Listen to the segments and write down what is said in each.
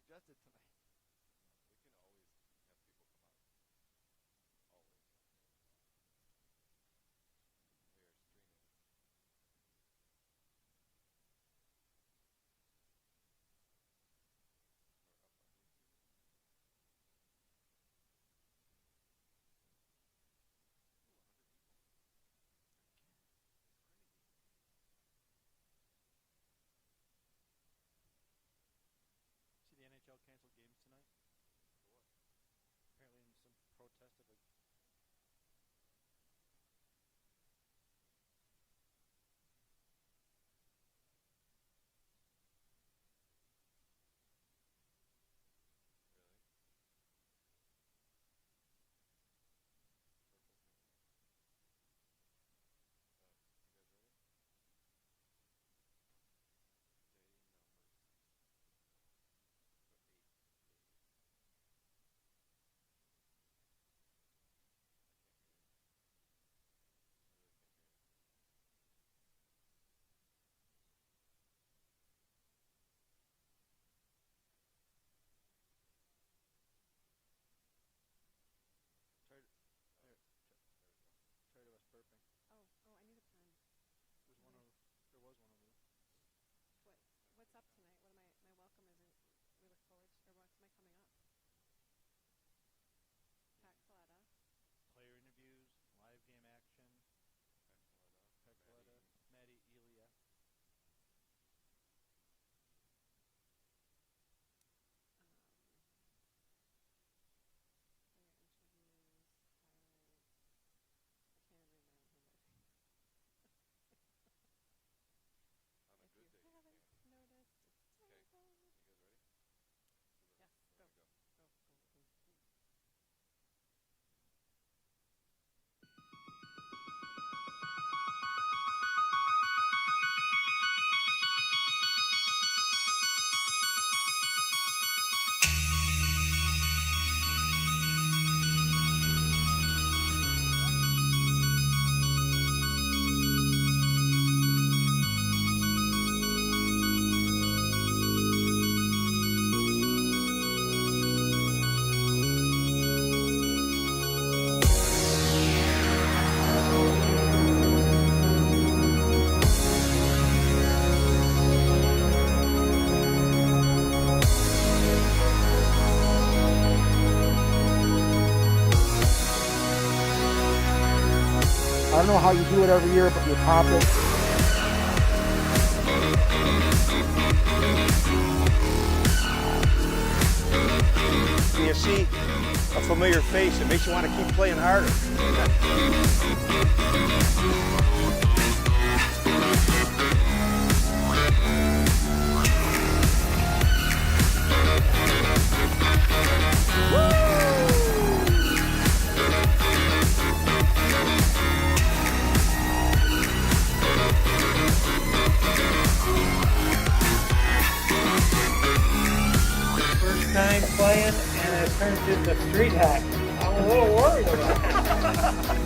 congested tonight. We can always have people come out. Always. We are streaming. Or up on YouTube. Ooh, 100 people. That's crazy. See the NHL canceled games tonight? For what? Apparently in some protest of a Really? Purple thing. You guys ready? Day number 6. So 8 days. I can't hear you. I really can't hear you. try to, Oh, there, there we go. try to us burping. Oh, I need a pen. There's one over. There was one over there. What? What's up tonight? What am I? My welcome isn't. We look forward to. Or what's my coming up? Pat Kaleta. Player interviews, live game action. Kaleta, Maddie Elia. Player interviews, highlights. I can't even read my own handwriting. on a If good you day you haven't can. noticed, it's Okay, terrible. you guys ready? Yes, We're go. gonna go. Go, go, go, go. I don't know how you do it every year, but you pop it. You see a familiar face, it makes you want to keep playing harder. First time playing and it turns into street hack. I'm a little worried about it.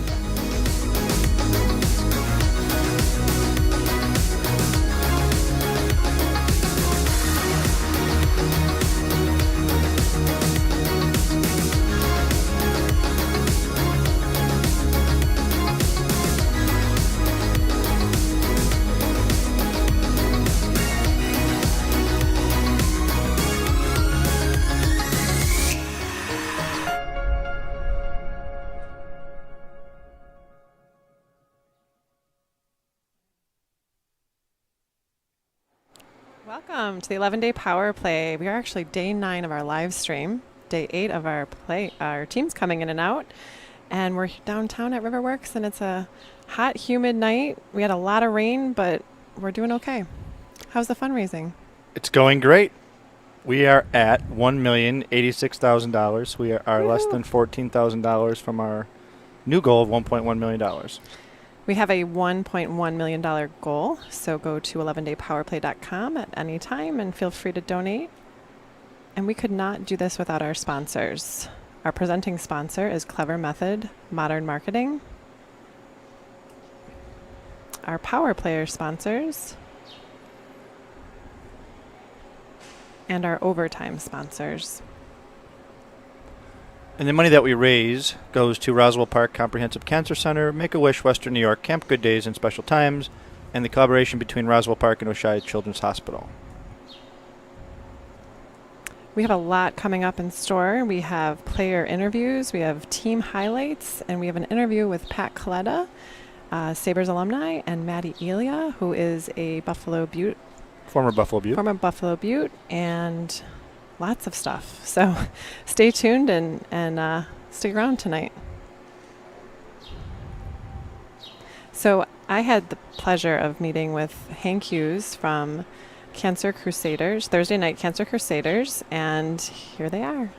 Welcome to the 11-day power play. We are actually day 9 of our live stream, day 8 of our play. Our team's coming in and out, and we're downtown at Riverworks, and it's a hot, humid night. We had a lot of rain, but we're doing okay. How's the fundraising? It's going great. We are at $1,086,000. We are less than $14,000 from our new goal of $1.1 million. We have a $1.1 million goal, so go to 11daypowerplay.com at any time and feel free to donate. And we could not do this without our sponsors. Our presenting sponsor is Clever Method Modern Marketing. Our Power Player sponsors and our overtime sponsors. And the money that we raise goes to Roswell Park Comprehensive Cancer Center, Make-A-Wish Western New York, Camp Good Days and Special Times, and the collaboration between Roswell Park and Oshai Children's Hospital. We have a lot coming up in store. We have player interviews, we have team highlights, and we have an interview with Pat Kaleta, Sabres alumni, and Maddie Elia, who is a Former Buffalo Butte. And lots of stuff. So stay tuned and stick around tonight. So I had the pleasure of meeting with Hank Hughes from Cancer Crusaders, Thursday Night Cancer Crusaders, and here they are.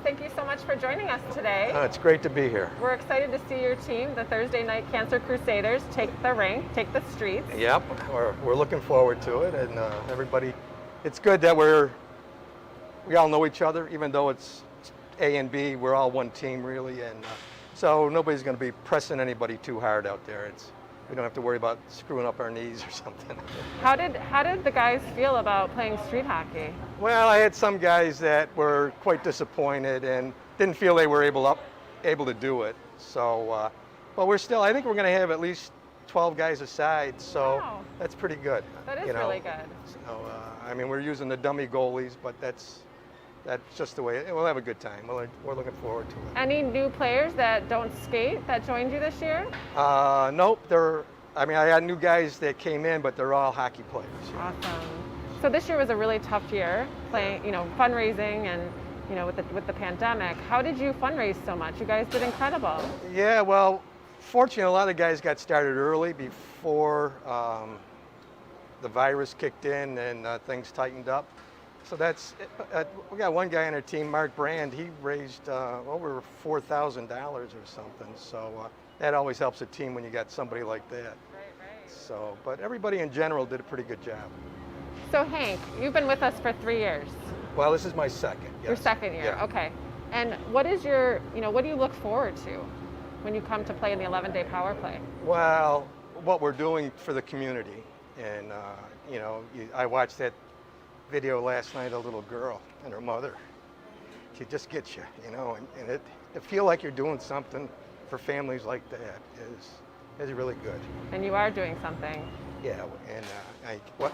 Thank you so much for joining us today. It's great to be here. We're excited to see your team, the Thursday Night Cancer Crusaders, take the rink, take the streets. Yep, we're looking forward to it, and everybody, it's good that we all know each other, even though it's A and B, we're all one team really, and So nobody's going to be pressing anybody too hard out there. We don't have to worry about screwing up our knees or something. How did the guys feel about playing street hockey? Well, I had some guys that were quite disappointed and didn't feel they were able to do it. So, but I think we're going to have at least 12 guys aside, so Wow. that's pretty good. That is really good. So, I mean, we're using the dummy goalies, but that's just the way. We'll have a good time. We're looking forward to it. Any new players that don't skate that joined you this year? Nope. I had new guys that came in, but they're all hockey players. Awesome. So this year was a really tough year, playing, fundraising and, with the pandemic. How did you fundraise so much? You guys did incredible. Yeah, well, fortunately, a lot of guys got started early before the virus kicked in and things tightened up. So we got one guy on our team, Mark Brand. He raised over $4,000 or something. So that always helps a team when you got somebody like that. Right. So, but everybody in general did a pretty good job. So Hank, you've been with us for 3 years. Well, this is my second. Yes. Your second year, Yeah. okay. And what is what do you look forward to when you come to play in the 11-day power play? Well, what we're doing for the community, and I watched that video last night, a little girl and her mother. She just gets you, and it feel like you're doing something for families like that is really good. And you are doing something. Yeah, and you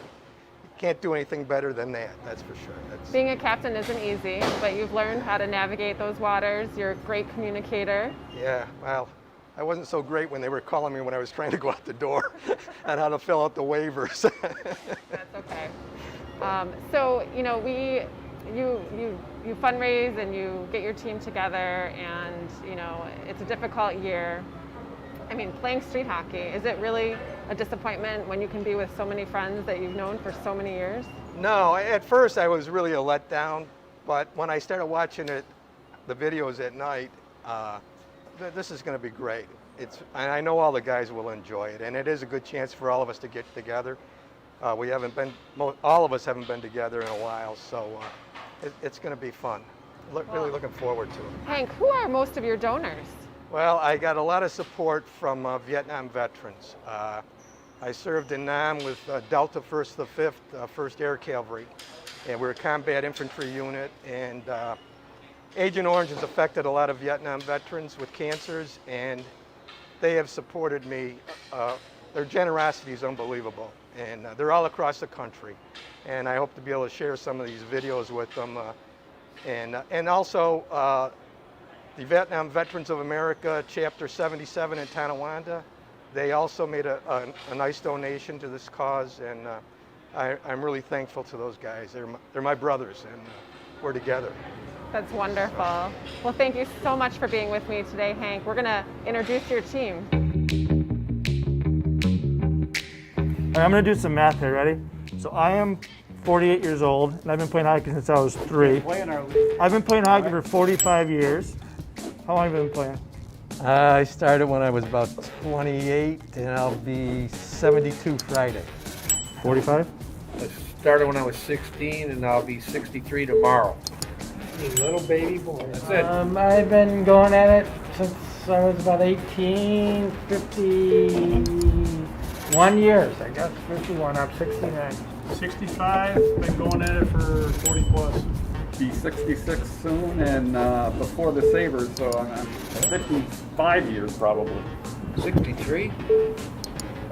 can't do anything better than that. That's for sure. Being a captain isn't easy, but you've learned how to navigate those waters. You're a great communicator. Yeah, well, I wasn't so great when they were calling me when I was trying to go out the door on how to fill out the waivers. That's okay. So you fundraise and you get your team together, and it's a difficult year. I mean, playing street hockey, is it really a disappointment when you can be with so many friends that you've known for so many years? No, at first I was really a letdown, but when I started watching the videos at night, this is going to be great. And I know all the guys will enjoy it, and it is a good chance for all of us to get together. All of us haven't been together in a while, so it's going to be fun. Really looking forward to it. Hank, who are most of your donors? Well, I got a lot of support from Vietnam veterans. I served in Nam with Delta 1st the 5th, 1st Air Cavalry, and we're a combat infantry unit. And Agent Orange has affected a lot of Vietnam veterans with cancers, and they have supported me. Their generosity is unbelievable, and they're all across the country. And I hope to be able to share some of these videos with them. And also, the Vietnam Veterans of America, Chapter 77 in Tonawanda, they also made a nice donation to this cause, and I'm really thankful to those guys. They're my brothers, and we're together. That's wonderful. Well, thank you so much for being with me today, Hank. We're going to introduce your team. All right, I'm going to do some math here. Ready? So I am 48 years old, and I've been playing hockey since I was 3. I've been playing hockey for 45 years. How long have you been playing? I started when I was about 28, and I'll be 72 Friday. 45? I started when I was 16, and I'll be 63 tomorrow. You little baby boy. That's it. I've been going at it since I was about 18, 51 years, I guess. 51, I'm 69. 65, been going at it for 40 plus. Be 66 soon, and before the Sabres, so I'm 55 years probably. 63?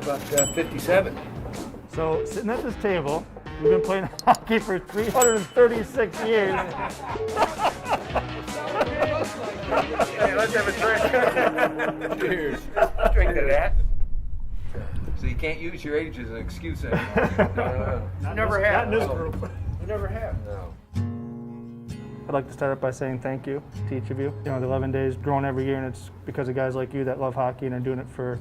About 57. So sitting at this table, we've been playing hockey for 336 years. Hey, let's have a drink. Cheers. Drink to that. So you can't use your age as an excuse anymore. Never have. Not in this group. You never have. No. I'd like to start up by saying thank you to each of you. The 11 days growing every year, and it's because of guys like you that love hockey and are doing it for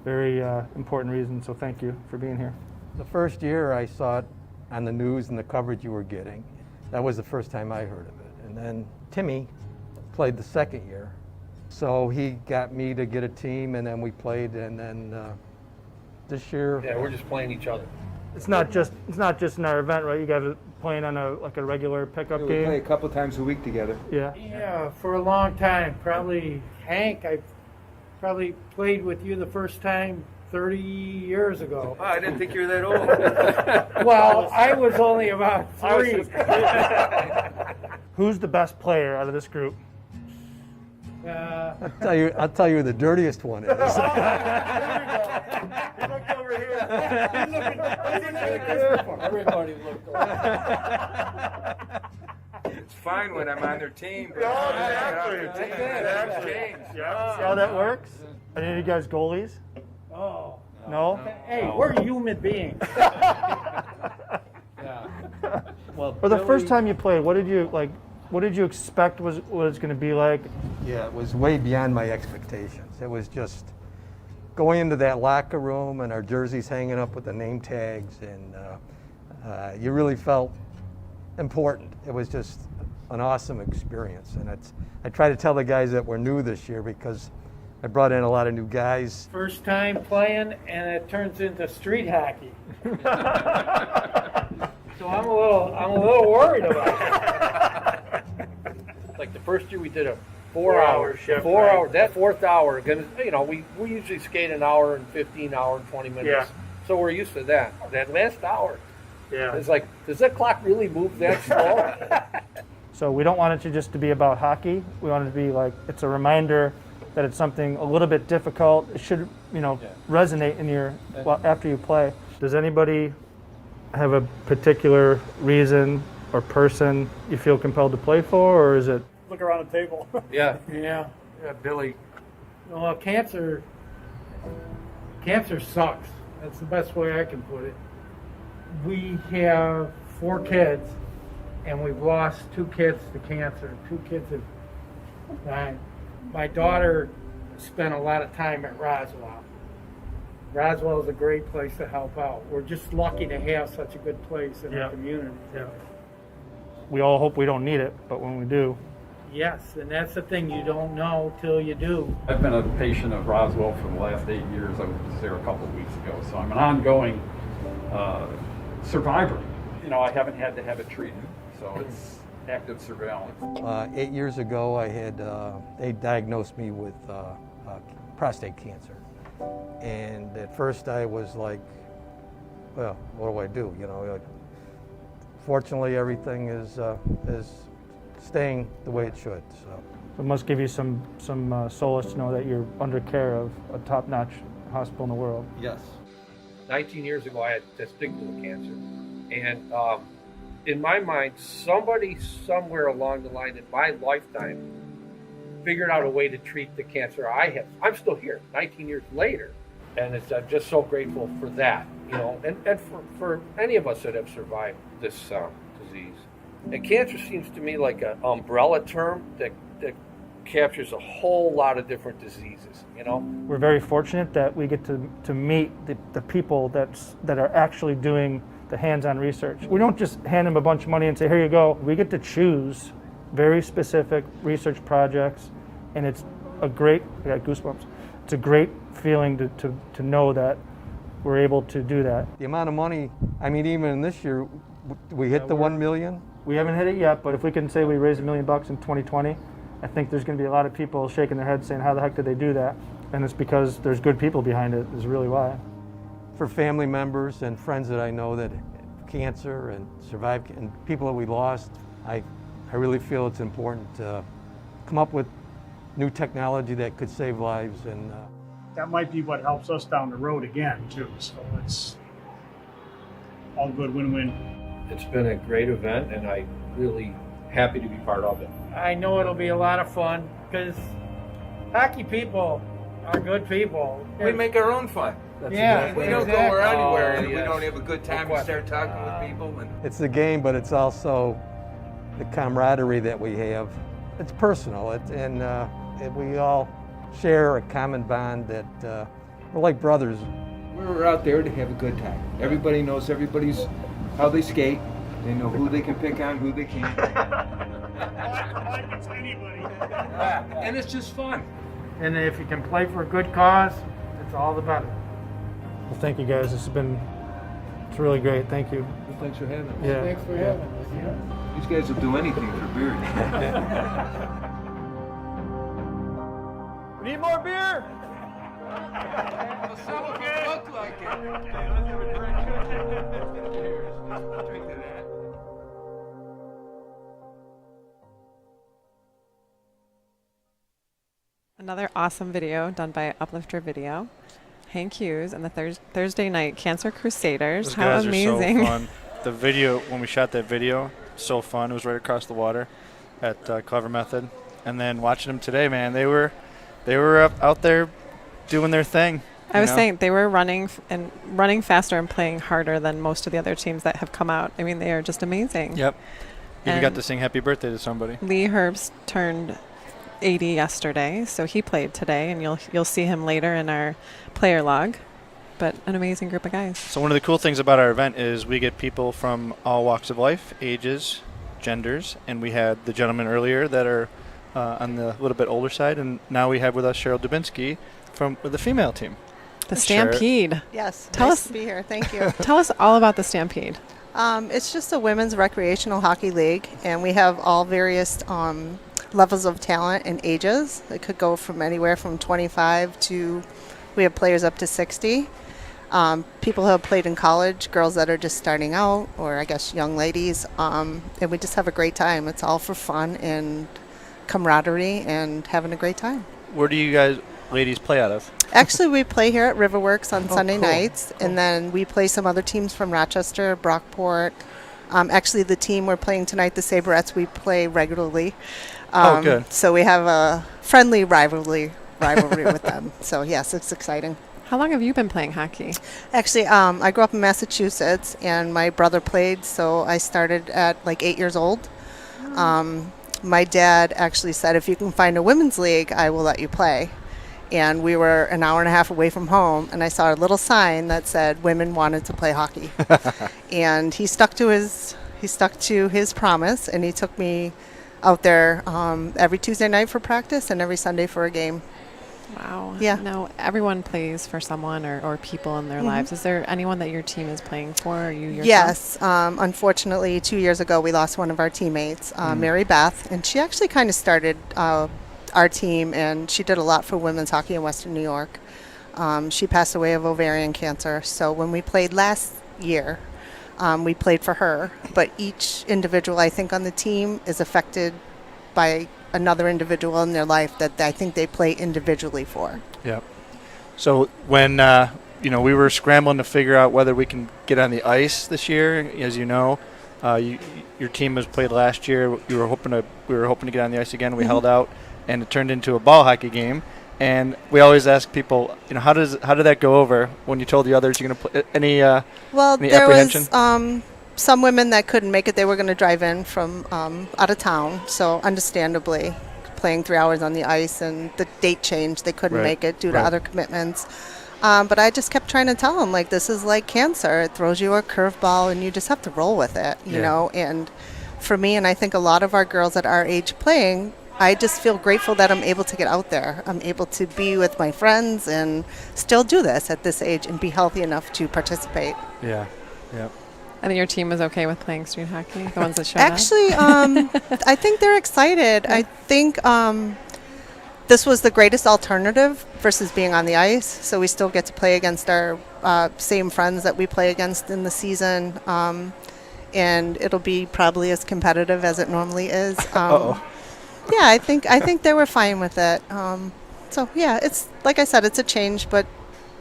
very important reasons, so thank you for being here. The first year I saw it on the news and the coverage you were getting. That was the first time I heard of it. And then Timmy played the second year. So he got me to get a team, and then we played, and then this year... Yeah, we're just playing each other. It's not just in our event, right? You guys are playing on a regular pickup game. We play a couple times a week together. Yeah. Yeah, for a long time. Probably Hank, I Probably played with you the first time 30 years ago. Oh, I didn't think you were that old. Well, I was only about 3. Who's the best player out of this group? I'll tell you who the dirtiest one is. He looked over here. Everybody looked over. It's fine when I'm on their team. But Exactly. Yeah. See how that works? Are any of you guys goalies? Oh. No? Hey, we're human beings. Well, for the first time you played, what did you expect was what it's going to be like? Yeah, it was way beyond my expectations. It was just going into that locker room and our jerseys hanging up with the name tags, and you really felt important. It was just an awesome experience, and I try to tell the guys that were new this year because I brought in a lot of new guys. First time playing, and it turns into street hockey. So I'm a little worried about it. Like the first year we did a 4-hour shift. 4 hour. That fourth hour, we usually skate an hour and 15, hour and 20 minutes. Yeah. So we're used to that. That last hour, Yeah. it's like, does that clock really move that slow? So we don't want it to just to be about hockey. We want it to be like it's a reminder that it's something a little bit difficult. It should, resonate in your after you play. Does anybody have a particular reason or person you feel compelled to play for, or is it? Look around the table. Yeah. Yeah. Yeah, Billy. Well, cancer sucks. That's the best way I can put it. We have 4 kids, and we've lost 2 kids to cancer. 2 kids have died. My daughter spent a lot of time at Roswell. Roswell is a great place to help out. We're just lucky to have such a good place in our community. Yeah. We all hope we don't need it, but when we do. Yes, and that's the thing, you don't know till you do. I've been a patient of Roswell for the last 8 years. I was there a couple of weeks ago, so I'm an ongoing survivor. I haven't had to have it treated, so it's active surveillance. 8 years ago, they diagnosed me with prostate cancer. And at first I was like, well, what do I do? Fortunately, everything is staying the way it should. So It must give you some solace to know that you're under care of a top-notch hospital in the world. Yes. 19 years ago, I had testicular cancer. And in my mind, somebody somewhere along the line in my lifetime figured out a way to treat the cancer I have. I'm still here 19 years later. And I'm just so grateful for that, and for any of us that have survived this disease. And cancer seems to me like an umbrella term that captures a whole lot of different diseases, We're very fortunate that we get to meet the people that are actually doing the hands-on research. We don't just hand them a bunch of money and say, here you go. We get to choose very specific research projects, and it's I got goosebumps. It's a great feeling to know that we're able to do that. the amount of money, even in this year, we hit the 1 million. We haven't hit it yet, but if we can say we raised $1 million in 2020, I think there's going to be a lot of people shaking their heads saying, how the heck did they do that? And it's because there's good people behind it, is really why. For family members and friends that I know that have cancer and survived, and people that we lost, I really feel it's important to come up with new technology that could save lives, and that might be what helps us down the road again too. So it's all good, win-win. It's been a great event, and I'm really happy to be part of it. I know it'll be a lot of fun because hockey people are good people. We make our own fun. We don't go anywhere and we yes. don't have a good time and start talking with people. And it's the game, but it's also the camaraderie that we have. It's personal, and we all share a common bond that we're like brothers. we're out there to have a good time. Everybody knows how they skate. They know who they can pick on, who they can't. And it's just fun. And if you can play for a good cause, it's all the better. Well, thank you guys. It's really great. Thank you. Well, thanks for having us. Yeah. Thanks for having us. Yeah. These guys will do anything for beer. Need more beer? Some of them look like it. Cheers. Let's drink to that. Another awesome video done by Uplifter Video. Hank Hughes and the Thursday night Cancer Crusaders. Those How guys amazing. are so fun. The video, when we shot that video, so fun. It was right across the water at Clever Method. And then watching them today, man, they were out there doing their thing. I was saying they were running faster and playing harder than most of the other teams that have come out. I mean, they are just amazing. Yep. Even And got to sing happy birthday to somebody. Lee Herbst turned 80 yesterday, so he played today, and you'll see him later in our player log. But an amazing group of guys. So one of the cool things about our event is we get people from all walks of life, ages, genders, and we had the gentlemen earlier that are on the little bit older side, and now we have with us Cheryl Dubinsky with the female team. The Stampede. Yes, Tell nice us to be here. Thank you. Tell us all about the Stampede. It's just a women's recreational hockey league, and we have all various levels of talent and ages. It could go from anywhere from 25 to, we have players up to 60. People who have played in college, girls that are just starting out, or I guess young ladies, and we just have a great time. It's all for fun and camaraderie and having a great time. Where do you guys, ladies, play out of? Actually, we play here at Riverworks on Sunday cool. nights, and then we play some other teams from Rochester, Brockport. Actually, the team we're playing tonight, the Saber-ettes, we play regularly. Good. So we have a friendly rivalry with them. So, yes, it's exciting. How long have you been playing hockey? Actually, I grew up in Massachusetts, and my brother played, so I started at like 8 years old. My dad actually said, if you can find a women's league, I will let you play. And we were an hour and a half away from home, and I saw a little sign that said women wanted to play hockey. And he stuck to his promise, and he took me out there every Tuesday night for practice and every Sunday for a game. Wow. Yeah. Now, everyone plays for someone or people in their lives. Is there anyone that your team is playing for, or you yourself? Yes. Unfortunately, 2 years ago, we lost one of our teammates, Mary Beth, and she actually kind of started our team, and she did a lot for women's hockey in Western New York. She passed away of ovarian cancer. So when we played last year, we played for her. But each individual, I think, on the team is affected by another individual in their life that I think they play individually for. Yep. So when we were scrambling to figure out whether we can get on the ice this year, as you know, your team has played last year. We were hoping to get on the ice again. We held out, and it turned into a ball hockey game. And we always ask people, how did that go over when you told the others you're going to play? Any there apprehension? Was some women that couldn't make it. They were going to drive in from out of town, so understandably, playing 3 hours on the ice, and the date changed. They couldn't make it due to other commitments. But I just kept trying to tell them, like, this is like cancer. It throws you a curveball, and you just have to roll with it, you know. And for me, and I think a lot of our girls at our age playing, I just feel grateful that I'm able to get out there. I'm able to be with my friends and still do this at this age and be healthy enough to participate. Yeah. Yep. I think your team was okay with playing street hockey, the ones that showed Actually, up? I think they're excited. Yeah. I think this was the greatest alternative versus being on the ice. So we still get to play against our same friends that we play against in the season. And it'll be probably as competitive as it normally is. Yeah, I think they were fine with it. So, yeah, it's like I said, it's a change, but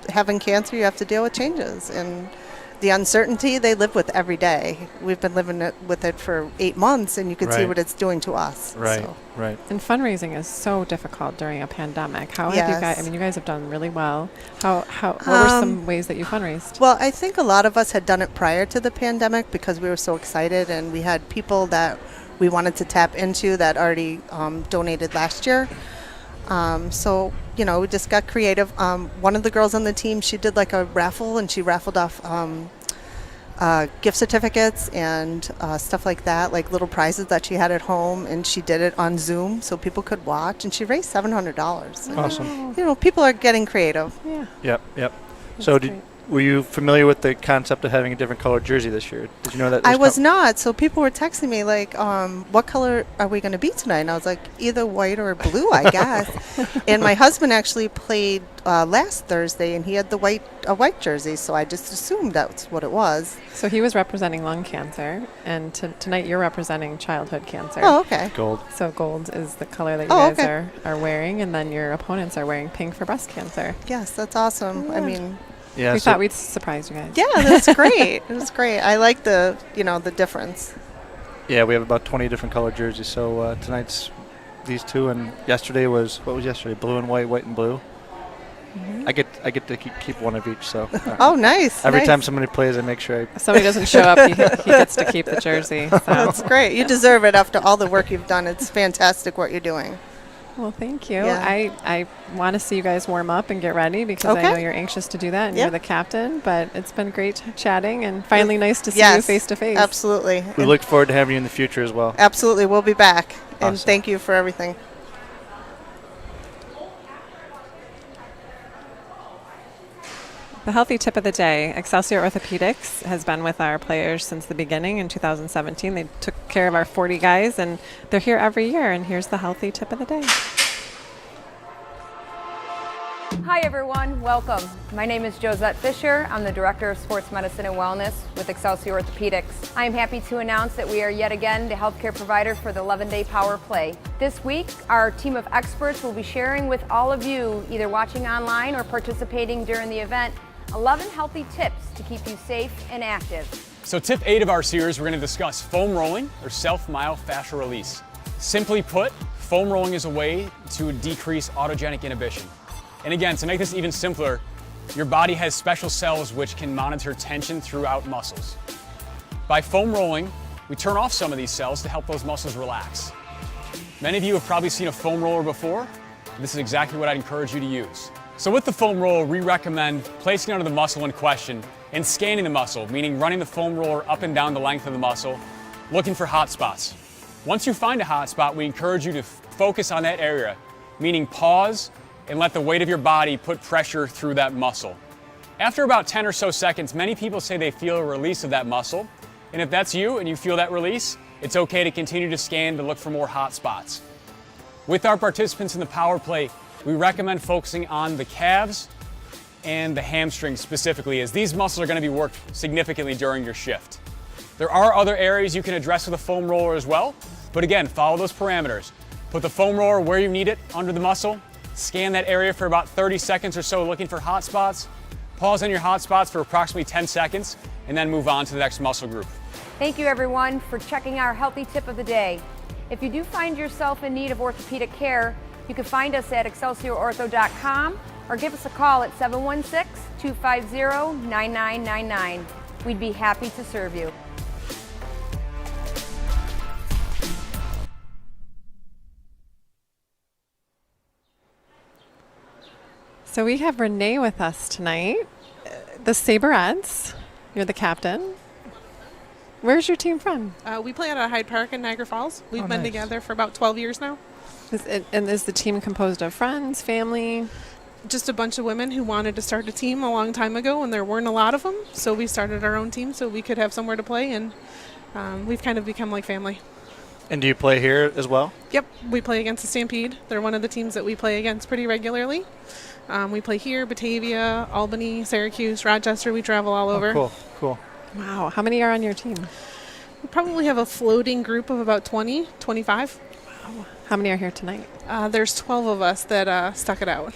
having cancer, you have to deal with changes. And the uncertainty they live with every day. We've been living with it for 8 months, and you can see what it's doing to us. Right, so. right. And fundraising is so difficult during a pandemic. How have you guys? I mean, you guys have done really well. What were some ways that you fundraised? Well, I think a lot of us had done it prior to the pandemic because we were so excited, and we had people that we wanted to tap into that already donated last year. So, we just got creative. One of the girls on the team, she did like a raffle, and she raffled off gift certificates and stuff like that, like little prizes that she had at home, and she did it on Zoom so people could watch, and she raised $700. Awesome. People are getting creative. Yeah. Yep. That's So great. were you familiar with the concept of having a different colored jersey this year? Did you know that? I was not. So people were texting me like, what color are we going to be tonight? And I was like, either white or blue, I guess. And my husband actually played last Thursday, and he had a white jersey, so I just assumed that's what it was. So he was representing lung cancer, and tonight you're representing childhood cancer. Oh, okay. Gold. So gold is the color that you guys are wearing, and then your opponents are wearing pink for breast cancer. Yes, that's awesome. I mean, we thought we'd surprise you guys. Yeah, that's great. It was great. I like the difference. Yeah, we have about 20 different colored jerseys. So tonight's these two, and yesterday was, what was yesterday? Blue and white, white and blue. I get to keep one of each. So. Oh, nice. Every time somebody plays, I make sure If somebody doesn't show up, he gets to keep the jersey. So. That's great. You deserve it after all the work you've done. It's fantastic what you're doing. Well, thank you. Yeah. I want to see you guys warm up and get ready because I know you're anxious to do that, and you're the captain. But it's been great chatting, and finally nice to see you face to face. Absolutely. We look forward to having you in the future as well. Absolutely. We'll be back. Awesome. And thank you for everything. The healthy tip of the day, Excelsior Orthopedics has been with our players since the beginning in 2017. They took care of our 40 guys, and they're here every year. And here's the healthy tip of the day. Hi everyone, welcome. My name is Josette Fisher. I'm the Director of Sports Medicine and Wellness with Excelsior Orthopedics. I am happy to announce that we are yet again the healthcare provider for the 11-day Power Play. This week, our team of experts will be sharing with all of you, either watching online or participating during the event, 11 healthy tips to keep you safe and active. So tip 8 of our series, we're going to discuss foam rolling or self-myofascial release. Simply put, foam rolling is a way to decrease autogenic inhibition. And again, to make this even simpler, your body has special cells which can monitor tension throughout muscles. By foam rolling, we turn off some of these cells to help those muscles relax. Many of you have probably seen a foam roller before. This is exactly what I'd encourage you to use. So with the foam roller, we recommend placing it under the muscle in question and scanning the muscle, meaning running the foam roller up and down the length of the muscle, looking for hot spots. Once you find a hot spot, we encourage you to focus on that area, meaning pause and let the weight of your body put pressure through that muscle. After about 10 or so seconds, many people say they feel a release of that muscle. And if that's you and you feel that release, it's okay to continue to scan to look for more hot spots. With our participants in the power play, we recommend focusing on the calves and the hamstrings specifically, as these muscles are going to be worked significantly during your shift. There are other areas you can address with a foam roller as well, but again, follow those parameters. Put the foam roller where you need it, under the muscle, scan that area for about 30 seconds or so looking for hot spots, pause on your hot spots for approximately 10 seconds, and then move on to the next muscle group. Thank you everyone for checking our healthy tip of the day. If you do find yourself in need of orthopedic care, you can find us at excelsiorortho.com or give us a call at 716-250-9999. We'd be happy to serve you. So we have Renee with us tonight, the Saber-ettes. You're the captain. Where's your team from? We play out of Hyde Park in Niagara Falls. We've been nice. together for about 12 years now. And is the team composed of friends, family? Just a bunch of women who wanted to start a team a long time ago, and there weren't a lot of them. So we started our own team so we could have somewhere to play, and we've kind of become like family. And do you play here as well? Yep, we play against the Stampede. They're one of the teams that we play against pretty regularly. We play here, Batavia, Albany, Syracuse, Rochester. We travel all over. Cool. Wow. How many are on your team? We probably have a floating group of about 20, 25. Wow. How many are here tonight? There's 12 of us that stuck it out.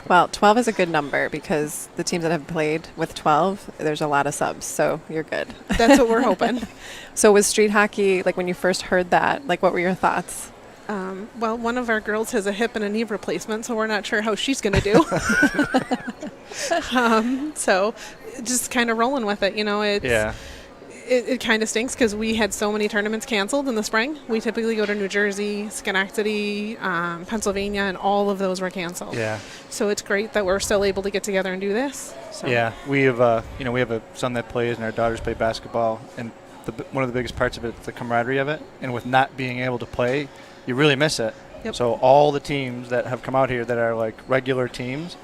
Well, 12 is a good number because the teams that have played with 12, there's a lot of subs, so you're good. That's what we're hoping. So was street hockey, like when you first heard that, like what were your thoughts? Well, one of our girls has a hip and a knee replacement, so we're not sure how she's going to do. So just kind of rolling with it, you know. It kind of stinks because we had so many tournaments canceled in the spring. We typically go to New Jersey, Schenectady, Pennsylvania, and all of those were canceled. Yeah. So it's great that we're still able to get together and do this. So. Yeah, we have we have a son that plays, and our daughters play basketball, and one of the biggest parts of it is the camaraderie of it. And with not being able to play, you really miss it. Yep. So all the teams that have come out here that are like regular teams,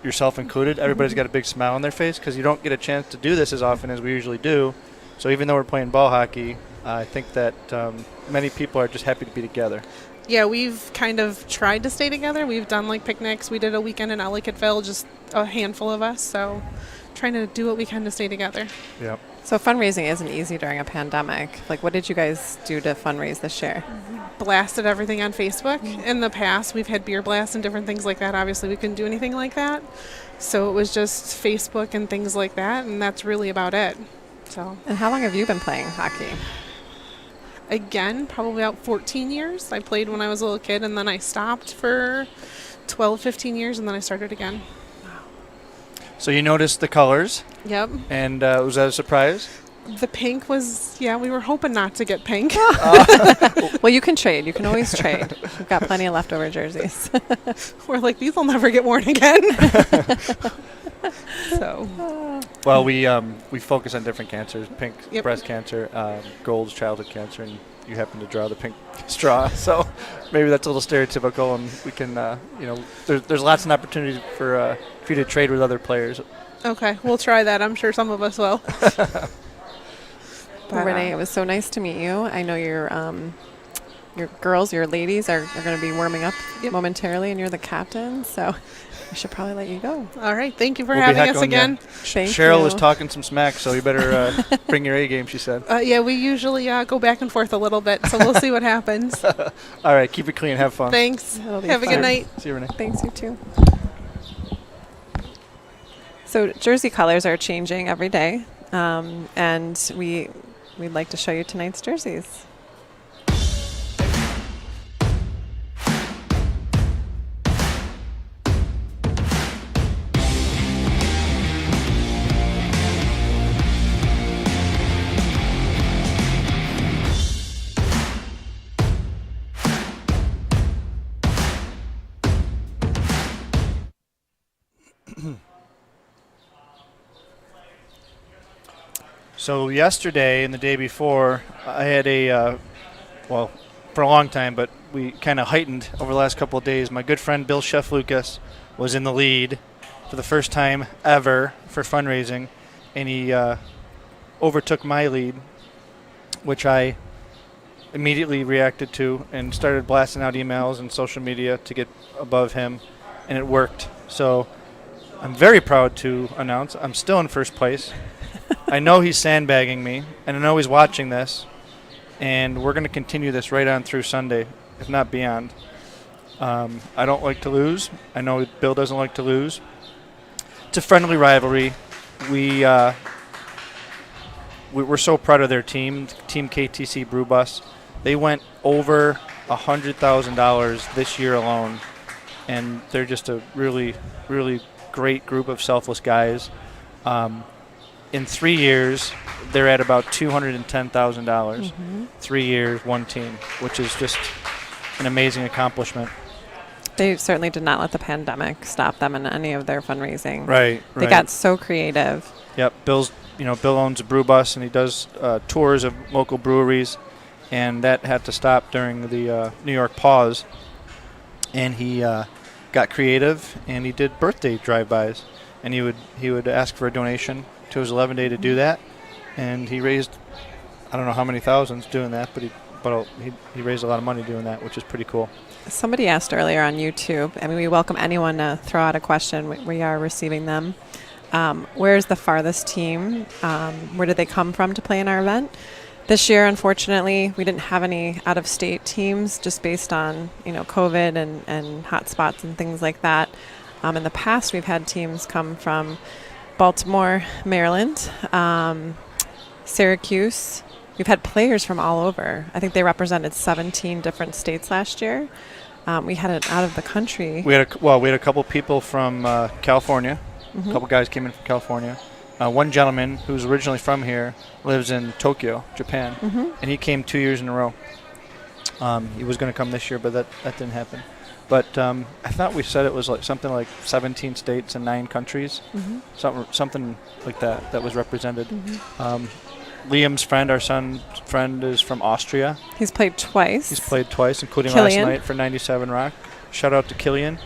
yourself included, everybody's got a big smile on their face because you don't get a chance to do this as often as we usually do. So even though we're playing ball hockey, I think that many people are just happy to be together. Yeah, we've kind of tried to stay together. We've done like picnics. We did a weekend in Ellicottville, just a handful of us. So trying to do what we can to stay together. Yep. So fundraising isn't easy during a pandemic. Like, what did you guys do to fundraise this year? Blasted everything on Facebook. In the past, we've had beer blasts and different things like that. Obviously, we couldn't do anything like that. So it was just Facebook and things like that, and that's really about it. So. And how long have you been playing hockey? Again, probably about 14 years. I played when I was a little kid, and then I stopped for 12, 15 years, and then I started again. So you noticed the colors. Yep. And was that a surprise? The pink was, yeah, we were hoping not to get pink. Well, you can trade. You can always trade. We've got plenty of leftover jerseys. We're like, these will never get worn again. So. Well, we focus on different cancers: pink Yep. breast cancer, gold's childhood cancer, and you happen to draw the pink straw. So maybe that's a little stereotypical, and we can, there's lots of opportunities for you to trade with other players. Okay, we'll try that. I'm sure some of us will. Well, Renee, it was so nice to meet you. I know your girls, your ladies are going to be warming up momentarily, and you're the captain, so we should probably let you go. All right, thank you for having us again. Cheryl was talking some smack, so you better bring your A game, she said. Yeah, we usually go back and forth a little bit, so we'll see what happens. All right, keep it clean. Have fun. Thanks. Have a good night. See you, Renee. Thanks, you too. So jersey colors are changing every day, and we'd like to show you tonight's jerseys. So yesterday and the day before, I had for a long time, but we kind of heightened over the last couple of days. My good friend Bill Chef Lucas was in the lead for the first time ever for fundraising, and he overtook my lead, which I immediately reacted to and started blasting out emails and social media to get above him, and it worked. So I'm very proud to announce I'm still in first place. I know he's sandbagging me, and I know he's watching this, and we're going to continue this right on through Sunday, if not beyond. I don't like to lose. I know Bill doesn't like to lose. It's a friendly rivalry. We're so proud of their team, Team KTC Brew Bus. They went over $100,000 this year alone, and they're just a really, really great group of selfless guys. In 3 years, they're at about $210,000. 3 years, one team, which is just an amazing accomplishment. They certainly did not let the pandemic stop them in any of their fundraising. Right. They got so creative. Yep. Bill owns a brew bus, and he does tours of local breweries, and that had to stop during the New York pause. And he got creative, and he did birthday drive-bys, and he would ask for a donation to his 11 day to do that, and he raised, I don't know how many thousands doing that, but he raised a lot of money doing that, which is pretty cool. Somebody asked earlier on YouTube, I mean, we welcome anyone to throw out a question. We are receiving them. Where's the farthest team? Where did they come from to play in our event? This year, unfortunately, we didn't have any out-of-state teams just based on, COVID and hot spots and things like that. In the past, we've had teams come from Baltimore, Maryland, Syracuse. We've had players from all over. I think they represented 17 different states last year. We had it out of the country. We had a couple people from California. Mm-hmm. A couple guys came in from California. One gentleman who's originally from here lives in Tokyo, Japan, and he came 2 years in a row. He was going to come this year, but that didn't happen. But I thought we said it was like something like 17 states and 9 countries, something like that was represented. Liam's friend, our son's friend, is from Austria. He's played twice. Including Killian. last night for 97 Rock. Shout out to Killian.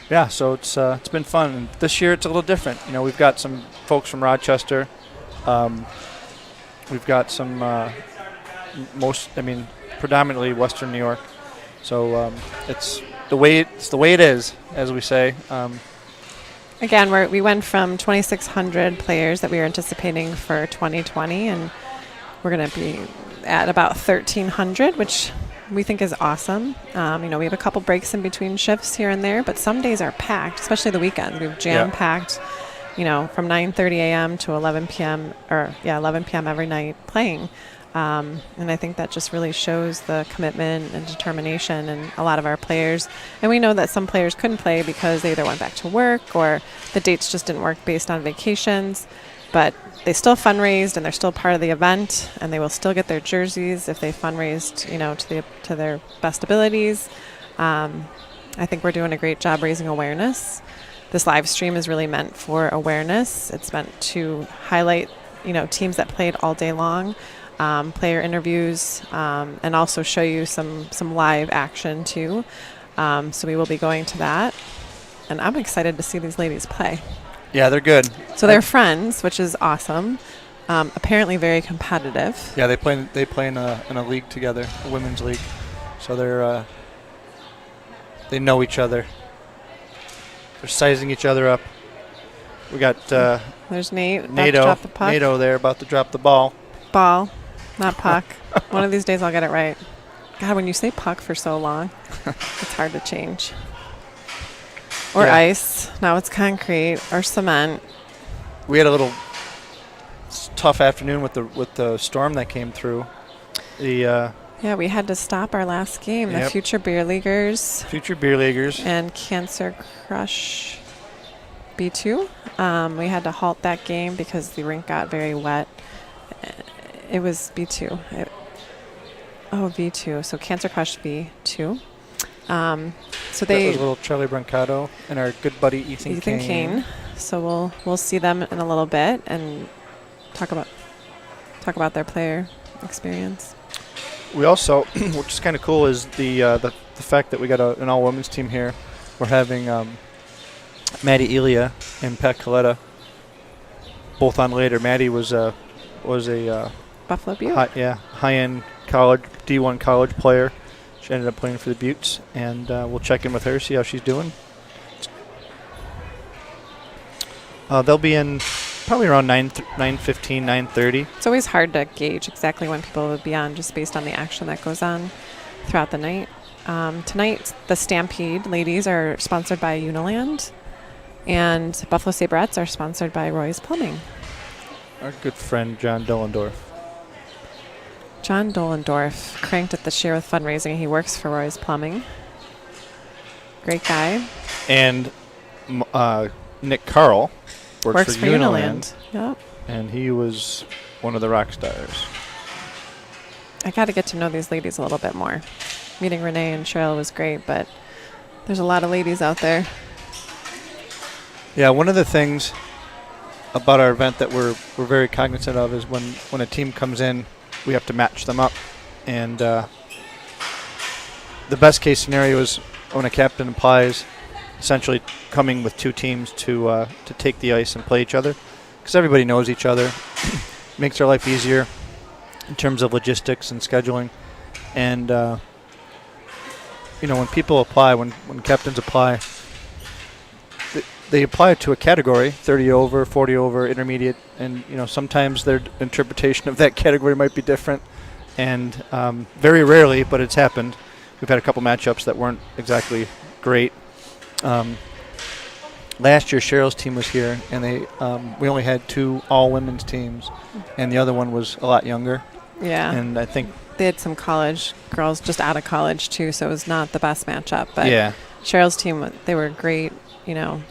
Yeah, so it's been fun. And this year it's a little different. You know, we've got some folks from Rochester. We've got some predominantly Western New York. So it's the way it is, as we say. Again, we went from 2,600 players that we were anticipating for 2020, and we're going to be at about 1,300, which we think is awesome. We have a couple breaks in between shifts here and there, but some days are packed, especially the weekends. We have jam-packed, from 9:30 a.m. to 11 p.m. 11 p.m. every night playing. And I think that just really shows the commitment and determination in a lot of our players. And we know that some players couldn't play because they either went back to work or the dates just didn't work based on vacations. But they still fundraised, and they're still part of the event, and they will still get their jerseys if they fundraised, to their best abilities. I think we're doing a great job raising awareness. This live stream is really meant for awareness. It's meant to highlight, teams that played all day long. Player interviews, and also show you some live action too. So we will be going to that, and I'm excited to see these ladies play. Yeah, they're good. So they're friends, which is awesome. Apparently very competitive. Yeah, they play in a league together, a women's league. So they know each other. They're sizing each other up. We got there's Nate. About to drop the puck. NATO there about to drop the ball. Ball, not puck. One of these days I'll get it right. God, when you say puck for so long, it's hard to change. Or ice. Now it's concrete or cement. We had a little tough afternoon with the storm that came through. We had to stop our last game. Yep. The Future Beer Leaguers. And Cancer Crush B2. We had to halt that game because the rink got very wet. It was B2. V2. So Cancer Crush V2. So that was a little Charlie Brancato and our good buddy Ethan Kane. So we'll see them in a little bit and talk about their player experience. We also, which is kind of cool, is the fact that we got an all women's team here. We're having Maddie Elia and Pat Kaleta both on later. Maddie was a Buffalo Butte. High-end college D1 college player. She ended up playing for the Buttes, and we'll check in with her, see how she's doing. They'll be in probably around 9:15, 9:30. It's always hard to gauge exactly when people will be on just based on the action that goes on throughout the night. Tonight, the Stampede ladies are sponsored by Uniland, and Buffalo Saber-ettes are sponsored by Roy's Plumbing. Our good friend John Dollendorf. John Dollendorf cranked it this year with fundraising. He works for Roy's Plumbing. Great guy. And Nick Carl works for Uniland. Yep. And he was one of the rock stars. I got to get to know these ladies a little bit more. Meeting Renee and Cheryl was great, but there's a lot of ladies out there. Yeah, one of the things about our event that we're very cognizant of is when a team comes in, we have to match them up. And the best case scenario is when a captain applies, essentially coming with two teams to take the ice and play each other, because everybody knows each other. Makes our life easier in terms of logistics and scheduling. And when people apply, when captains apply, they apply to a category, 30 over, 40 over, intermediate, and sometimes their interpretation of that category might be different. And very rarely, but it's happened, we've had a couple matchups that weren't exactly great. Last year, Cheryl's team was here, and we only had 2 all-women's teams, and the other one was a lot younger. Yeah. And I think they had some college girls just out of college, too, so it was not the best matchup. But yeah. Cheryl's team, they were great, yep.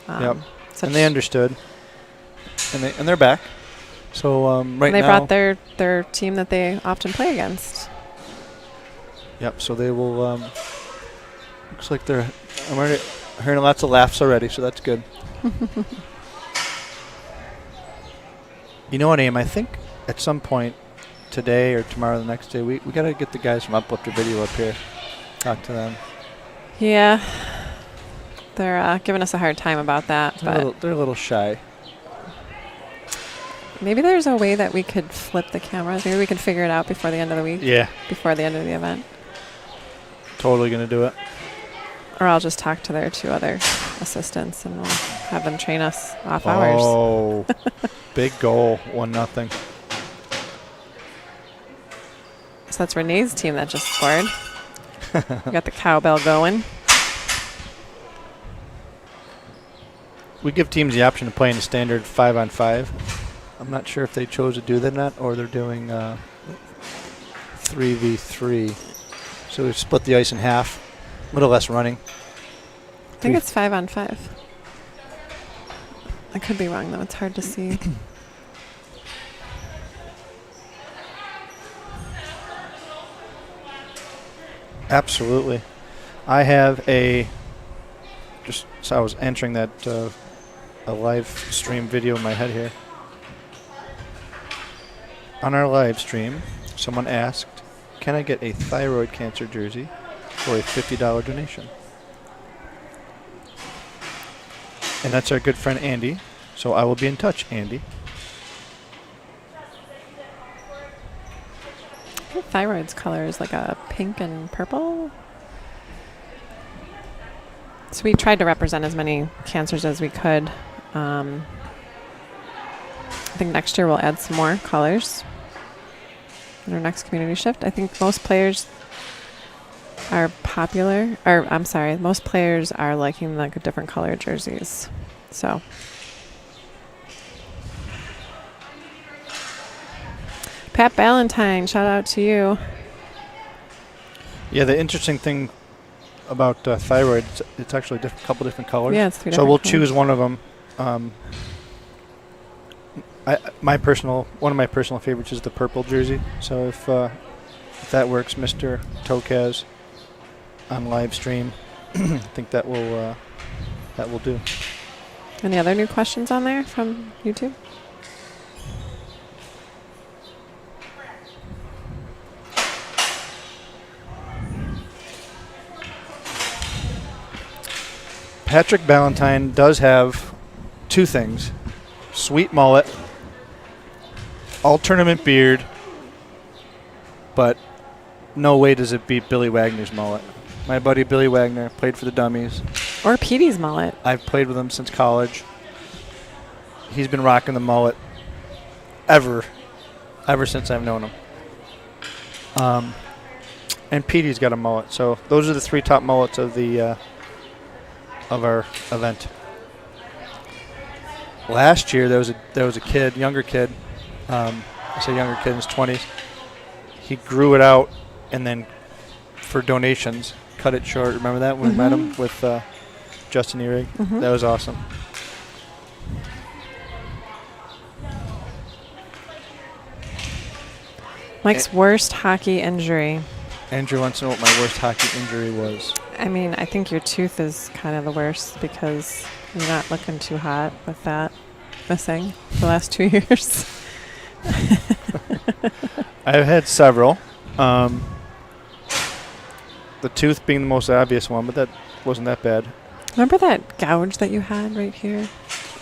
And they understood, and they're back. So right they now brought their team that they often play against. Yep. So they will. Looks like I'm already hearing lots of laughs already, so that's good. You know what, Aim? I think at some point today or tomorrow, the next day, we got to get the guys from Uplifter Video up here, talk to them. Yeah. They're giving us a hard time about that. They're a little shy. Maybe there's a way that we could flip the cameras. Maybe we could figure it out before the end of the week. Yeah. Before the end of the event. Totally going to do it. Or I'll just talk to their 2 other assistants and we'll have them train us off hours. Oh, big goal. 1-0. So that's Renee's team that just scored. We got the cowbell going. We give teams the option to play in a standard 5-on-5. I'm not sure if they chose to do that or not, or they're doing 3v3. So we've split the ice in half. A little less running. I think it's 5-on-5. I could be wrong, though. It's hard to see. Absolutely. I have so I was entering that a live stream video in my head here. On our live stream, someone asked, can I get a thyroid cancer jersey for a $50 donation? And that's our good friend Andy. So I will be in touch, Andy. I think thyroid's color is like a pink and purple. So we tried to represent as many cancers as we could. I think next year we'll add some more colors in our next community shift. I think most players are most players are liking like different color jerseys. So Pat Ballantyne, shout out to you. Yeah, the interesting thing about thyroid, it's actually a couple different colors. Yeah, it's 3 so we'll different choose one of them. One of my personal favorites is the purple jersey. So if that works, Mr. Tokaz on live stream, I think that will do. Any other new questions on there from YouTube? Patrick Ballantyne does have 2 things. Sweet mullet, all tournament beard, but no way does it beat Billy Wagner's mullet. My buddy Billy Wagner played for the Dummies. Or Petey's mullet. I've played with him since college. He's been rocking the mullet ever since I've known him. And Petey's got a mullet. So those are the 3 top mullets of the of our event. Last year there was a kid, younger kid. I say younger kid in his 20s. He grew it out and then for donations cut it short. Remember that when we met him with Justin Erig? That was awesome. Mike's worst hockey injury. Andrew wants to know what my worst hockey injury was. I mean, I think your tooth is kind of the worst because you're not looking too hot with that missing the last 2 years. I've had several. The tooth being the most obvious one, but that wasn't that bad. Remember that gouge that you had right here?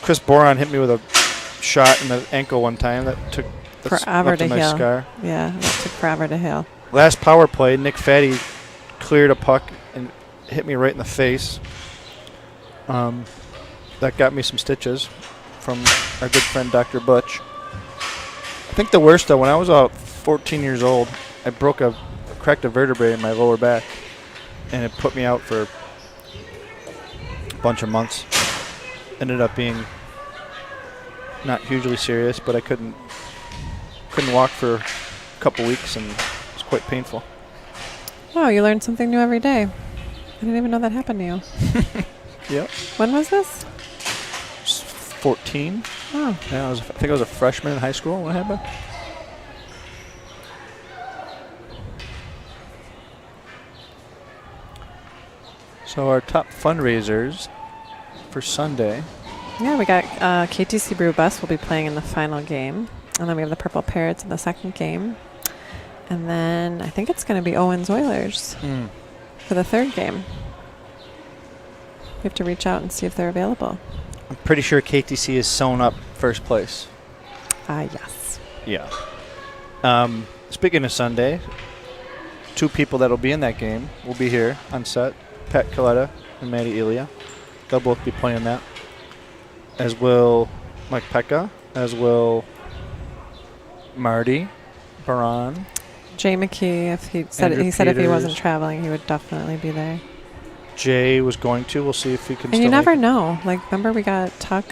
Chris Boron hit me with a shot in the ankle one time. That took forever to my heal. Scar. Yeah, that took forever to heal. Last power play, Nick Fatty cleared a puck and hit me right in the face. That got me some stitches from our good friend Dr. Butch. I think the worst though, when I was about 14 years old, I cracked a vertebrae in my lower back, and it put me out for a bunch of months. Ended up being not hugely serious, but I couldn't walk for a couple weeks, and it was quite painful. Wow, you learn something new every day. I didn't even know that happened to you. Yep. When was this? 14. Oh. Yeah, I think I was a freshman in high school when it happened. So our top fundraisers for Sunday. Yeah, we got KTC Brew Bus will be playing in the final game. And then we have the Purple Parrots in the second game. And then I think it's going to be Owens Oilers for the third game. We have to reach out and see if they're available. I'm pretty sure KTC is sewn up first place. Yes. Yeah. Speaking of Sunday, 2 people that'll be in that game will be here on set. Kaleta and Maddie Elia. They'll both be playing that. As will Mike Pekka. As will Marty Baran. Jay McKee, if he said if he wasn't traveling, he would definitely be there. Jay was going to. We'll see if he can. And you never know. Like, remember we got Tuck.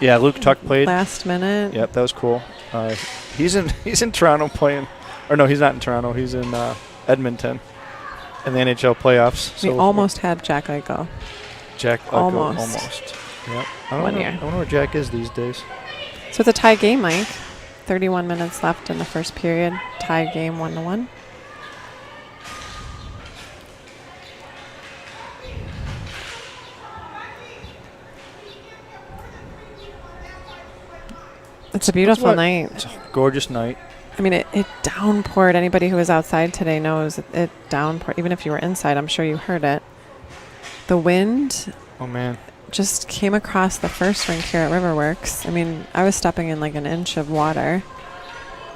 Yeah, Luke Tuck played last minute. Yep, that was cool. He's in Toronto playing, or no, he's not in Toronto. He's in Edmonton in the NHL playoffs. We almost had Jack Eichel. Jack Eichel, almost. Yep. I wonder where Jack is these days. So it's a tie game, Mike. 31 minutes left in the first period. Tie game 1-1. It's a beautiful night. It's a gorgeous night. I mean, it downpoured. Anybody who was outside today knows it downpoured. Even if you were inside, I'm sure you heard it. The wind. Oh, man. Just came across the first rink here at Riverworks. I mean, I was stepping in like an inch of water.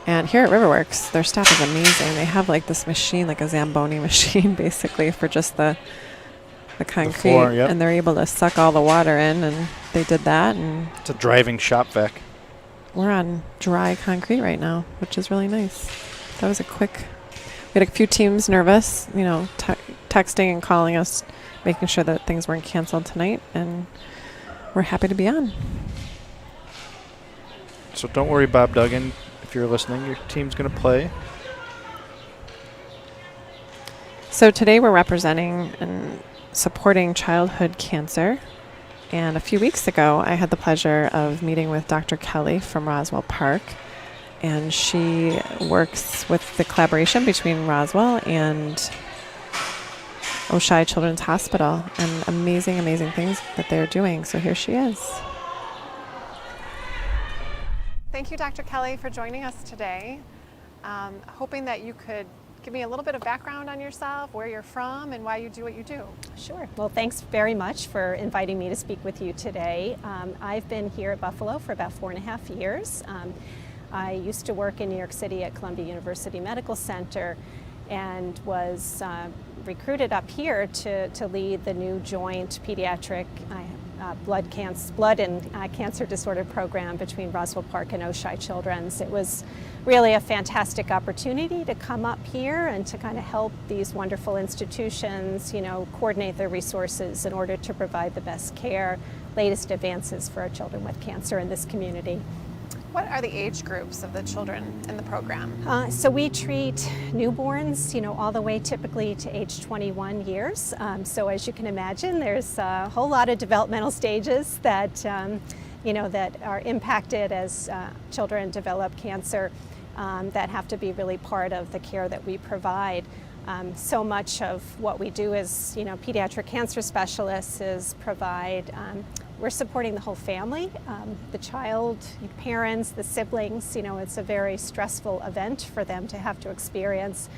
And here at Riverworks, their staff is amazing. They have like this machine, like a Zamboni machine, basically, for just the concrete. The floor, yep. And they're able to suck all the water in, and they did that. And it's a driving shop vac. We're on dry concrete right now, which is really nice. That was a quick. We had a few teams nervous, you know, texting and calling us, making sure that things weren't canceled tonight, and we're happy to be on. So don't worry, Bob Duggan, if you're listening, your team's going to play. So today we're representing and supporting childhood cancer. And a few weeks ago, I had the pleasure of meeting with Dr. Kelly from Roswell Park. And she works with the collaboration between Roswell and Oshai Children's Hospital, and amazing, amazing things that they're doing. So here she is. Thank you, Dr. Kelly, for joining us today. Hoping that you could give me a little bit of background on yourself, where you're from, and why you do what you do. Sure. Well, thanks very much for inviting me to speak with you today. I've been here at Buffalo for about 4.5 years. I used to work in New York City at Columbia University Medical Center and was recruited up here to lead the new joint pediatric blood and cancer disorder program between Roswell Park and Oshai Children's. It was really a fantastic opportunity to come up here and to kind of help these wonderful institutions, you know, coordinate their resources in order to provide the best care, latest advances for our children with cancer in this community. What are the age groups of the children in the program? So we treat newborns, you know, all the way typically to age 21 years. So as you can imagine, there's a whole lot of developmental stages that, you know, that are impacted as children develop cancer that have to be really part of the care that we provide. So much of what we do as, you know, pediatric cancer specialists is provide we're supporting the whole family, the child, parents, the siblings. You know, it's a very stressful event for them to have to experience.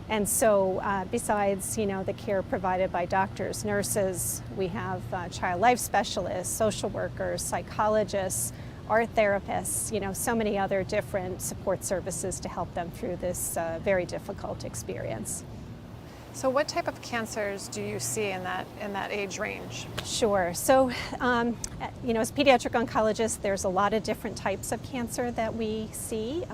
And so besides, you know, the care provided by doctors, nurses, we have child life specialists, social workers, psychologists, art therapists, you know, so many other different support services to help them through this very difficult experience. So what type of cancers do you see in that age range? Sure. So, you know, as pediatric oncologists, there's a lot of different types of cancer that we see.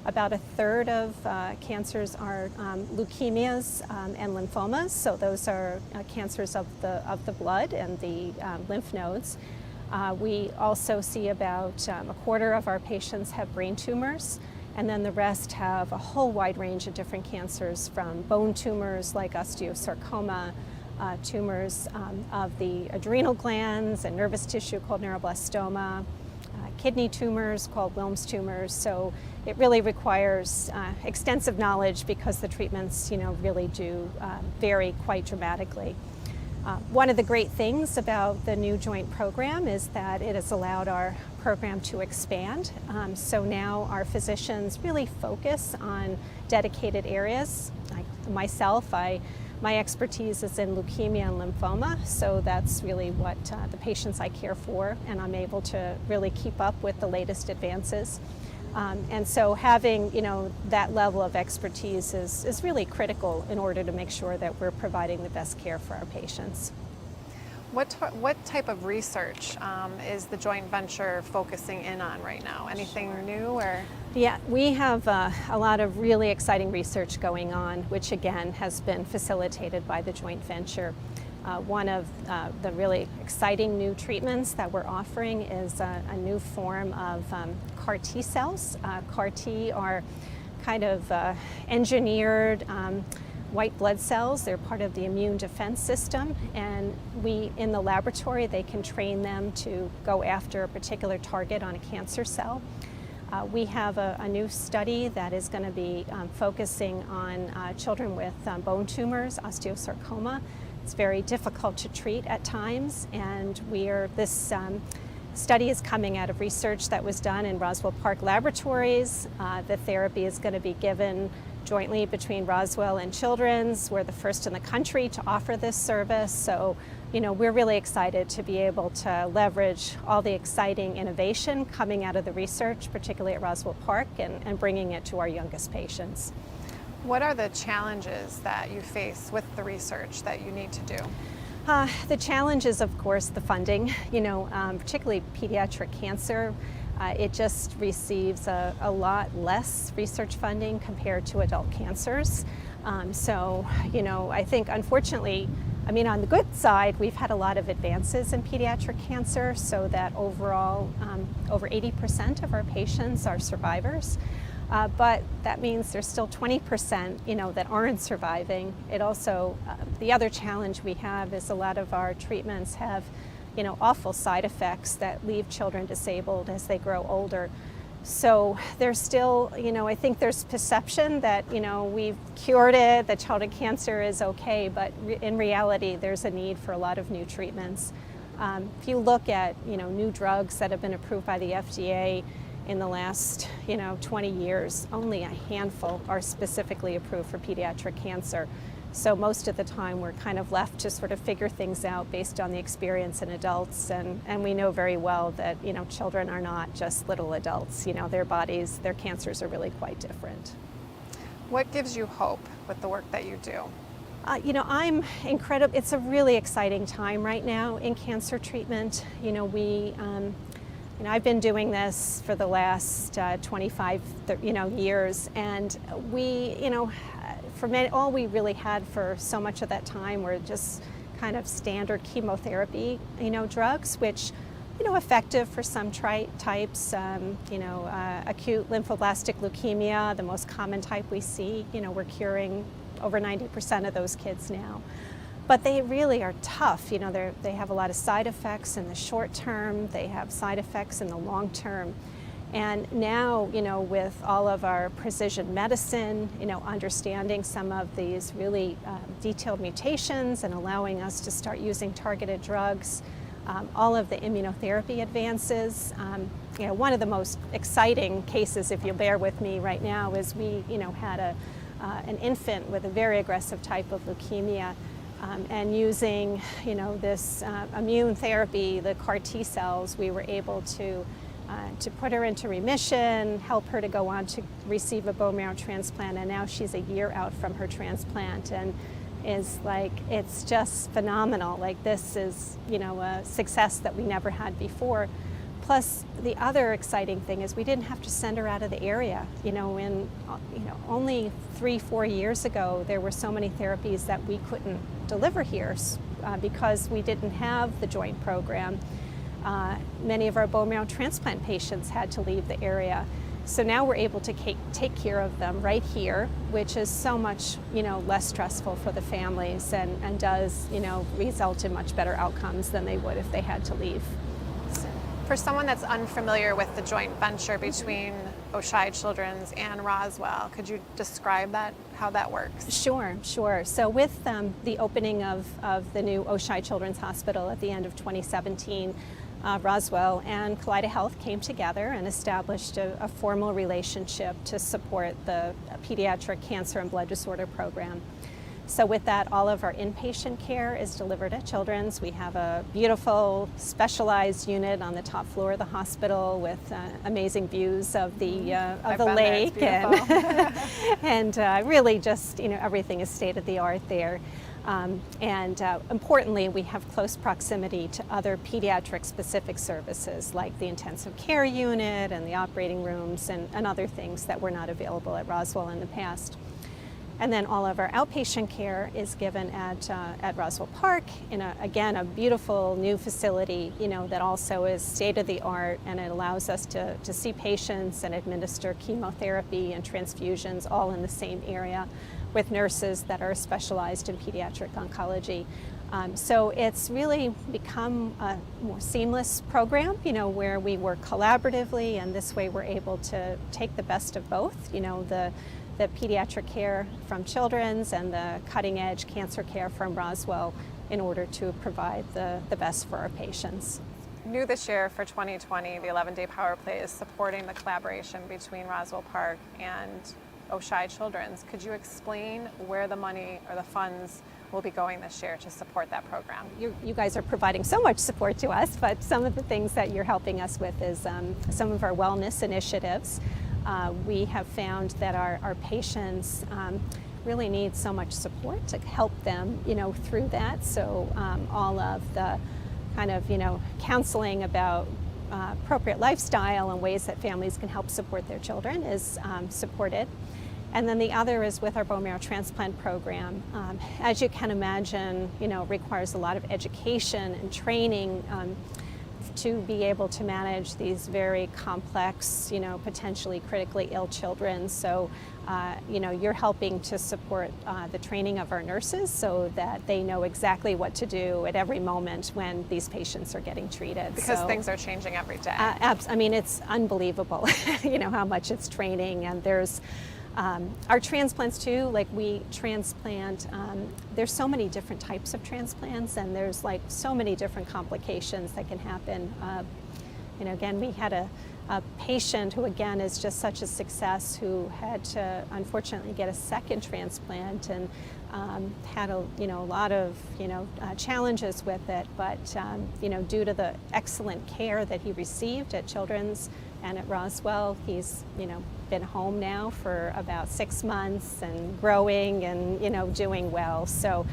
About a third of cancers are leukemias and lymphomas. So those are cancers of the blood and the lymph nodes. We also see about a quarter of our patients have brain tumors. And then the rest have a whole wide range of different cancers, from bone tumors like osteosarcoma, tumors of the adrenal glands and nervous tissue called neuroblastoma, kidney tumors called Wilms tumors. So it really requires extensive knowledge because the treatments, you know, really do vary quite dramatically. One of the great things about the new joint program is that it has allowed our program to expand. So now our physicians really focus on dedicated areas. Myself, I My expertise is in leukemia and lymphoma, so that's really what the patients I care for, and I'm able to really keep up with the latest advances. And so having, that level of expertise is really critical in order to make sure that we're providing the best care for our patients. What type of research is the joint venture focusing in on right now? Anything new or? Yeah, we have a lot of really exciting research going on, which again has been facilitated by the joint venture. One of the really exciting new treatments that we're offering is a new form of CAR T cells. CAR T are kind of engineered white blood cells. They're part of the immune defense system, and in the laboratory, they can train them to go after a particular target on a cancer cell. We have a new study that is going to be focusing on children with bone tumors, osteosarcoma. It's very difficult to treat at times, and this study is coming out of research that was done in Roswell Park Laboratories. The therapy is going to be given jointly between Roswell and Children's. We're the first in the country to offer this service, so we're really excited to be able to leverage all the exciting innovation coming out of the research, particularly at Roswell Park, and bringing it to our youngest patients. What are the challenges that you face with the research that you need to do? The challenge is, of course, the funding. Particularly pediatric cancer, it just receives a lot less research funding compared to adult cancers. I think, unfortunately, on the good side, we've had a lot of advances in pediatric cancer, so that overall, over 80% of our patients are survivors. But that means there's still 20%, that aren't surviving. It also, the other challenge we have is a lot of our treatments have, awful side effects that leave children disabled as they grow older. So there's still, I think there's perception that, we've cured it, that childhood cancer is okay, but in reality, there's a need for a lot of new treatments. If you look at, new drugs that have been approved by the FDA, in the last 20 years, only a handful are specifically approved for pediatric cancer. So most of the time we're kind of left to sort of figure things out based on the experience in adults, and we know very well that children are not just little adults. Their bodies, their cancers are really quite different. What gives you hope with the work that you do? I'm incredible. It's a really exciting time right now in cancer treatment. I've been doing this for the last 25 years, and all we really had for so much of that time were just kind of standard chemotherapy, drugs, which, effective for some types, acute lymphoblastic leukemia, the most common type we see, we're curing over 90% of those kids now. But they really are tough. They have a lot of side effects in the short term. They have side effects in the long term. And now, with all of our precision medicine, understanding some of these really detailed mutations and allowing us to start using targeted drugs, all of the immunotherapy advances. One of the most exciting cases, if you'll bear with me right now, is we, had an infant with a very aggressive type of leukemia. And using, this immune therapy, the CAR T cells, we were able to put her into remission, help her to go on to receive a bone marrow transplant, and now she's a year out from her transplant, and it's just phenomenal. This is, a success that we never had before. Plus, the other exciting thing is we didn't have to send her out of the area. Only 3-4 years ago, there were so many therapies that we couldn't deliver here because we didn't have the joint program. Many of our bone marrow transplant patients had to leave the area. So now we're able to take care of them right here, which is so much, less stressful for the families and does, result in much better outcomes than they would if they had to leave. For someone that's unfamiliar with the joint venture between Oishei Children's and Roswell, could you describe how that works? Sure. So with the opening of the new Oishei Children's Hospital at the end of 2017, Roswell and Kaleta Health came together and established a formal relationship to support the pediatric cancer and blood disorder program. So with that, all of our inpatient care is delivered at Children's. We have a beautiful specialized unit on the top floor of the hospital with amazing views of the lake, and really just everything is state of the art there. Importantly, we have close proximity to other pediatric specific services like the intensive care unit and the operating rooms and other things that were not available at Roswell in the past. And then all of our outpatient care is given at Roswell Park in a beautiful new facility, that also is state of the art, and it allows us to see patients and administer chemotherapy and transfusions all in the same area with nurses that are specialized in pediatric oncology. So it's really become a more seamless program, where we work collaboratively, and this way we're able to take the best of both, the pediatric care from Children's and the cutting edge cancer care from Roswell in order to provide the best for our patients. New this year for 2020, the 11-day power play is supporting the collaboration between Roswell Park and Oshai Children's. Could you explain where the money or the funds will be going this year to support that program? You guys are providing so much support to us, but some of the things that you're helping us with is some of our wellness initiatives. We have found that our patients really need so much support to help them, through that. So all of the kind of, counseling about appropriate lifestyle and ways that families can help support their children is supported. And then the other is with our bone marrow transplant program. As you can imagine, requires a lot of education and training to be able to manage these very complex, potentially critically ill children. So, you're helping to support the training of our nurses so that they know exactly what to do at every moment when these patients are getting treated. Because things are changing every day. It's unbelievable, how much it's training, and there's our transplants too, like we transplant, there's so many different types of transplants, and there's like so many different complications that can happen. Again, we had a patient who again is just such a success, who had to unfortunately get a second transplant and had a lot of challenges with it, but due to the excellent care that he received at Children's and at Roswell, he's been home now for about 6 months and growing and doing well. So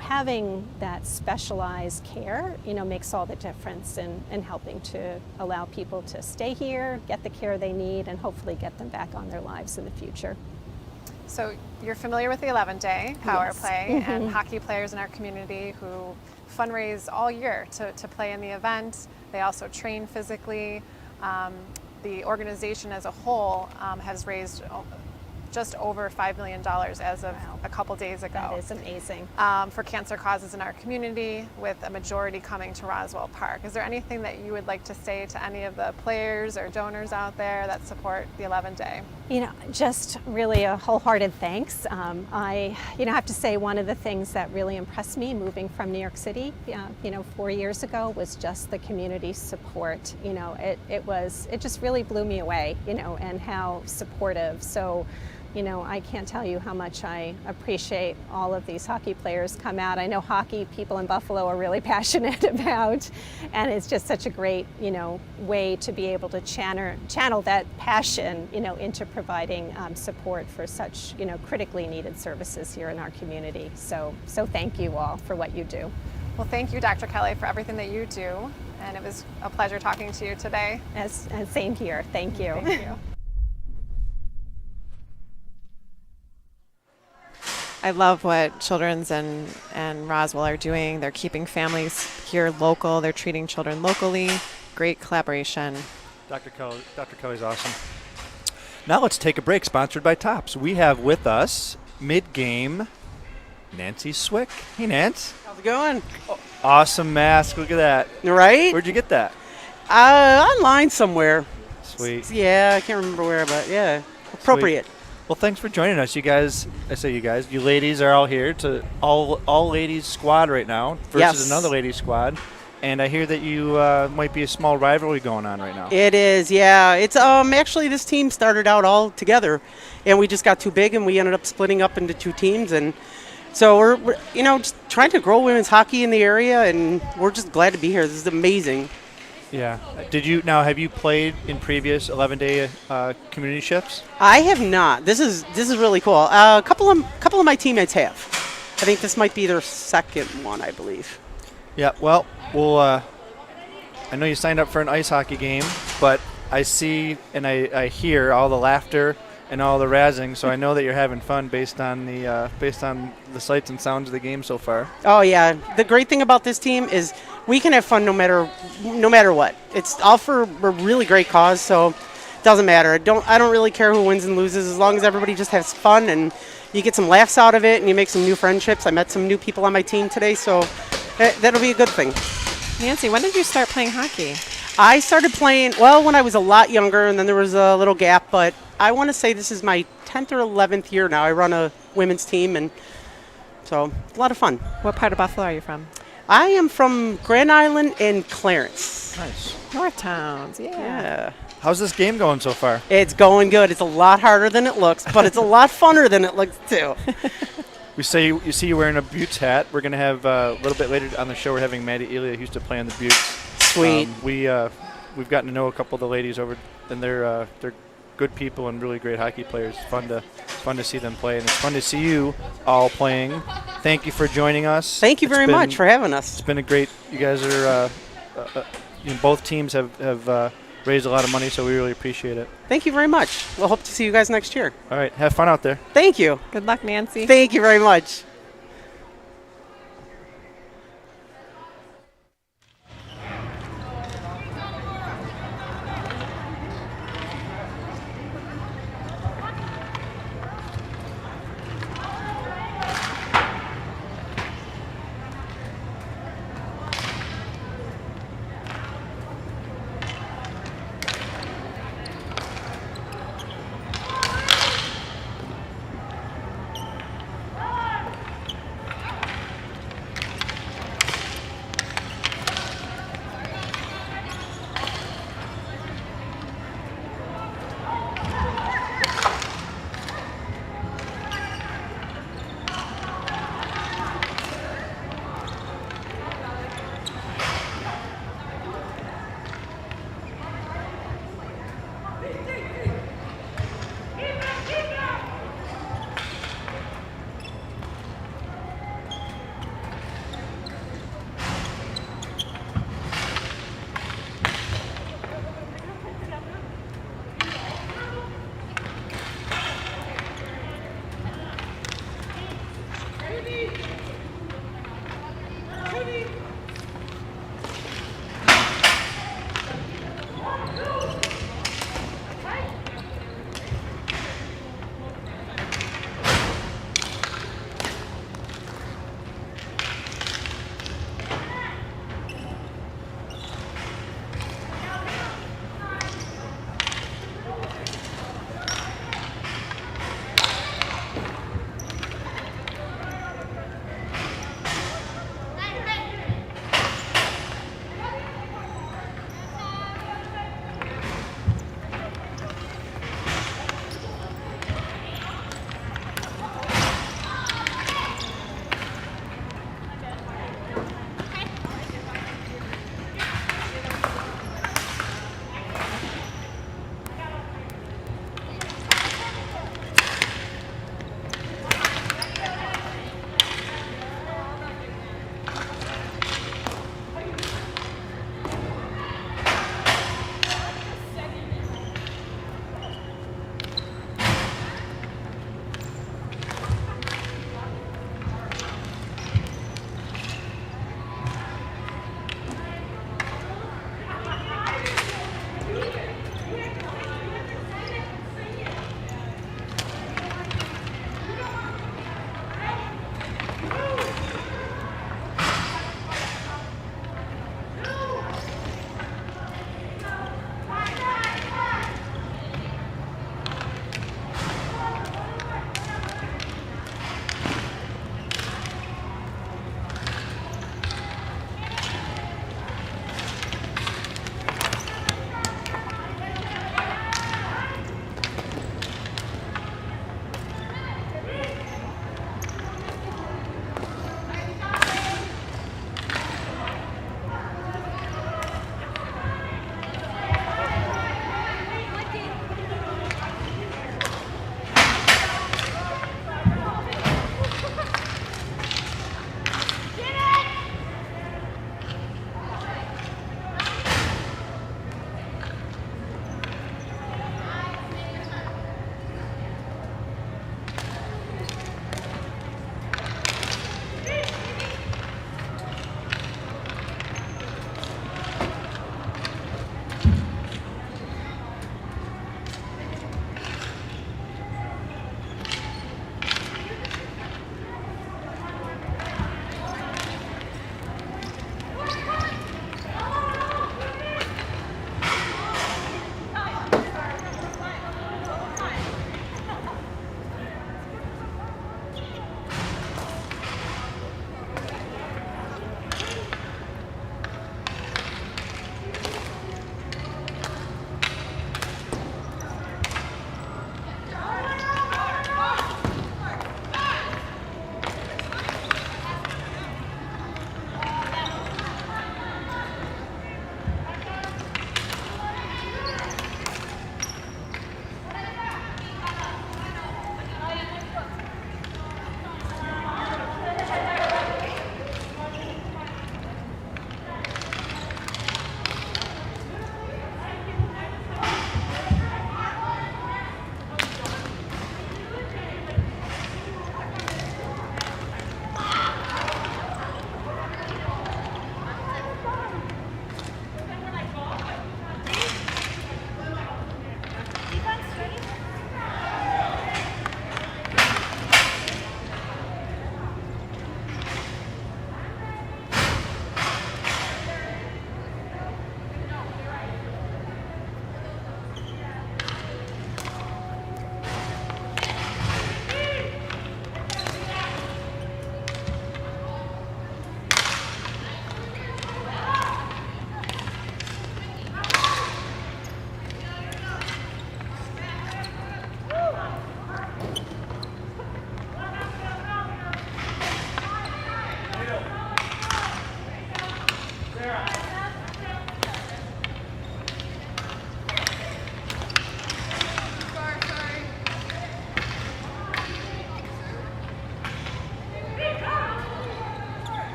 having that specialized care makes all the difference in helping to allow people to stay here, get the care they need, and hopefully get them back on their lives in the future. So you're familiar with the 11-day power Yes. play and hockey players in our community who fundraise all year to play in the event. They also train physically. The organization as a whole has raised just over $5 million as of a couple days ago. That is amazing. For cancer causes in our community, with a majority coming to Roswell Park. Is there anything that you would like to say to any of the players or donors out there that support the 11-day? Just really a wholehearted thanks. I have to say, one of the things that really impressed me moving from New York City, 4 years ago, was just the community support. It just really blew me away, and how supportive. So, I can't tell you how much I appreciate all of these hockey players come out. I know hockey people in Buffalo are really passionate about, and it's just such a great, way to be able to channel that passion, into providing support for such, critically needed services here in our community. So thank you all for what you do. Well, thank you, Dr. Kelly, for everything that you do, and it was a pleasure talking to you today. And same here. Thank you. Thank you. I love what Children's and Roswell are doing. They're keeping families here local. They're treating children locally. Great collaboration. Dr. Kelly's awesome. Now let's take a break, sponsored by Tops. We have with us mid-game Nancy Swick. Hey, Nance. How's it going? Awesome mask. Look at that. Right? Where'd you get that? Online somewhere. Sweet. Yeah, I can't remember where, but yeah, appropriate. Sweet. Well, thanks for joining us, you guys. I say you guys. You ladies are all here to all ladies squad right now versus another ladies squad. and I hear that you might be a small rivalry going on right now. It is, yeah. It's actually this team started out all together, and we just got too big, and we ended up splitting up into 2 teams, and so we're just trying to grow women's hockey in the area, and we're just glad to be here. This is amazing. Yeah. Have you played in previous 11-day community shifts? I have not. This is really cool. A couple of my teammates have. I think this might be their second one, I believe. Yeah. Well, I know you signed up for an ice hockey game, but I see and I hear all the laughter and all the razzing, so I know that you're having fun based on the sights and sounds of the game so far. Oh yeah, the great thing about this team is we can have fun no matter what. It's all for a really great cause, so it doesn't matter. I don't really care who wins and loses as long as everybody just has fun and you get some laughs out of it and you make some new friendships. I met some new people on my team today, so that'll be a good thing. Nancy, when did you start playing hockey? I started playing, when I was a lot younger, and then there was a little gap, but I want to say this is my 10th or 11th year now. I run a women's team, and so a lot of fun. What part of Buffalo are you from? I am from Grand Island and Clarence. Nice. North Towns, Yeah. How's this game going so far? It's going good. It's a lot harder than it looks, but it's a lot funner than it looks, too. You see you wearing a Buttes hat. We're going to have a little bit later on the show, we're having Maddie Elia, who used to play on the Buttes. Sweet. We've gotten to know a couple of the ladies over, and they're good people and really great hockey players. It's fun to see them play, and it's fun to see you all playing. Thank you for joining us. Thank you very much for having us. It's been a great. You guys are. Both teams have raised a lot of money, so we really appreciate it. Thank you very much. We'll hope to see you guys next year. All right, have fun out there. Thank you. Good luck, Nancy. Thank you very much.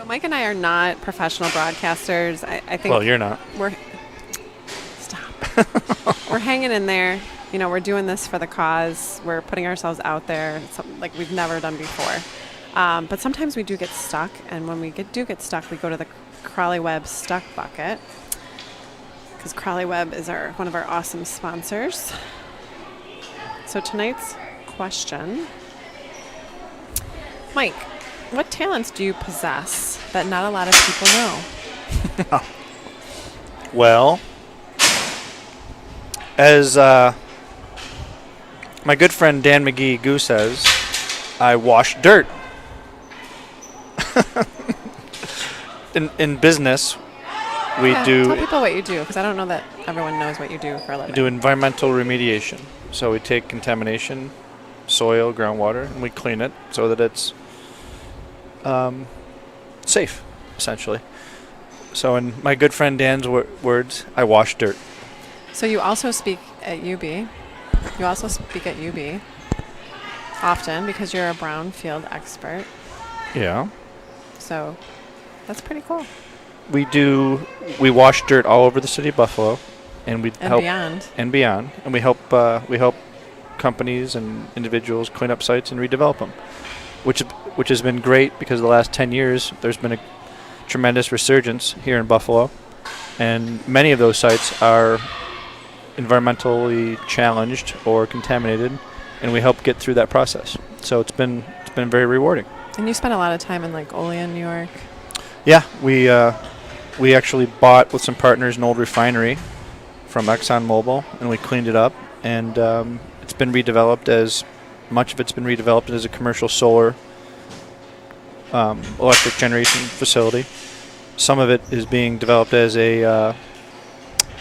So Mike and I are not professional broadcasters. I think. Well, you're not. Stop. We're hanging in there. You know, we're doing this for the cause. We're putting ourselves out there, something like we've never done before. But sometimes we do get stuck, and when we do get stuck, we go to the Crawley Web Stuck Bucket, because Crawley Web is one of our awesome sponsors. So tonight's question, Mike, what talents do you possess that not a lot of people know? Well, as my good friend Dan McGee Goose says, I wash dirt. In business, we do. Tell people what you do, because I don't know that everyone knows what you do for a living. We do environmental remediation. So we take contamination, soil, groundwater, and we clean it so that it's safe, essentially. So in my good friend Dan's words, I wash dirt. So you also speak at UB. You also speak at UB often because you're a brownfield expert. Yeah. So that's pretty cool. We wash dirt all over the city of Buffalo, and we help beyond. And beyond, and we help companies and individuals clean up sites and redevelop them, which has been great because the last 10 years there's been a tremendous resurgence here in Buffalo, and many of those sites are environmentally challenged or contaminated, and we help get through that process. So it's been very rewarding. And you spent a lot of time in like Olean, New York. Yeah, we actually bought with some partners an old refinery from ExxonMobil, and we cleaned it up, and it's been redeveloped much of it's been redeveloped as a commercial solar electric generation facility. Some of it is being developed as a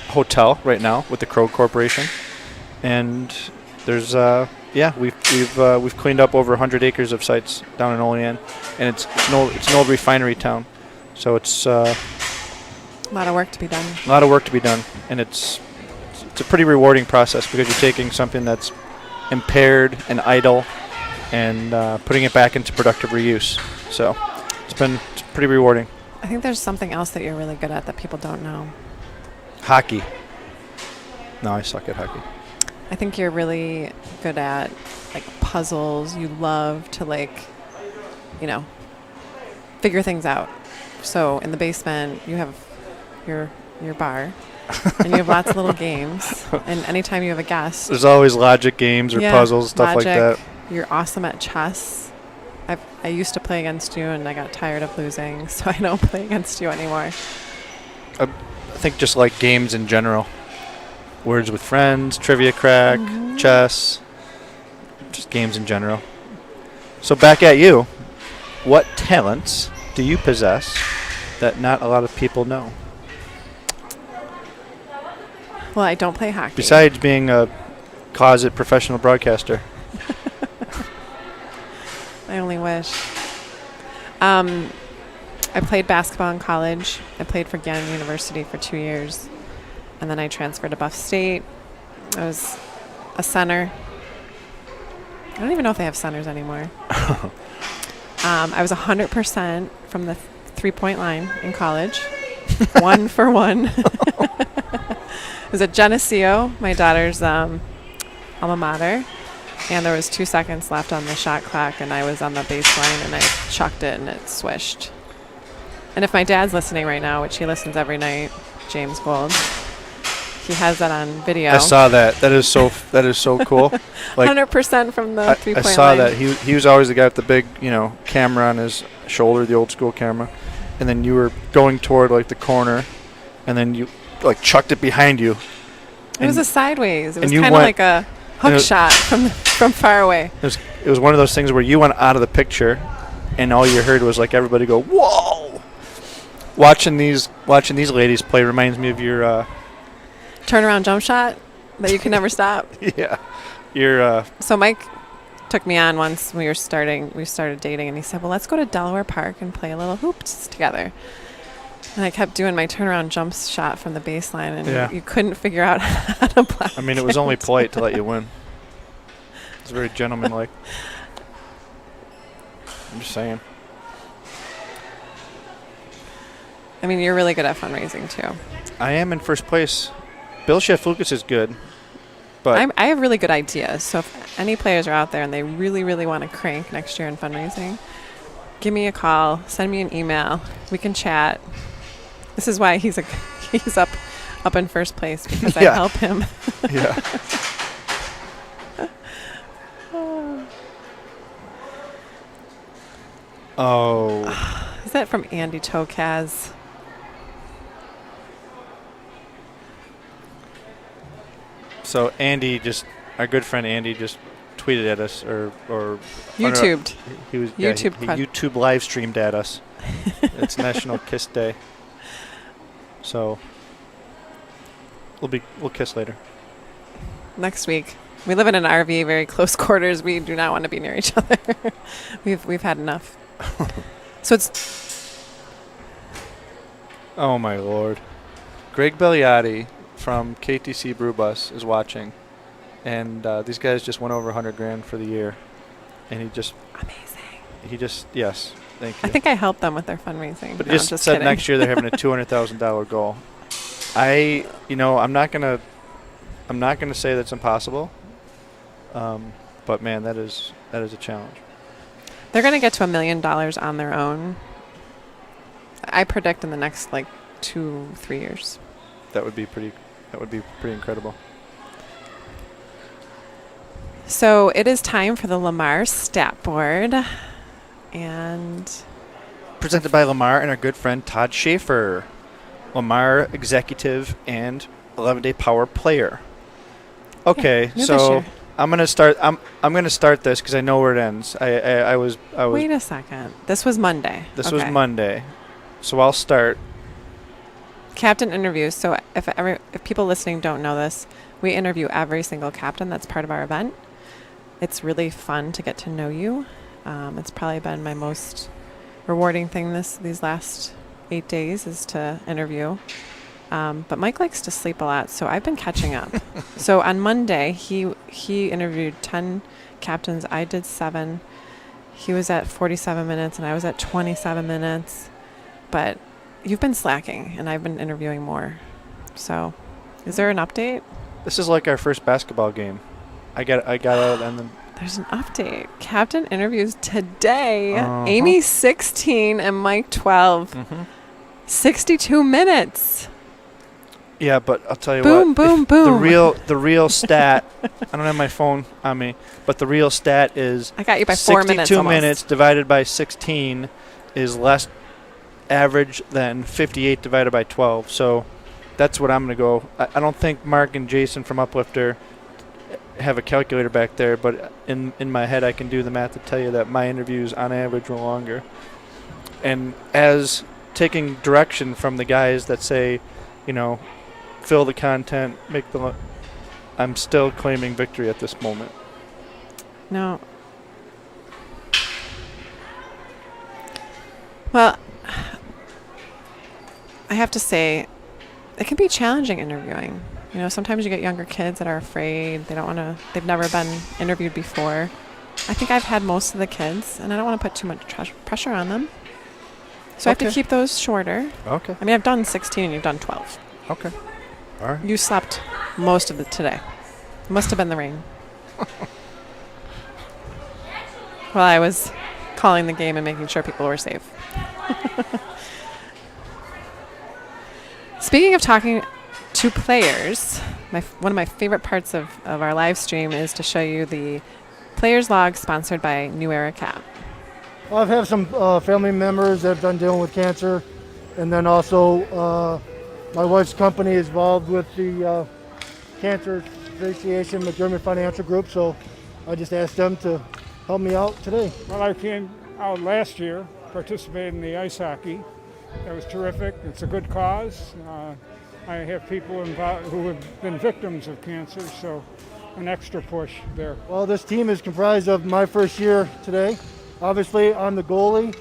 hotel right now with the Crow Corporation, and there's we've cleaned up over 100 acres of sites down in Olean, and it's an old refinery town, so it's a lot of work to be done. A lot of work to be done, and it's a pretty rewarding process because you're taking something that's impaired and idle and putting it back into productive reuse. So it's pretty rewarding. I think there's something else that you're really good at that people don't know. Hockey. No, I suck at hockey. I think you're really good at like puzzles. You love to figure things out. So in the basement you have your bar, and you have lots of little games. And anytime you have a guest, there's always logic games or puzzles, stuff like that. You're awesome at chess. I used to play against you, and I got tired of losing, so I don't play against you anymore. I think just like games in general. Words with Friends, Trivia Crack, chess, just games in general. So back at you. What talents do you possess that not a lot of people know? Well, I don't play hockey. Besides being a closet professional broadcaster. I only wish. I played basketball in college. I played for Gannon University for 2 years. And then I transferred to Buff State. I was a center. I don't even know if they have centers anymore. I was 100% from the three-point line in college. 1 for 1. It was at Geneseo, my daughter's alma mater. And there was 2 seconds left on the shot clock, and I was on the baseline, and I chucked it, and it swished. And if my dad's listening right now, which he listens every night, James Gold, he has that on video. I saw that. That is so cool. Like 100% from the three-point line. I saw that. He was always the guy with the big, camera on his shoulder, the old school camera. And then you were going toward like the corner, and then you like chucked it behind you. It was a sideways. It was kind of like a hook shot from far away. It was one of those things where you went out of the picture, and all you heard was like everybody go, "Whoa!" Watching these ladies play reminds me of your turnaround jump shot that you can never stop. Yeah, your. So Mike took me on once we started dating, and he said, "Well, let's go to Delaware Park and play a little hoops together." And I kept doing my turnaround jump shot from the baseline, and you couldn't figure out how to block. I mean, it was only polite to let you win. It's very gentlemanlike. I'm just saying. I mean, you're really good at fundraising too. I am in first place. Bill Chef-Lucas is good, but I have really good ideas. So if any players are out there and they really, really want to crank next year in fundraising, give me a call, send me an email. We can chat. This is why he's up in first place, because I help him. Yeah. Oh. Is that from Andy Tokaz? So our good friend Andy just tweeted at us or YouTubed. He was he YouTube live streamed at us. It's National Kiss Day. So we'll kiss later. Next week. We live in an RV, very close quarters. We do not want to be near each other. We've had enough. So it's. Oh my Lord, Greg Belliati from KTC Brew Bus is watching, and these guys just went over $100,000 for the year, and amazing. Yes, thank you. I think I helped them with their fundraising. But no, just I'm just said kidding. next year they're having a $200,000 goal. I'm not gonna say that's impossible, but man, that is a challenge. They're going to get to $1 million on their own. I predict in the next 2-3 years. That would be pretty incredible. So it is time for the Lamar stat board, and Presented by Lamar and our good friend Todd Schaefer, Lamar executive and 11-day power player. Okay, so I'm gonna start. I'm gonna start this because I know where it ends. I was. Wait a second. This was Monday. This was Monday, so I'll start. Captain interviews. So if people listening don't know this, we interview every single captain that's part of our event. It's really fun to get to know you. It's probably been my most rewarding thing these last 8 days is to interview. But Mike likes to sleep a lot, so I've been catching up. So on Monday, he interviewed 10 captains. I did 7. He was at 47 minutes, and I was at 27 minutes. But you've been slacking, and I've been interviewing more. So is there an update? This is like our first basketball game. I got out, and then there's an update. Captain interviews today. Amy 16 and Mike 12. 62 minutes. Yeah, but I'll tell you boom, what. Boom, boom, boom. The real stat. I don't have my phone on me, but the real stat is. I got you by 4 minutes. 62 minutes divided by 16 is less average than 58 divided by 12. So that's what I'm going to go. I don't think Mark and Jason from Uplifter have a calculator back there, but in my head I can do the math to tell you that my interviews on average were longer. And as taking direction from the guys that say, fill the content, I'm still claiming victory at this moment. No. Well, I have to say, it can be challenging interviewing. Sometimes you get younger kids that are afraid. They've never been interviewed before. I think I've had most of the kids, and I don't want to put too much pressure on them. So I have to keep those shorter. Okay. I mean, I've done 16 and you've done 12. Okay. All right. You slept most of it today. It must have been the rain. Well, I was calling the game and making sure people were safe. Speaking of talking to players, one of my favorite parts of our live stream is to show you the Players Log sponsored by New Era Cap. I've had some family members that have done dealing with cancer, and then also my wife's company is involved with the Cancer Association with German Financial Group, so I just asked them to help me out today. Well, I came out last year, participated in the ice hockey. That was terrific. It's a good cause. I have people involved who have been victims of cancer, so an extra push there. Well, this team is comprised of my first year today. Obviously, I'm the goalie,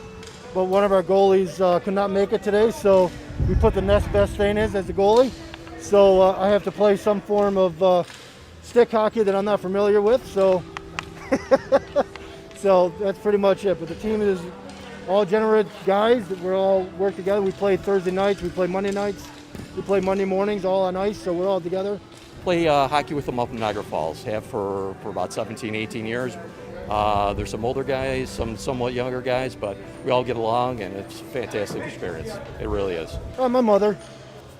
but one of our goalies could not make it today, so we put the next best thing as the goalie. So I have to play some form of stick hockey that I'm not familiar with, so so that's pretty much it. But the team is all generous guys. We're all work together. We play Thursday nights. We play Monday nights. We play Monday mornings all on ice, so we're all together. Play hockey with them up in Niagara Falls. Have for about 17, 18 years. There's some older guys, some somewhat younger guys, but we all get along, and it's a fantastic experience. It really is. My mother,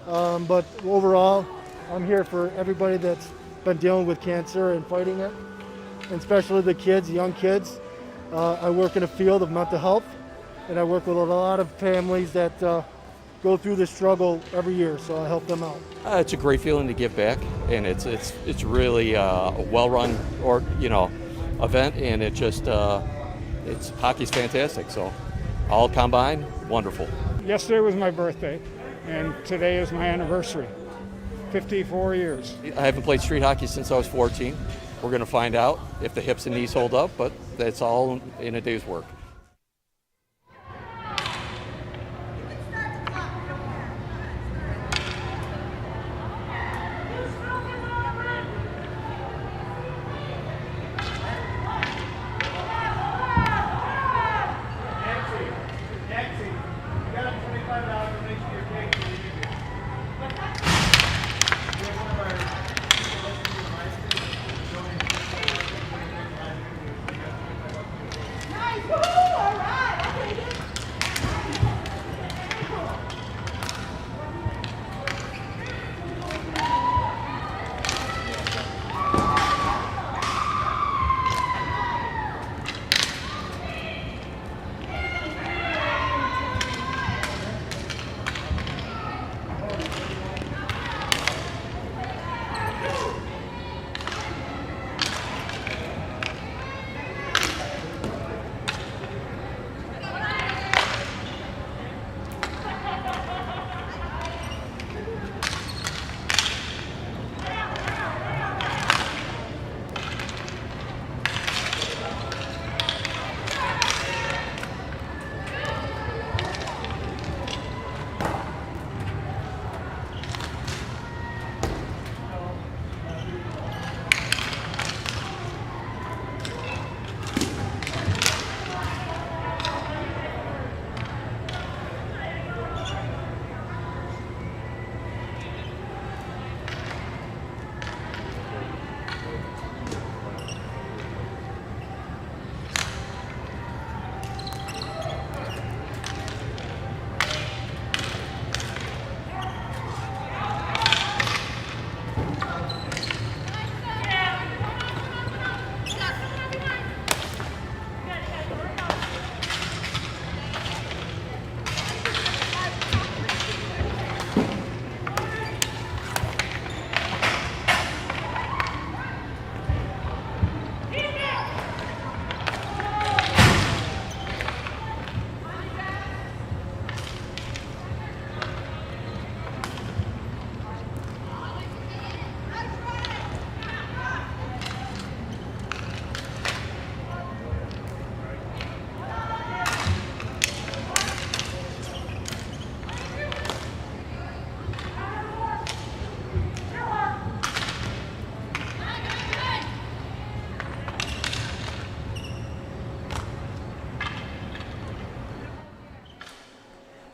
but overall, I'm here for everybody that's been dealing with cancer and fighting it, and especially the kids, young kids. I work in a field of mental health, and I work with a lot of families that go through this struggle every year, so I help them out. It's a great feeling to give back, and it's really a well-run event, and hockey's fantastic. So all combined, wonderful. Yesterday was my birthday, and today is my anniversary. 54 years. I haven't played street hockey since I was 14. We're going to find out if the hips and knees hold up, but that's all in a day's work.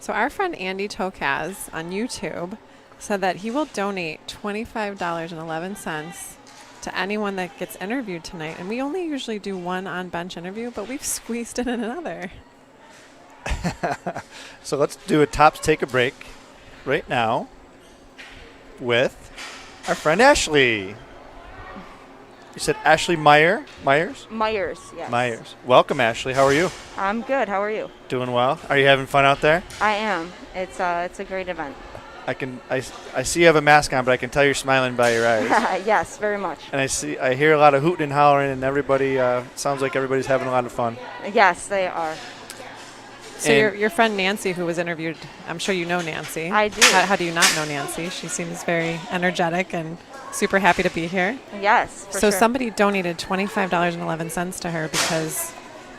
So our friend Andy Tokaz on YouTube said that he will donate $25.11 to anyone that gets interviewed tonight. And we only usually do one on-bench interview, but we've squeezed in another. So let's do a Tops Take a Break right now with our friend Ashley. You said Ashley Myers? Myers, yes. Myers. Welcome, Ashley. How are you? I'm good. How are you? Doing well. Are you having fun out there? I am. It's a great event. I see you have a mask on, but I can tell you're smiling by your eyes. Yes, very much. And I hear a lot of hooting and hollering, and everybody sounds like everybody's having a lot of fun. Yes, they are. So your friend Nancy, who was interviewed, I'm sure you know Nancy. I do. How do you not know Nancy? She seems very energetic and super happy to be here. Yes, for So sure. somebody donated $25.11 to her because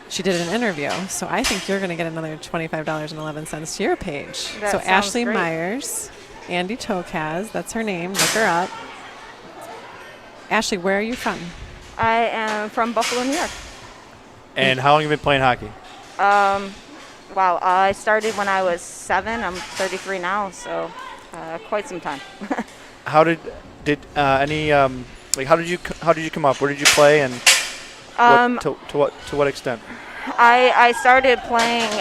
she did an interview. So I think you're going to get another $25.11 to your page. That so sounds Ashley great. Myers, Andy Tokaz, that's her name. Look her up. Ashley, where are you from? I am from Buffalo, New York. And how long have you been playing hockey? Wow, I started when I was 7. I'm 33 now, so quite some time. How did any like how did you come up? Where did you play, and to what extent? I started playing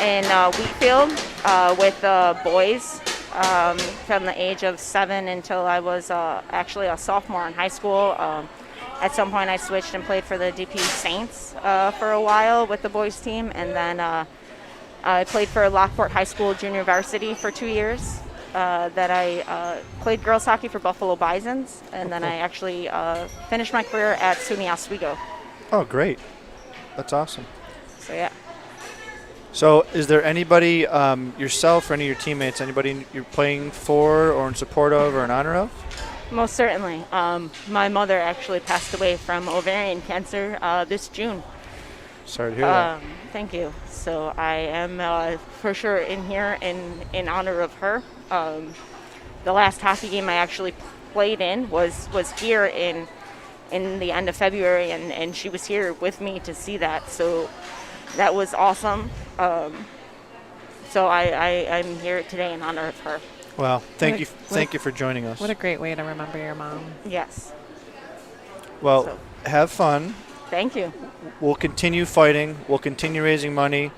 in Wheatfield with boys from the age of 7 until I was actually a sophomore in high school. At some point, I switched and played for the DP Saints for a while with the boys team, and then I played for Lockport High School junior varsity for 2 years. That I played girls hockey for Buffalo Bisons, and then I actually finished my career at SUNY Oswego. Oh, great. That's awesome. So, yeah. So is there anybody, yourself or any of your teammates, anybody you're playing for or in support of or in honor of? Most certainly. My mother actually passed away from ovarian cancer this June. Sorry to hear that. Thank you. So I am for sure in here in honor of her. The last hockey game I actually played in was here in the end of February, and she was here with me to see that. So that was awesome. So I'm here today in honor of her. Well, thank you for joining us. What a great way to remember your mom. Yes. Well, have fun. Thank you. We'll continue fighting. We'll continue raising money,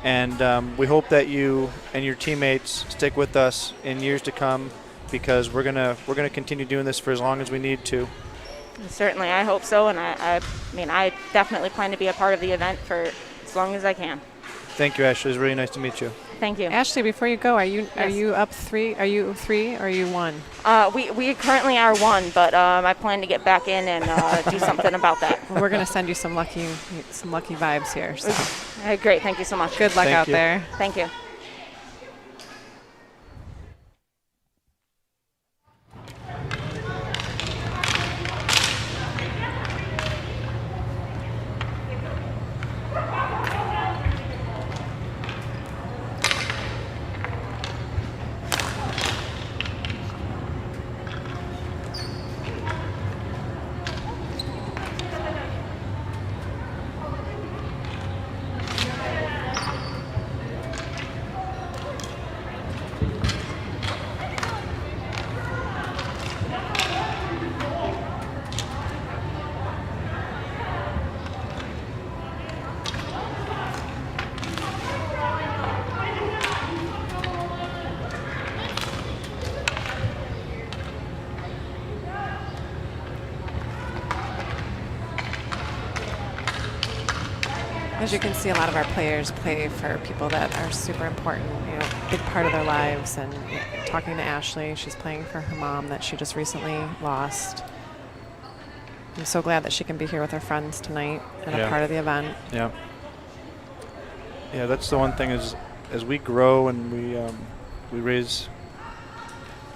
and we hope that you and your teammates stick with us in years to come, because we're gonna continue doing this for as long as we need to. Certainly, I hope so, and I mean, I definitely plan to be a part of the event for as long as I can. Thank you, Ashley. It was really nice to meet you. Thank you. Ashley, before you go, are you up 3? Are you 3 or are you 1? We currently are 1, but I plan to get back in and do something about that. Well, we're going to send you some lucky vibes here. So. Great. Thank you so much. Good luck out there. Thank you. As you can see, a lot of our players play for people that are super important, big part of their lives. And talking to Ashley, she's playing for her mom that she just recently lost. I'm so glad that she can be here with her friends tonight and a part of the event. Yeah. Yeah, that's the one thing is, as we grow and we raise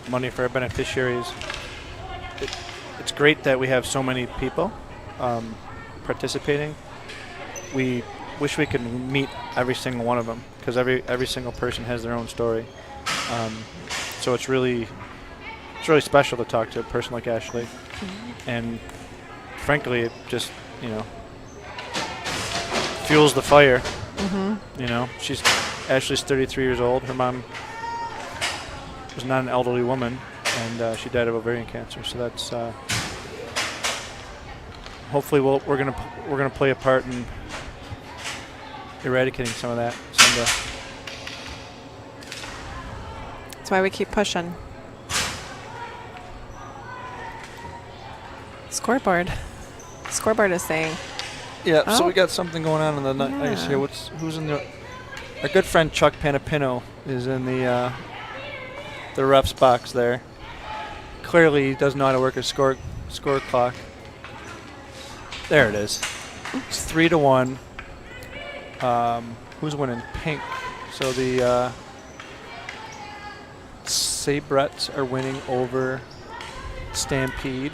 money for our beneficiaries, it's great that we have so many people participating. We wish we could meet every single one of them, because every single person has their own story. So it's really special to talk to a person like Ashley. Mm-hmm. And frankly, it just fuels the fire. Mm-hmm. Ashley's 33 years old. Her mom was not an elderly woman, and she died of ovarian cancer. So that's hopefully we're gonna play a part in eradicating some of that someday. That's why we keep pushing. Scoreboard is saying. Yeah, so we got something going on in the ice here. Who's in the? Our good friend Chuck Panapino is in the ref's box there. Clearly, he doesn't know how to work a score clock. There it is. It's 3-1. Who's winning? Pink. So the Saber-ettes are winning over Stampede.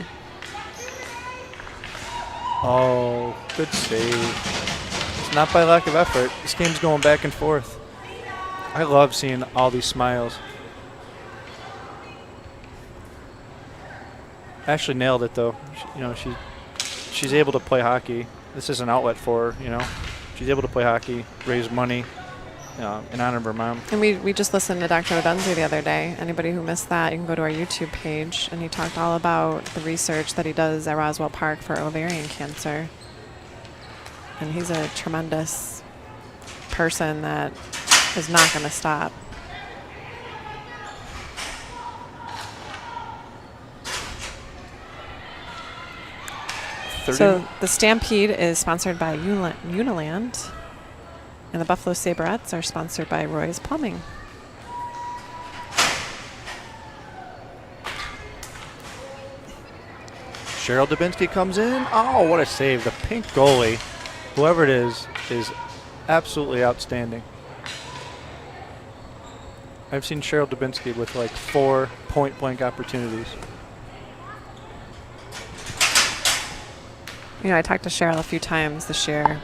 Oh, good save. It's not by lack of effort. This game's going back and forth. I love seeing all these smiles. Ashley nailed it, though. She's able to play hockey. This is an outlet for her, She's able to play hockey, raise money, in honor of her mom. And we just listened to Dr. Odunze the other day. Anybody who missed that, you can go to our YouTube page, and he talked all about the research that he does at Roswell Park for ovarian cancer. And he's a tremendous person that is not going to stop. So the Stampede is sponsored by Uniland, and the Buffalo Saber-ettes are sponsored by Roy's Plumbing. Cheryl Dubinsky comes in. Oh, what a save. The pink goalie, whoever it is absolutely outstanding. I've seen Cheryl Dubinsky with like 4 point-blank opportunities. You know, I talked to Cheryl a few times this year.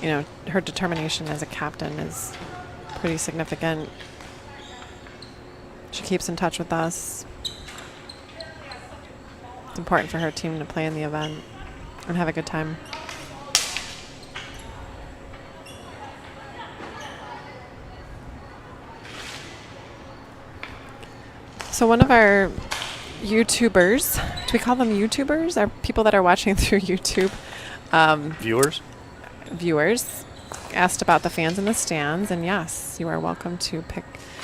You know, her determination as a captain is pretty significant. She keeps in touch with us. It's important for her team to play in the event and have a good time. So one of our YouTubers, do we call them YouTubers? Are people that are watching through YouTube? Viewers asked about the fans in the stands, and yes, you are welcome to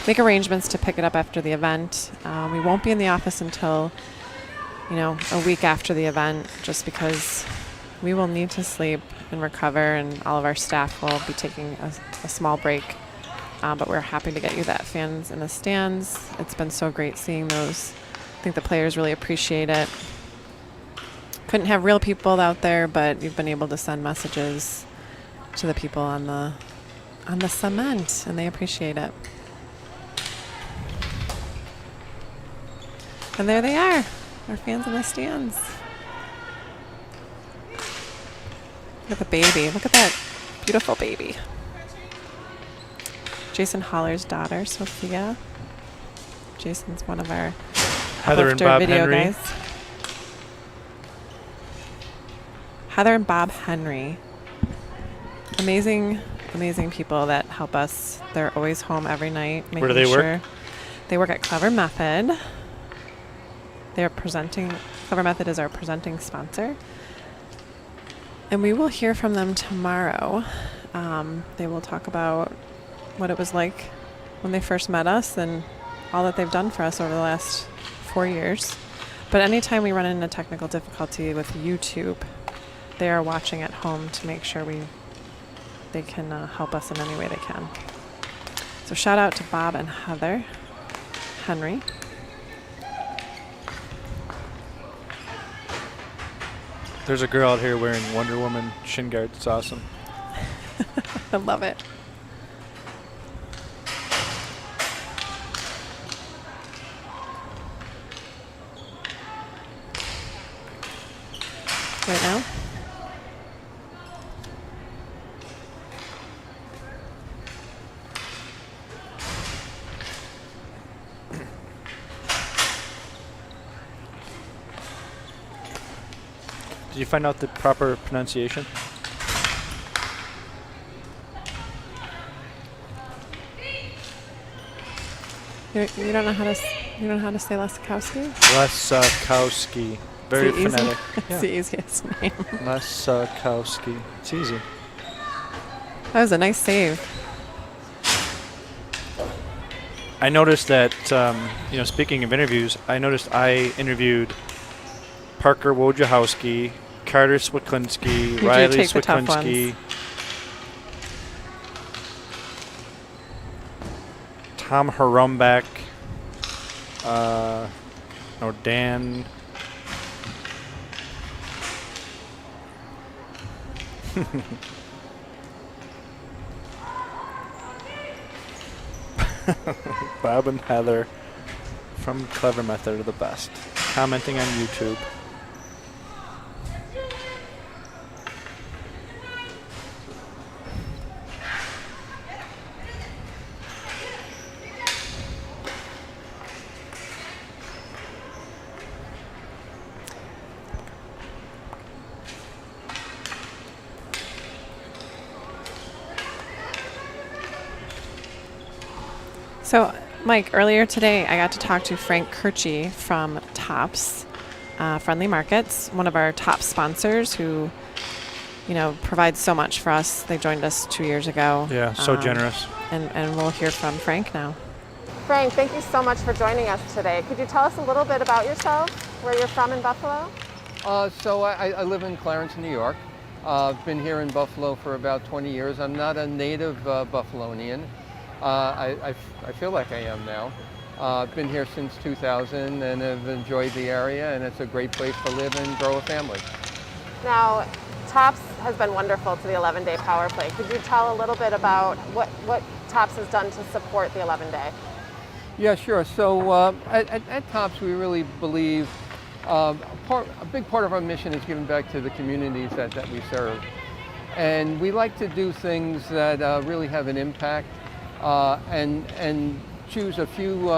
make arrangements to pick it up after the event. We won't be in the office until, a week after the event, just because we will need to sleep and recover, and all of our staff will be taking a small break. But we're happy to get you that fans in the stands. It's been so great seeing those. I think the players really appreciate it. Couldn't have real people out there, but you've been able to send messages to the people on the cement, and they appreciate it. And there they are, our fans in the stands. Look at the baby. Look at that beautiful baby. Jason Holler's daughter, Sophia. Jason's one of our Heather and Bob video Henry. guys. Heather and Bob Henry. Amazing, amazing people that help us. They're always home every night. Where do they work? They work at Clever Method. Clever Method is our presenting sponsor. And we will hear from them tomorrow. They will talk about what it was like when they first met us and all that they've done for us over the last 4 years. But anytime we run into technical difficulty with YouTube, they are watching at home to make sure they can help us in any way they can. So shout out to Bob and Heather Henry. There's a girl out here wearing Wonder Woman shin guards. It's awesome. I love it. Right now? Did you find out the proper pronunciation? You don't know how to say Laskowski? Laskowski. Very phonetic. It's the easiest name. Laskowski. It's easy. That was a nice save. I noticed that, speaking of interviews, I noticed I interviewed Parker Wojciechowski, Carter Swiklinski, Riley Swiklinski, Tom Harumbach, Dan. Bob and Heather from Clever Method are the best. Commenting on YouTube. So, Mike, earlier today I got to talk to Frank Curci from Tops Friendly Markets, one of our top sponsors who, provides so much for us. They joined us 2 years ago. Yeah, so generous. And we'll hear from Frank now. Frank, thank you so much for joining us today. Could you tell us a little bit about yourself, where you're from in Buffalo? So I live in Clarence, New York. I've been here in Buffalo for about 20 years. I'm not a native Buffalonian. I feel like I am now. I've been here since 2000 and have enjoyed the area, and it's a great place to live and grow a family. Now, Tops has been wonderful to the 11-day power play. Could you tell a little bit about what Tops has done to support the 11-day? Yeah, sure. So at Tops, we really believe a big part of our mission is giving back to the communities that we serve. And we like to do things that really have an impact and choose a few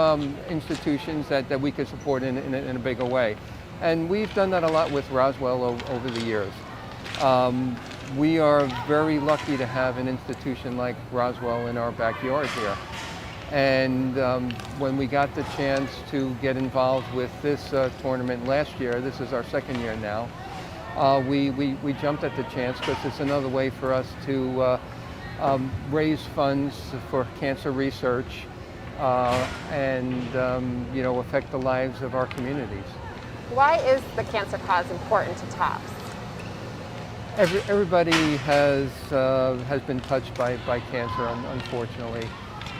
institutions that we could support in a bigger way. And we've done that a lot with Roswell over the years. We are very lucky to have an institution like Roswell in our backyard here. And when we got the chance to get involved with this tournament last year, this is our second year now, we jumped at the chance because it's another way for us to raise funds for cancer research and affect the lives of our communities. Why is the cancer cause important to Tops? Everybody has been touched by cancer, unfortunately.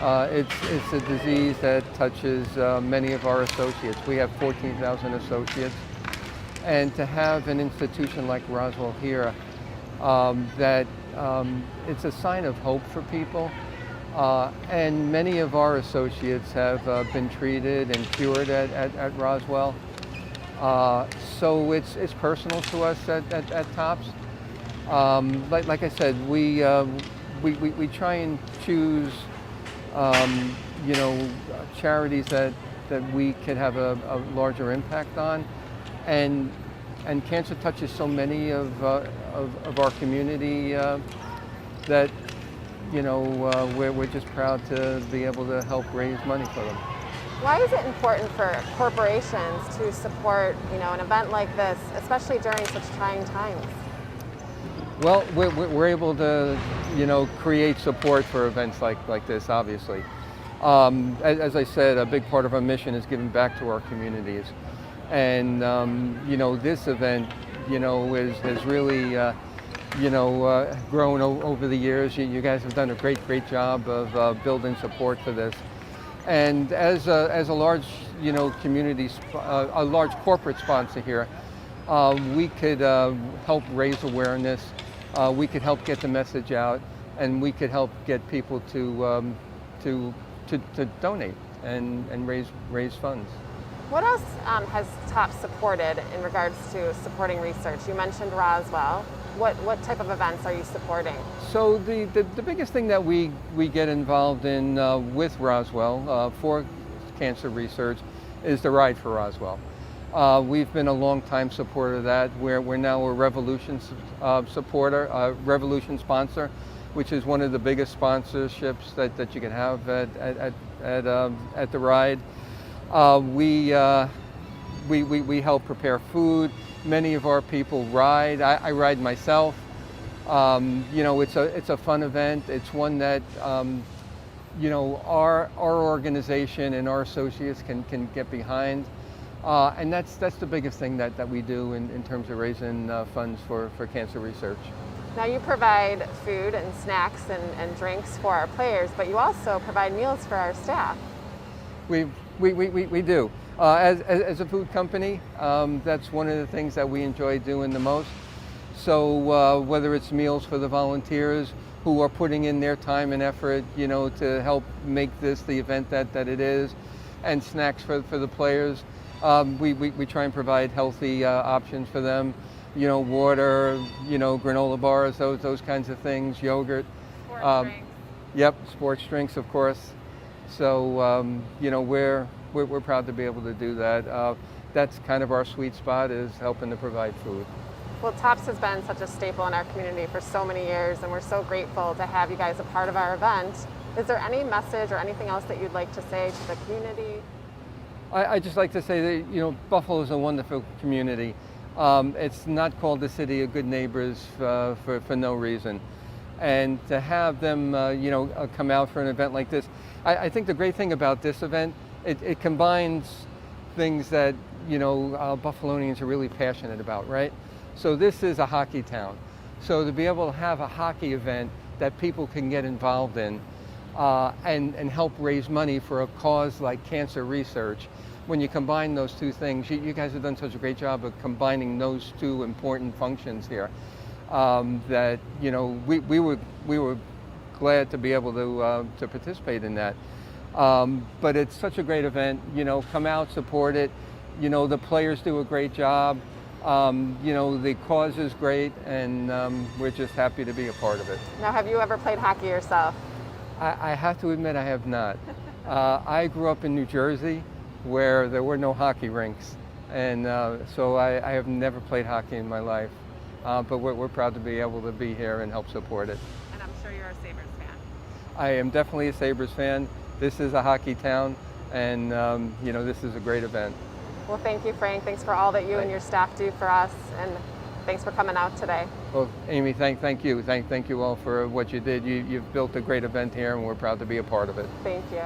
It's a disease that touches many of our associates. We have 14,000 associates, and to have an institution like Roswell here, it's a sign of hope for people. And many of our associates have been treated and cured at Roswell. So it's personal to us at Tops. Like I said, we try and choose charities that we could have a larger impact on, and cancer touches so many of our community that we're just proud to be able to help raise money for them. Why is it important for corporations to support an event like this, especially during such trying times? Well, we're able to, create support for events like this, obviously. As I said, a big part of our mission is giving back to our communities. And, this event, has really, grown over the years. You guys have done a great job of building support for this. And as a large, community, a large corporate sponsor here, we could help raise awareness. We could help get the message out, and we could help get people to donate and raise funds. What else has Tops supported in regards to supporting research? You mentioned Roswell. What type of events are you supporting? So the biggest thing that we get involved in with Roswell for cancer research is the Ride for Roswell. We've been a long-time supporter of that. We're now a Revolution supporter, a Revolution sponsor, which is one of the biggest sponsorships that you can have at the Ride. We help prepare food. Many of our people ride. I ride myself. It's a fun event. It's one that our organization and our associates can get behind. And that's the biggest thing that we do in terms of raising funds for cancer research. Now you provide food and snacks and drinks for our players, but you also provide meals for our staff. We do. As a food company, that's one of the things that we enjoy doing the most. So whether it's meals for the volunteers who are putting in their time and effort, to help make this the event that it is, and snacks for the players, we try and provide healthy options for them. Water, granola bars, those kinds of things, yogurt. Sports drinks. Yep, sports drinks, of course. So, we're proud to be able to do that. That's kind of our sweet spot, is helping to provide food. Well, Tops has been such a staple in our community for so many years, and we're so grateful to have you guys a part of our event. Is there any message or anything else that you'd like to say to the community? I just like to say that, Buffalo is a wonderful community. It's not called the city of good neighbors for no reason. And to have them, come out for an event like this, I think the great thing about this event, it combines things that, Buffalonians are really passionate about, right? So this is a hockey town. So to be able to have a hockey event that people can get involved in and help raise money for a cause like cancer research, when you combine those two things, you guys have done such a great job of combining those two important functions here. That we were glad to be able to participate in that. But it's such a great event. Come out, support it. The players do a great job. The cause is great, and we're just happy to be a part of it. Now, have you ever played hockey yourself? I have to admit I have not. I grew up in New Jersey, where there were no hockey rinks, and so I have never played hockey in my life. But we're proud to be able to be here and help support it. And I'm sure you're a Sabres fan. I am definitely a Sabres fan. This is a hockey town, and this is a great event. Well, thank you, Frank. Thanks for all that you and your staff do for us, and thanks for coming out today. Well, Amy, thank you. Thank you all for what you did. You've built a great event here, and we're proud to be a part of it. Thank you.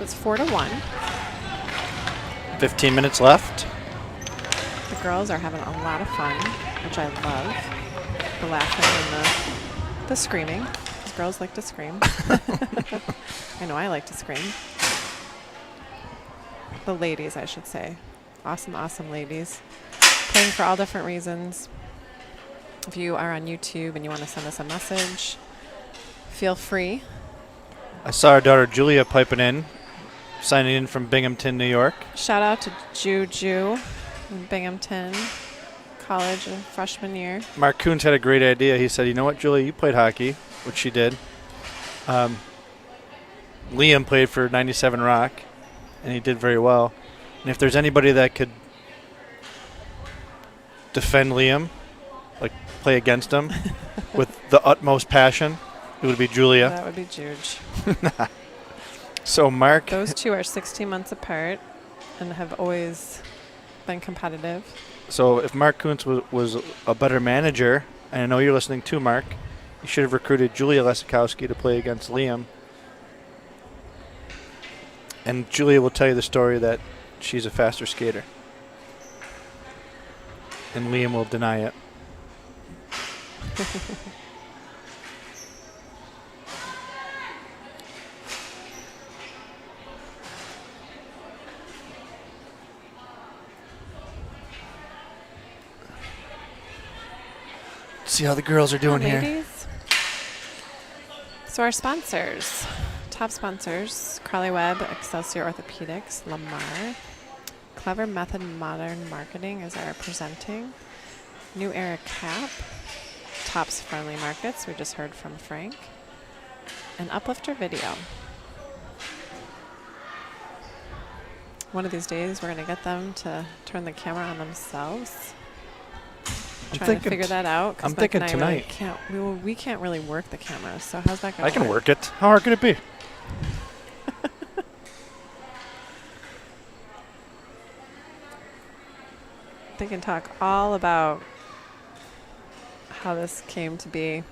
So it's 4-1. 15 minutes left. The girls are having a lot of fun, which I love. The laughing and the screaming. These girls like to scream. I know I like to scream. The ladies, I should say. Awesome, awesome ladies. Playing for all different reasons. If you are on YouTube and you want to send us a message, feel free. I saw our daughter Julia piping in, signing in from Binghamton, New York. Shout out to Juju in Binghamton College, freshman year. Mark Kuntz had a great idea. He said, you know what, Julia, you played hockey, which she did. Liam played for 97 Rock, and he did very well. And if there's anybody that could defend Liam, like play against him with the utmost passion, it would be Julia. That would be Juge. So Mark. Those two are 16 months apart and have always been competitive. So if Mark Kuntz was a better manager, and I know you're listening too, Mark, you should have recruited Julia Lesikowski to play against Liam. And Julia will tell you the story that she's a faster skater. And Liam will deny it. See how the girls are doing here. Ladies. So our sponsors, top sponsors, Crowley Webb, Excelsior Orthopedics, Lamar, Clever Method Modern Marketing is our presenting, New Era Cap, Tops Friendly Markets, we just heard from Frank, and Uplifter Video. One of these days we're going to get them to turn the camera on themselves. Trying to figure that out. I'm thinking tonight. Really we can't really work the camera, so how's that going? I can work it. How hard could it be? They can talk all about how this came to be.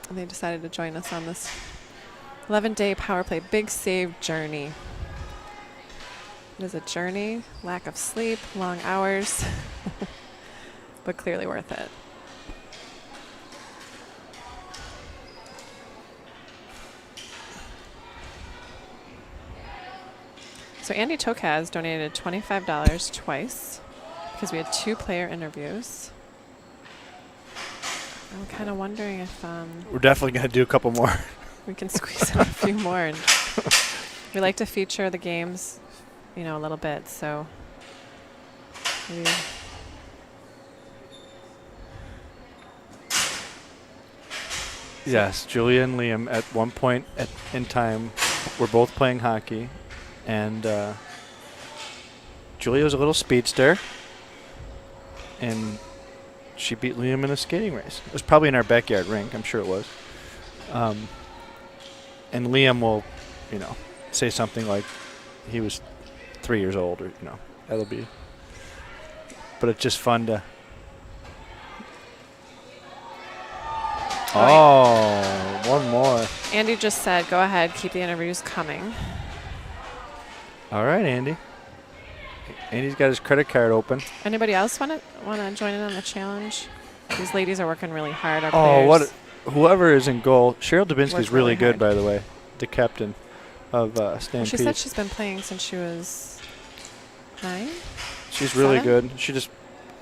And they decided to join us on this 11-day power play big save journey. It is a journey, lack of sleep, long hours, but clearly worth it. So Andy Tokaz donated $25 twice because we had 2 player interviews. I'm kind of wondering if we're definitely going to do a couple more. We can squeeze in a few more. And we like to feature the games, you know, a little bit, so maybe. Yes, Julia and Liam at one point in time were both playing hockey, and Julia was a little speedster, and she beat Liam in a skating race. It was probably in our backyard rink, I'm sure it was. And Liam will, you know, say something like he was 3 years old, or, you know, that'll be. But it's just fun to. Oh, one more. Andy just said, go ahead, keep the interviews coming. All right, Andy. Andy's got his credit card open. Anybody else want to join in on the challenge? These ladies are working really hard. Our players. Whoever is in goal. Cheryl Dubinsky's really good, hard. by the way, the captain of Stampede. She said she's been playing since she was 9. She's really 7? good. She just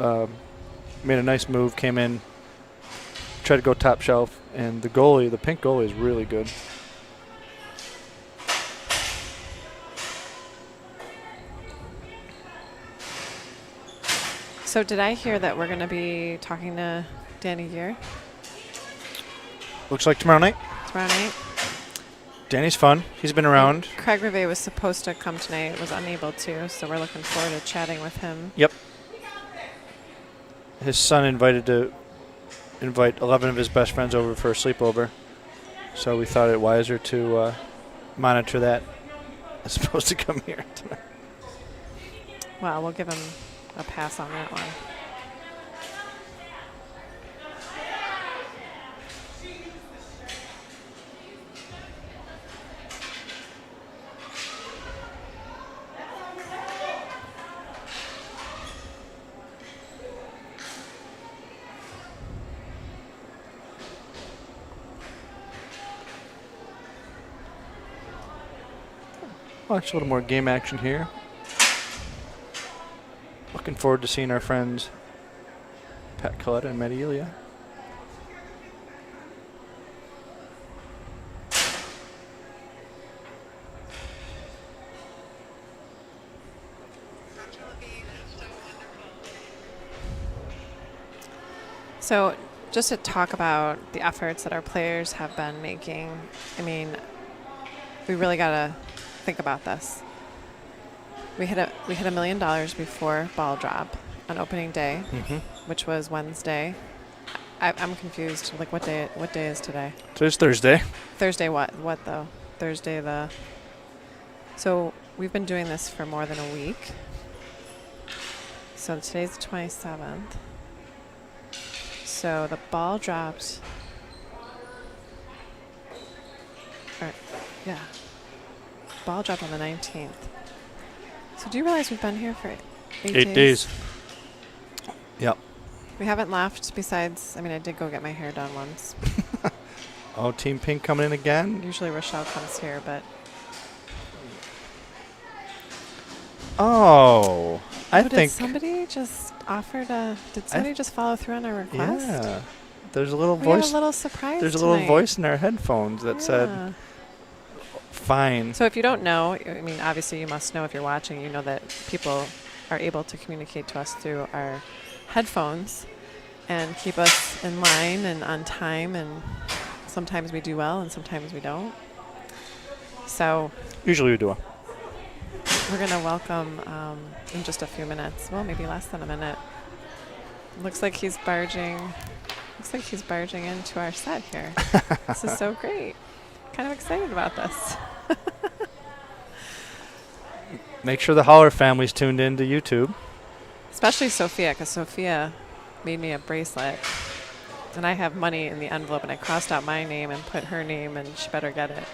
made a nice move, came in, tried to go top shelf, and the goalie, the pink goalie, is really good. So did I hear that we're going to be talking to Danny Gear? Looks like tomorrow night. Tomorrow night. Danny's fun. He's been around. And Craig Rivet was supposed to come tonight, was unable to, so we're looking forward to chatting with him. Yep. His son invite 11 of his best friends over for a sleepover, so we thought it wiser to monitor that as opposed to come here tonight. Well, we'll give him a pass on that one. watch a little more game action here. Looking forward to seeing our friends Kaleta and Maddie Elia. So just to talk about the efforts that our players have been making, I mean, we really got to think about this. We hit $1 million before ball drop on opening day, which was Wednesday. I'm confused. Like, what day is today? Today's Thursday. Thursday what? What though? Thursday the. So we've been doing this for more than a week. So today's the 27th. So the ball dropped. Yeah. Ball dropped on the 19th. So do you realize we've been here for 8 days? Yep. We haven't left besides, I mean, I did go get my hair done once. Oh, Team Pink coming in again? Usually Rochelle comes here, but. Oh, I think. Did somebody just offer to, did somebody just follow through on our request? Yeah. There's a little we voice. Have a little surprise There's a tonight. little voice in our headphones that said, fine. So if you don't know, I mean, obviously you must know if you're watching, you know that people are able to communicate to us through our headphones and keep us in line and on time, and sometimes we do well and sometimes we don't. So Usually we do well. We're going to welcome in just a few minutes, well, maybe less than a minute. Looks like he's barging into our set here. This is so great. Kind of excited about this. Make sure the Holler family's tuned in to YouTube. Especially Sophia, because Sophia made me a bracelet. And I have money in the envelope, and I crossed out my name and put her name, and she better get it.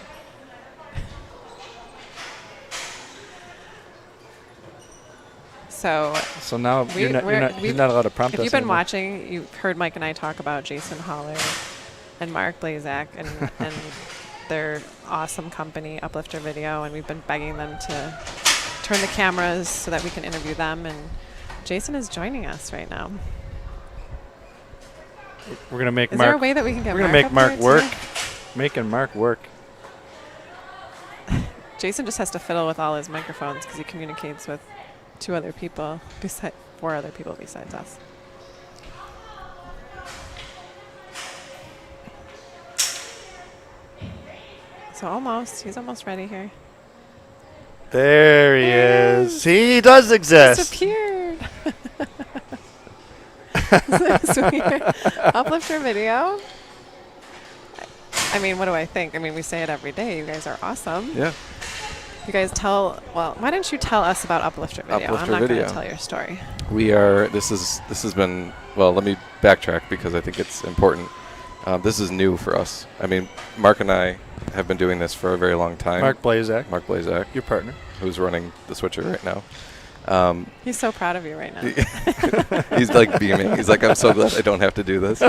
So now you're not allowed to prompt us. If you've been anymore. watching, you've heard Mike and I talk about Jason Holler and Mark Blazak and their awesome company, Uplifter Video, and we've been begging them to turn the cameras so that we can interview them, and Jason is joining us right now. We're gonna make Is Mark. there a way that we can get We're Mark gonna make up Mark here work. too? Making Mark work. Jason just has to fiddle with all his microphones because he communicates with four other people besides us. So he's almost ready here. There he is. He does exist. Disappeared. Uplifter Video. I mean, what do I think? I mean, we say it every day. You guys are awesome. Yeah. You guys why don't you tell us about Uplifter Video? Uplifter I'm not going Video. to tell your story. This has been, well, let me backtrack because I think it's important. This is new for us. I mean, Mark and I have been doing this for a very long time. Mark Blazak. Your partner. Who's running the Switcher right now. He's so proud of you right now. He's like beaming. He's like, I'm so glad I don't have to do this.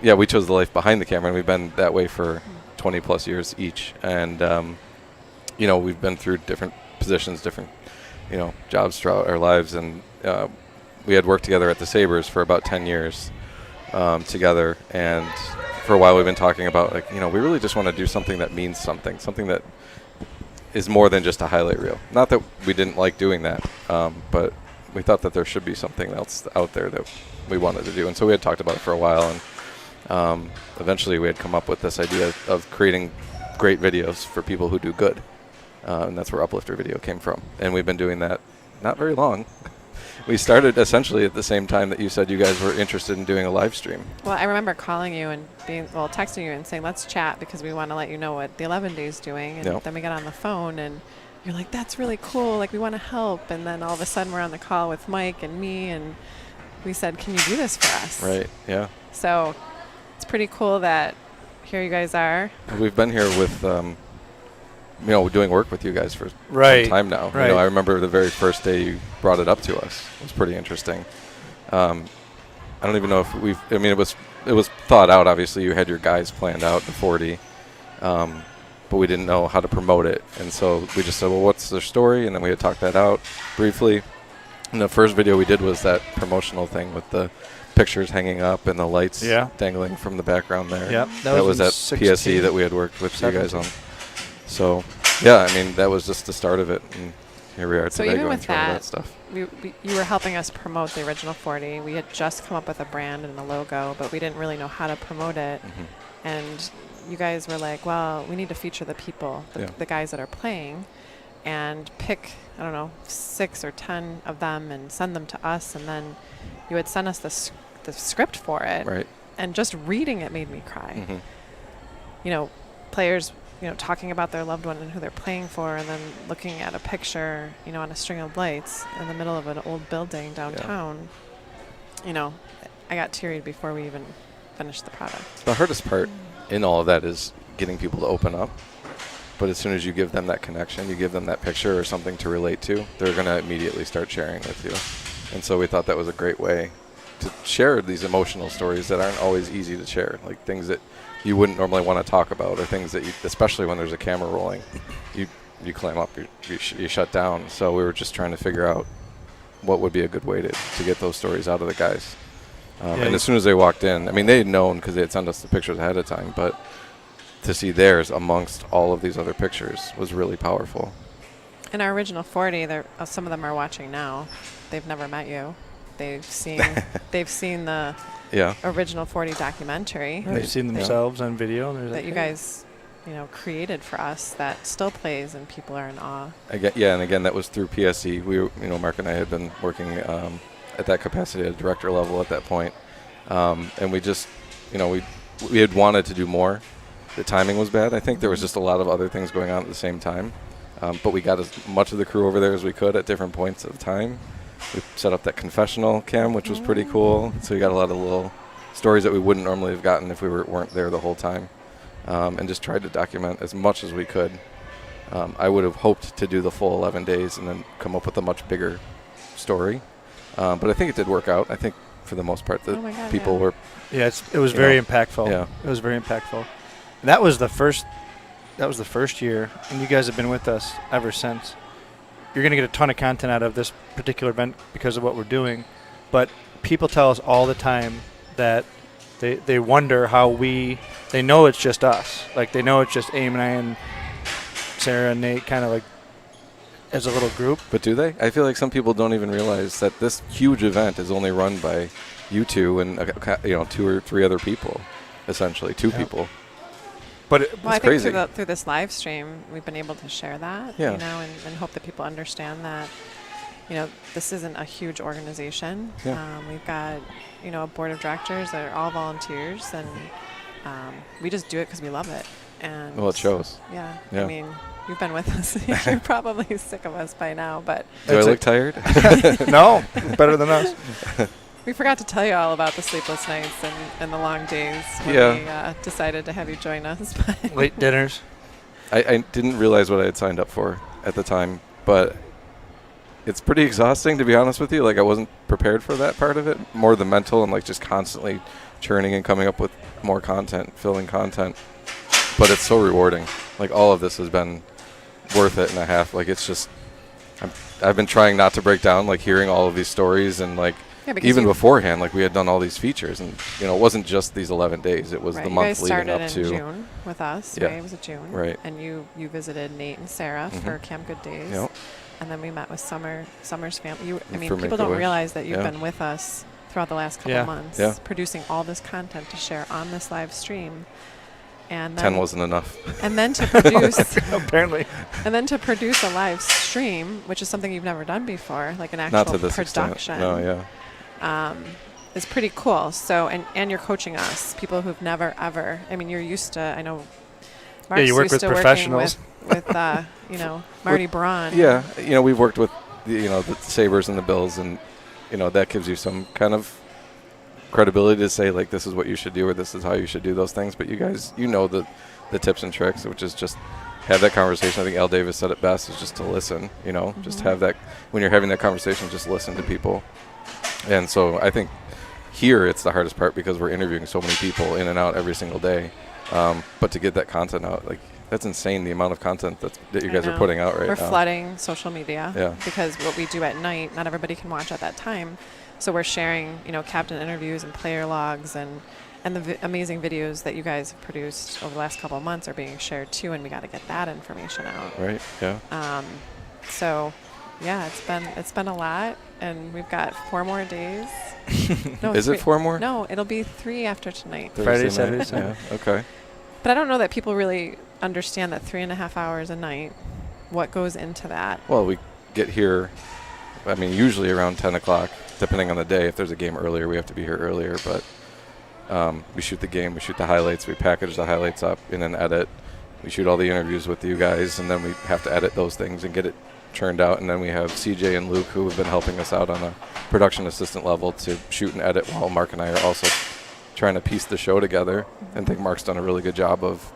Yeah, we chose the life behind the camera, and we've been that way for 20 plus years each. And, we've been through different positions, different, jobs throughout our lives. And we had worked together at the Sabres for about 10 years together. And for a while we've been talking about, we really just want to do something that means something that is more than just a highlight reel. Not that we didn't like doing that, but we thought that there should be something else out there that we wanted to do. And so we had talked about it for a while, and eventually we had come up with this idea of creating great videos for people who do good. And that's where Uplifter Video came from. And we've been doing that not very long. We started essentially at the same time that you said you guys were interested in doing a live stream. Well, I remember calling you and texting you and saying, let's chat because we want to let you know what the 11 Day is doing. And then we got on the phone and you're like, that's really cool. Like, we want to help. And then all of a sudden we're on the call with Mike and me, and we said, can you do this for us? Right, yeah. So it's pretty cool that here you guys are. We've been here with, doing work with you guys for some time now. Right. I remember the very first day you brought it up to us. It was pretty interesting. I don't even know if it was thought out. Obviously, you had your guys planned out, the 40. but we didn't know how to promote it. And so we just said, well, what's their story? And then we had talked that out briefly. And the first video we did was that promotional thing with the pictures hanging up and the lights dangling from the background there. Yep, that was at PSE that we had worked with you guys on. So, yeah, I mean, that was just the start of it. And here we are So today even going with through all that, that stuff. You were helping us promote the original 40. We had just come up with a brand and a logo, but we didn't really know how to promote it. And you guys were like, well, we need to feature the people, the guys that are playing, and pick, I don't know, 6 or 10 of them and send them to us. And then you had sent us the script for it. Right. And just reading it made me cry. You know, players, you know, talking about their loved one and who they're playing for, and then looking at a picture, you know, on a string of lights in the middle of an old building downtown. You know, I got teary before we even finished the product. The hardest part in all of that is getting people to open up. But as soon as you give them that connection, you give them that picture or something to relate to, they're going to immediately start sharing with you. And so we thought that was a great way to share these emotional stories that aren't always easy to share, like things that you wouldn't normally want to talk about, or things that you, especially when there's a camera rolling, you clam up, you shut down. So we were just trying to figure out what would be a good way to get those stories out of the guys. And as soon as they walked in, I mean, they had known because they had sent us the pictures ahead of time, but to see theirs amongst all of these other pictures was really powerful. In our original 40, some of them are watching now. They've never met you. They've seen the original 40 documentary. They've seen themselves on video. That you guys, you know, created for us that still plays and people are in awe. And again, that was through PSE. We, you know, Mark and I had been working at that capacity at director level at that point. And we just, you know, we had wanted to do more. The timing was bad. I think there was just a lot of other things going on at the same time. But we got as much of the crew over there as we could at different points of time. We set up that confessional cam, which was pretty cool. So we got a lot of little stories that we wouldn't normally have gotten if we weren't there the whole time. And just tried to document as much as we could. I would have hoped to do the full 11 days and then come up with a much bigger story. But I think it did work out. I think for the most part, people were... Yeah, it was very impactful. Yeah. It was very impactful. And that was the first year, and you guys have been with us ever since. You're going to get a ton of content out of this particular event because of what we're doing. But people tell us all the time that they wonder how they know it's just us. Like, they know it's just Aim and I and Sarah and Nate kind of like as a little group. But do they? I feel like some people don't even realize that this huge event is only run by you two and 2 or 3 other people, essentially 2 people. But I crazy. think through this live stream, we've been able to share that, you know, and hope that people understand that, you know, this isn't a huge organization. Yeah. We've got, you know, a board of directors that are all volunteers, and we just do it because we love it. And well, it shows. Yeah. Yeah. I mean, you've been with us. You're probably sick of us by now, but. Do I look tired? No, better than us. We forgot to tell you all about the sleepless nights and the long days when we decided to have you join us. Late dinners. I didn't realize what I had signed up for at the time, but it's pretty exhausting, to be honest with you. Like, I wasn't prepared for that part of it, more the mental and like just constantly churning and coming up with more content, filling content. But it's so rewarding. Like, all of this has been worth it and a half. Like, it's just, I've been trying not to break down, like hearing all of these stories and like, even beforehand, like we had done all these features, and you know, it wasn't just these 11 days. It was the month leading up to. You guys started in June with us, right? It was June, right? And you visited Nate and Sarah for Camp Good Days, and then we met with Summer's family. I mean, people don't realize that you've been with us throughout the last couple months, producing all this content to share on this live stream. And then 10 wasn't enough. And then to produce apparently. And then to produce a live stream, which is something you've never done before, like an actual Not to this production. Extent. No, yeah. Is pretty cool. So, and you're coaching us, people who've never ever. I mean, you're used to. I know. Mark's you work used with to professionals. With you know, Marty Braun. Yeah, you know, we've worked with the Sabres and the Bills, and you know, that gives you some kind of credibility to say like this is what you should do or this is how you should do those things. But you guys, you know, the tips and tricks, which is just have that conversation. I think Al Davis said it best, is just to listen. You know, just have that when you're having that conversation, just listen to people. And so I think here it's the hardest part because we're interviewing so many people in and out every single day. But to get that content out, like that's insane, the amount of content that you guys I are know. putting out right We're now. flooding social media. Yeah. Because what we do at night, not everybody can watch at that time. So we're sharing, captain interviews and player logs and the amazing videos that you guys have produced over the last couple of months are being shared too, and we got to get that information out. Right. Yeah. So, yeah, it's been a lot, and we've got 4 more days. No, Is it 4 more? No, it'll be 3 after tonight. Friday, Thursday night? Saturday, Sunday. Yeah. Okay. But I don't know that people really understand that 3.5 hours a night, what goes into that. Well, we get here, I mean, usually around 10 o'clock, depending on the day. If there's a game earlier, we have to be here earlier. But we shoot the game, we shoot the highlights, we package the highlights up in an edit. We shoot all the interviews with you guys, and then we have to edit those things and get it churned out. And then we have CJ and Luke, who have been helping us out on a production assistant level to shoot and edit, while Mark and I are also trying to piece the show together. And I think Mark's done a really good job of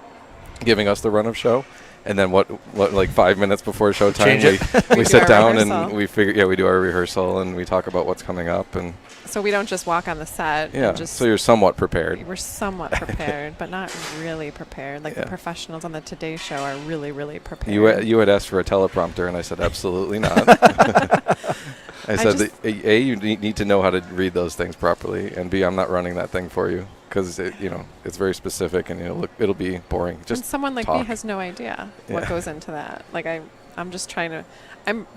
giving us the run of show. And then what like 5 minutes before showtime, we sit down and we figure, we do our rehearsal and we talk about what's coming up. And so we don't just walk on the set. Yeah, and just so you're somewhat prepared. We're somewhat prepared, but not really prepared. Like Yeah. the professionals on the Today Show are really, really prepared. You had asked for a teleprompter, and I said absolutely not. I said that, A, you need to know how to read those things properly, and B, I'm not running that thing for you because it's very specific, and it'll be boring. Just and someone like talk. me has no idea what Yeah. goes into that. Like I'm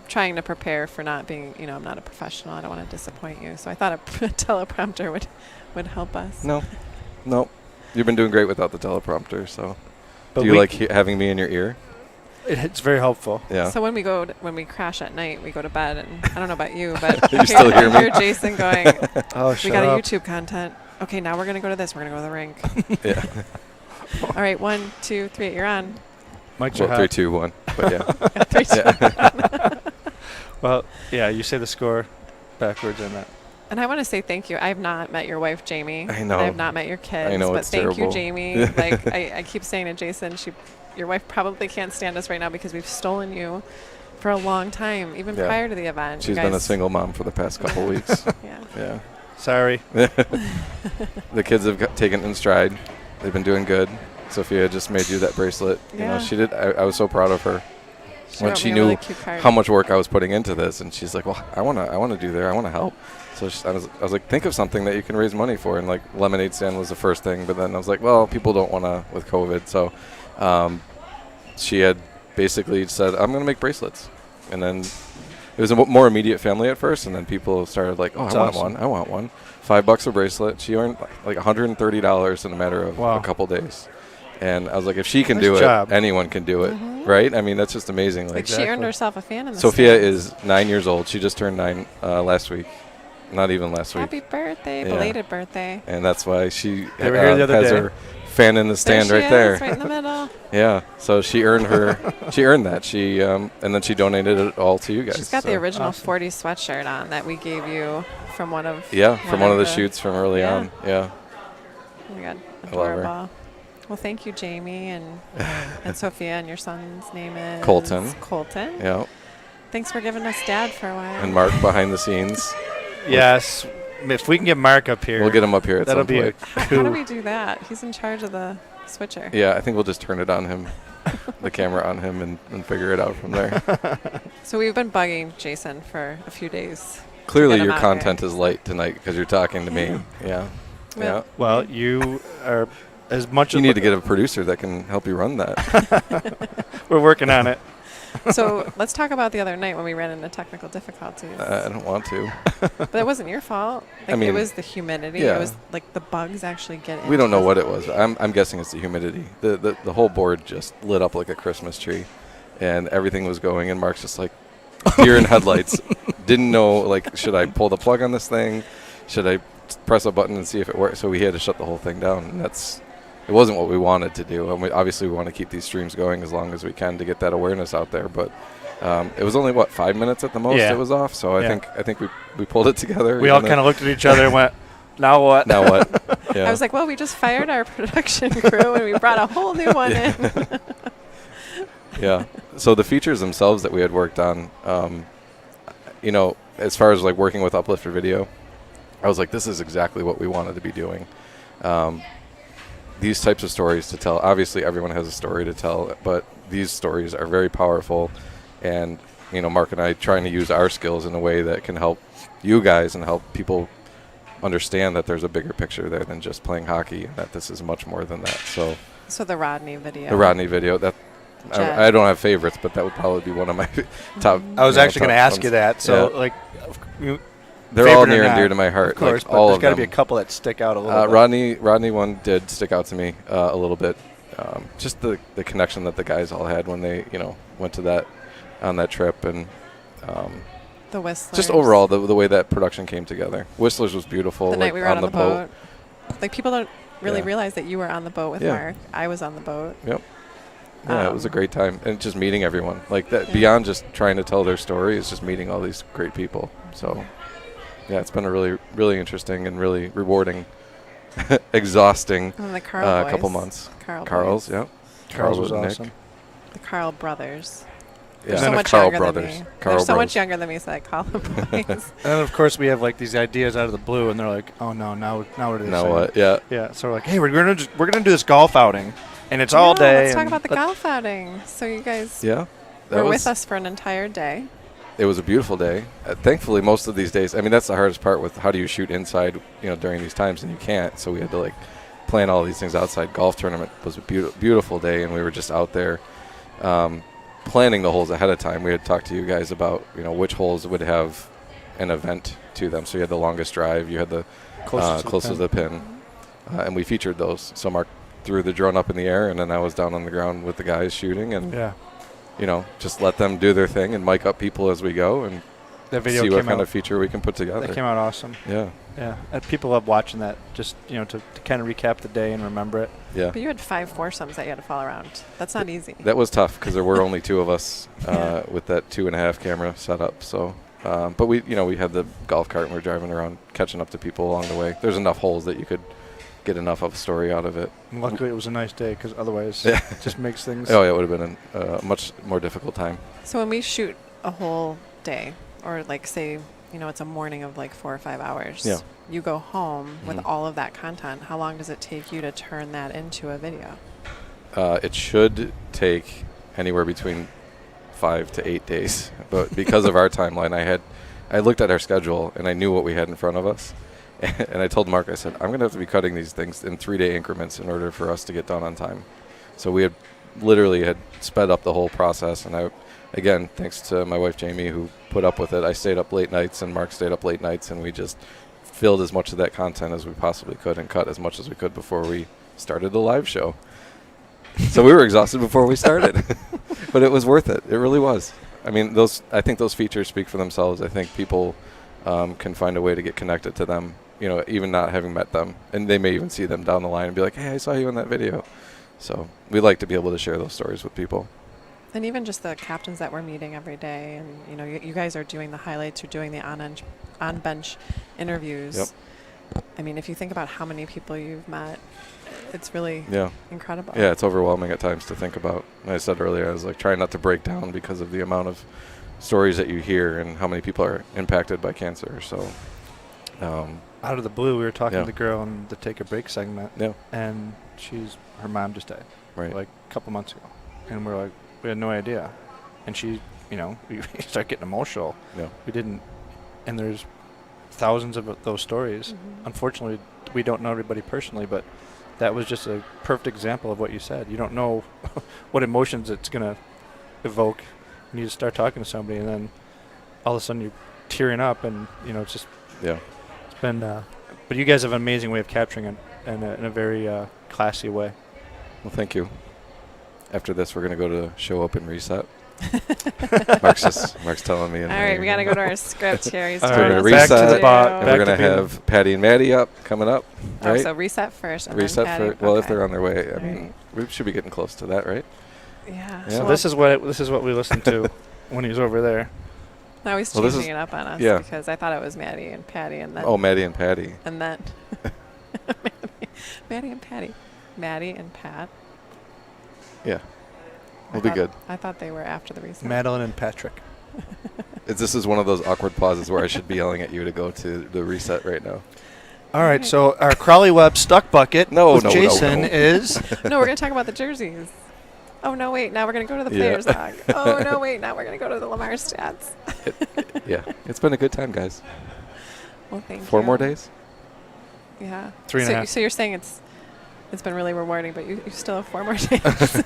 trying to prepare for not being, I'm not a professional. I don't want to disappoint you. So I thought a teleprompter would help us. No, you've been doing great without the teleprompter. So, But do you like having me in your ear? It's very helpful. Yeah. So when we crash at night, we go to bed, and I don't know about you, but You still hear me? I hear Jason going, Oh, we shut got up. a YouTube content. Okay, now we're going to go to this. We're going to go to the rink. Yeah. All right, 1, 2, 3, you're on. Mike's Well, are 3, hot. 2, 1. But yeah. 3, 2, Yeah. Well, yeah, you say the score backwards on that. And I want to say thank you. I have not met your wife, Jamie. I know. I have not met your kids. I know, but it's thank terrible. you, Jamie. Like I keep saying to Jason, your wife probably can't stand us right now because we've stolen you for a long time, even Yeah. prior to the event. She's been a single mom for the past couple weeks. Yeah. Yeah. Sorry. The kids have taken it in stride. They've been doing good. Sophia just made you that bracelet. Yeah. She did. I was so proud of her when wrote she me a knew really cute card. how much work I was putting into this, and she's like, "Well, I want to do there. I want to help." So I was like, "Think of something that you can raise money for." And like lemonade stand was the first thing, but then I was like, "Well, people don't want to with COVID." So she had basically said, "I'm going to make bracelets," and then it was a more immediate family at first, and then people started like, "Oh, That's I want awesome. one. I want one." $5 a bracelet. She earned like $130 in a matter of Wow. a couple days. And I was like, if she can Nice do job. it, anyone can do it, Mhm. right? I mean, that's just amazing. Like she earned herself a fan in the Sophia stands. is 9 years old. She just turned 9 last week. Not even last Happy week. birthday, Yeah. belated birthday. And that's why she They were here the other has day. her fan in the stand There right she there. is, right in the middle. Yeah. So she earned she earned that. She and then she donated it all to you guys. She's got the So- original 40s sweatshirt on that we gave you from one of from one of the shoots from early on. Yeah. Oh my God, I love her. adorable. Well, thank you, Jamie and Sophia, and your son's name is Colton. Colton. Yeah. Thanks for giving us Dad for a while. And Mark behind the scenes. Yes. If we can get Mark up here. We'll get him up here at that'll some be point. a How coup. do we do that? He's in charge of the switcher. Yeah, I think we'll just turn it on him, the camera on him, and figure it out from there. So we've been bugging Jason for a few days. Clearly, to get him your out content here. is light tonight because you're talking to me. Yeah. Well- Yeah. Well, you are as much You as need to get a producer that can help you run that. We're working on it. So let's talk about the other night when we ran into technical difficulties. I don't want to. But it wasn't your fault. Like, I mean, it was the humidity. yeah. It was like the bugs actually get in. We don't know what it was. I'm guessing it's the humidity. The whole board just lit up like a Christmas tree, and everything was going. And Mark's just like deer in headlights. Didn't know, like, should I pull the plug on this thing? Should I press a button and see if it works? So we had to shut the whole thing down. And it wasn't what we wanted to do. And obviously we want to keep these streams going as long as we can to get that awareness out there. But it was only 5 minutes at the most Yeah. it was off. So I think we pulled it together. We all kind of looked at each other and went, now what? Now what? Yeah. I was like, well, we just fired our production crew and we brought a whole new one in. Yeah. So the features themselves that we had worked on, as far as like working with Uplifter Video, I was like, this is exactly what we wanted to be doing. these types of stories to tell. Obviously, everyone has a story to tell, but these stories are very powerful. And, you know, Mark and I trying to use our skills in a way that can help you guys and help people understand that there's a bigger picture there than just playing hockey, and that this is much more than that. So the Rodney video. The Rodney video, that I don't have favorites, but that would probably be one of my top. I was actually going to ask ones. you that. So, Yeah. like, they're all near and dear to my heart. Of course, like, but all there's of got to them. be a couple that stick out a little bit. Rodney one did stick out to me a little bit. Just the connection that the guys all had when they, you know, went to that on that trip, and the Whistlers. Just overall the way that production came together. Whistlers was beautiful. The night we were out on the boat. Like, people don't really Yeah. realize that you were on the boat with Yeah. Mark. I was on the boat. Yep. Yeah, it was a great time, and just meeting everyone like that. Yeah. Beyond just trying to tell their story, is just meeting all these great people. So, yeah, it's been a really, really interesting and really rewarding, exhausting And the Carl couple boys. months. boys. Carl's, yeah. Carl's was with Nick. awesome. The Carl brothers. Yeah. They're And so the much Carl younger brothers. than me. Carl They're so bros. much younger than me, so I call them boys. And then, of course, we have like these ideas out of the blue, and they're like, "Oh no, now what are they Now saying?" what? Yeah. Yeah. So we're like, "Hey, we're gonna do this golf outing, and it's all Yeah, day." Let's talk and about the golf outing. So you guys Yeah. were with us for an entire day. It was a beautiful day. Thankfully, most of these days, I mean, that's the hardest part with how do you shoot inside, you know, during these times, and you can't. So we had to like plan all these things outside. Golf tournament was a beautiful day, and we were just out there planning the holes ahead of time. We had talked to you guys about, you know, which holes would have an event to them. So you had the longest drive, you had the closest to the pin, and we featured those. So Mark threw the drone up in the air, and then I was down on the ground with the guys shooting, and you know, just let them do their thing and mic up people as we go, and that video see what came kind out, of feature we can put together. That came out awesome. Yeah. Yeah. And people love watching that, just, you know, to kind of recap the day and remember it. Yeah. But you had 5 foursomes that you had to follow around. That's not easy. That was tough because there were only 2 of us with that 2.5 camera setup. So, but we had the golf cart and we were driving around, catching up to people along the way. There's enough holes that you could get enough of a story out of it. And luckily, it was a nice day, because otherwise, it just makes things. Oh, yeah, it would have been a much more difficult time. So when we shoot a whole day, or like say, you know, it's a morning of like 4 or 5 hours. Yeah. You go home with all of that content. How long does it take you to turn that into a video? It should take anywhere between 5 to 8 days, but because of our timeline, I looked at our schedule and I knew what we had in front of us, and I told Mark, I said, I'm going to have to be cutting these things in 3-day increments in order for us to get done on time. So we had literally sped up the whole process, and again, thanks to my wife Jamie, who put up with it. I stayed up late nights, and Mark stayed up late nights, and we just filled as much of that content as we possibly could and cut as much as we could before we started the live show. So we were exhausted before we started, but it was worth it. It really was. I mean, I think those features speak for themselves. I think people can find a way to get connected to them, you know, even not having met them, and they may even see them down the line and be like, "Hey, I saw you in that video." So we like to be able to share those stories with people. And even just the captains that we're meeting every day, and you know, you guys are doing the highlights, you're doing the on-bench interviews. Yep. I mean, if you think about how many people you've met, it's really incredible. Yeah, it's overwhelming at times to think about. And I said earlier, I was like trying not to break down because of the amount of stories that you hear and how many people are impacted by cancer. So, out of the blue, we were talking to the girl in the Take a Break segment, and her mom just died, like a couple months ago, and we're like, we had no idea, and she, you know, we start getting emotional. Yeah. We didn't, and there's thousands of those stories. Mm-hmm. Unfortunately, we don't know everybody personally, but that was just a perfect example of what you said. You don't know what emotions it's gonna evoke. You need to start talking to somebody, and then all of a sudden you're tearing up, and you know, it's just it's been. But you guys have an amazing way of capturing it in a very classy way. Well, thank you. After this, we're going to go to show up and reset. Mark's telling me. All right, we got to go to our script here. He's we're going to reset. And we're going to have Patty and Maddie coming up. Right? So reset first. And reset then Patty. first. Well, if they're on their way, I mean, we should be getting close to that, right? Yeah. So this is what we listened to when he was over there. Now he's changing it up on us because I thought it was Maddie and Patty, and then Maddie and Patty. And then Maddie and Patty, Maddie and Pat. Yeah, we'll be good. I thought they were after the reset. Madeline and Patrick. This is one of those awkward pauses where I should be yelling at you to go to the reset right now. All right, so our Crowley Webb Stuck Bucket with Jason is... No, we're going to talk about the jerseys. Oh, no, wait. Now we're going to go to the players' log. Oh, no, wait. Now we're going to go to the Lamar stats. It's been a good time, guys. Well, thank you. 4 more days? Yeah. 3.5. So you're saying it's been really rewarding, but you still have 4 more days.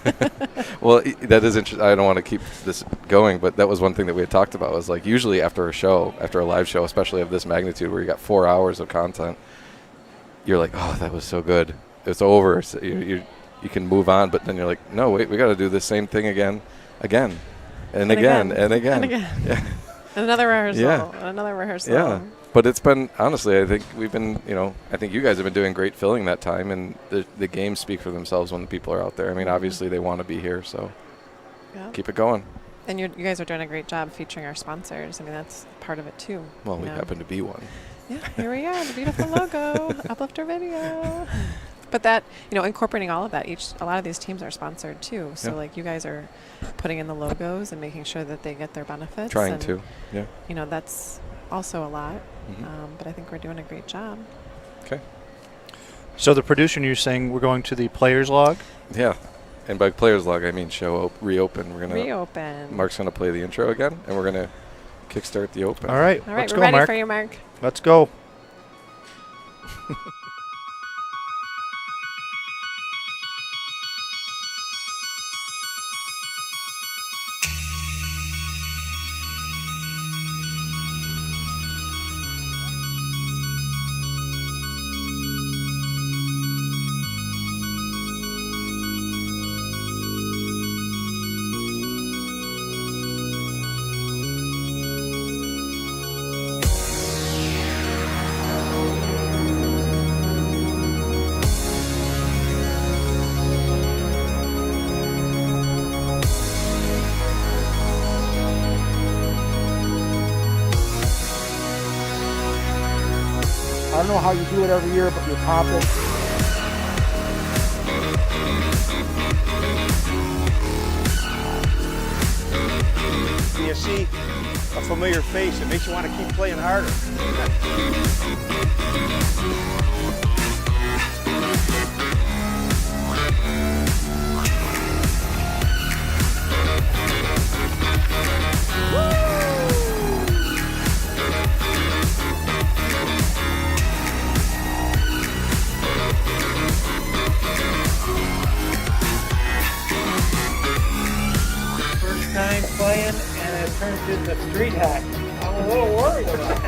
Well, that is interesting. I don't want to keep this going, but that was one thing that we had talked about was like usually after a live show, especially of this magnitude where you got 4 hours of content, you're like, oh, that was so good. It's over. So you can move on, but then you're like, no, wait, we got to do the same thing again, and again. Yeah. And another rehearsal. Yeah. Another rehearsal. Yeah. But it's been, honestly, I think we've been, I think you guys have been doing great filling that time, and the games speak for themselves when the people are out there. I mean, obviously they want to be here, so keep it going. And you guys are doing a great job featuring our sponsors. I mean, that's part of it too. Well, we happen to be one. Yeah, here we are, the beautiful logo, Uplifter Video. But that, incorporating all of that, a lot of these teams are sponsored too. So like you guys are putting in the logos and making sure that they get their benefits. Trying to, yeah. That's also a lot. But I think we're doing a great job. Okay. So the producer, you're saying we're going to the players log? Yeah. And by players log, I mean reopen. We're gonna reopen. Mark's going to play the intro again, and we're going to kickstart the open. All right. Let's go, Mark. We're ready for you, Mark. Let's go. I don't know how you do it every year, but you accomplish. You see a familiar face, it makes you want to keep playing harder. Time playing and it turns into street hack. I'm a little worried about it.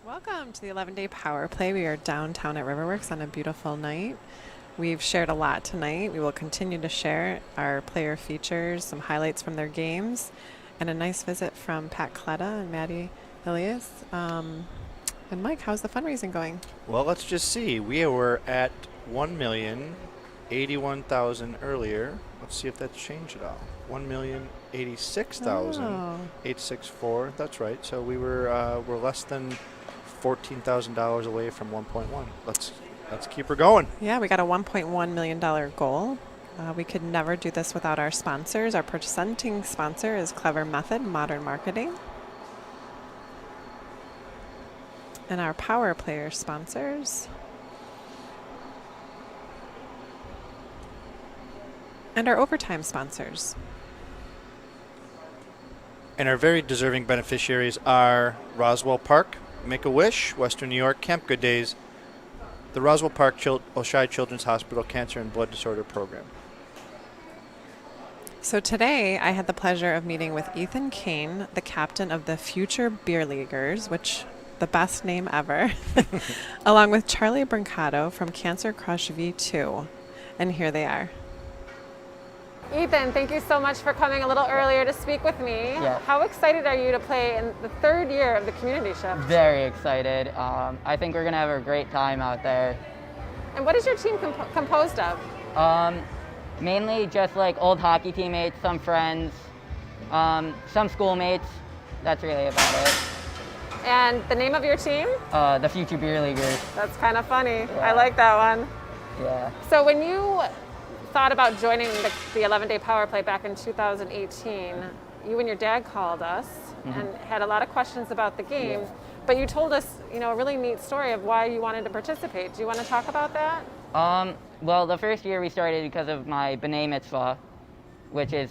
Welcome to the 11-day power play. We are downtown at Riverworks on a beautiful night. We've shared a lot tonight. We will continue to share our player features, some highlights from their games, and a nice visit from Kaleta and Maddie Elia. And Mike, how's the fundraising going? Well, let's just see. We were at 1,081,000 earlier. Let's see if that's changed at all. 1,086,864. That's right. So we're less than $14,000 away from 1.1. Let's keep her going. Yeah, we got a $1.1 million goal. We could never do this without our sponsors. Our presenting sponsor is Clever Method Modern Marketing. And our power player sponsors. And our overtime sponsors. And our very deserving beneficiaries are Roswell Park, Make-A-Wish, Western New York, Camp Good Days, the Roswell Park Oshai Children's Hospital Cancer and Blood Disorder Program. So today I had the pleasure of meeting with Ethan Kane, the captain of the Future Beer Leaguers, which the best name ever, along with Charlie Brancato from Cancer Crush V2. And here they are. Ethan, thank you so much for coming a little earlier to speak with me. Yeah. How excited are you to play in the 3rd year of the community shift? Very excited. I think we're going to have a great time out there. And what is your team composed of? Mainly just like old hockey teammates, some friends, some schoolmates. That's really about it. And the name of your team? The Future Beer Leaguers. That's kind of funny. Yeah. I like that one. Yeah. So when you thought about joining the 11-day power play back in 2018, you and your dad called us and had a lot of questions about the game, but you told us, a really neat story of why you wanted to participate. Do you want to talk about that? Well, the first year we started because of my B'nai Mitzvah, which is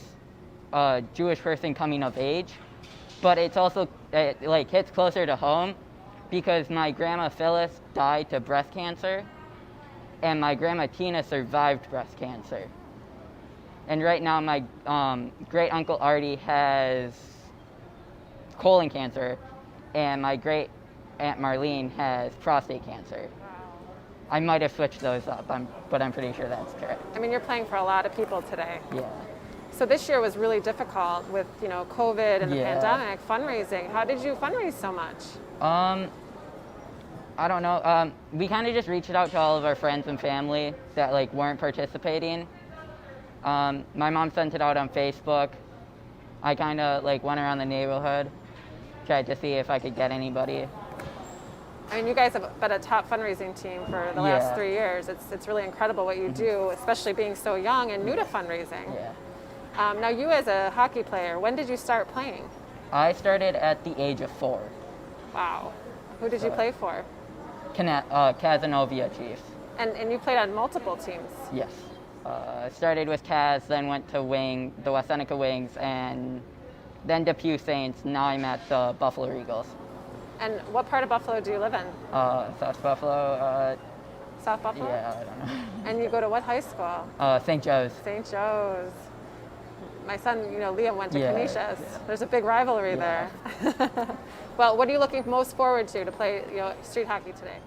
a Jewish person coming of age, but it's also, it hits closer to home because my grandma Phyllis died to breast cancer, and my grandma Tina survived breast cancer. And right now my great uncle Artie has colon cancer, and my great aunt Marlene has prostate cancer. I might have switched those up, but I'm pretty sure that's correct. I mean, you're playing for a lot of people today. Yeah. So this year was really difficult with, COVID and the pandemic, fundraising. How did you fundraise so much? I don't know. We kind of just reached out to all of our friends and family that weren't participating. My mom sent it out on Facebook. I kind of went around the neighborhood, tried to see if I could get anybody. I mean, you guys have been a top fundraising team for the last 3 years. It's really incredible what you do, especially being so young and new to fundraising. Yeah. Now, you as a hockey player, when did you start playing? I started at the age of 4. Wow. Who did you play for? Cazenovia Chiefs. And you played on multiple teams? Yes. Started with Kaz, then went to the West Seneca Wings, and then Depew Saints. Now I'm at the Buffalo Eagles. And what part of Buffalo do you live in? South Buffalo. South Buffalo? Yeah, I don't know. And you go to what high school? St. Joe's. St. Joe's. My son, Liam went to Canisius. Yeah. There's a big rivalry there. Well, what are you looking most forward to play, street hockey today?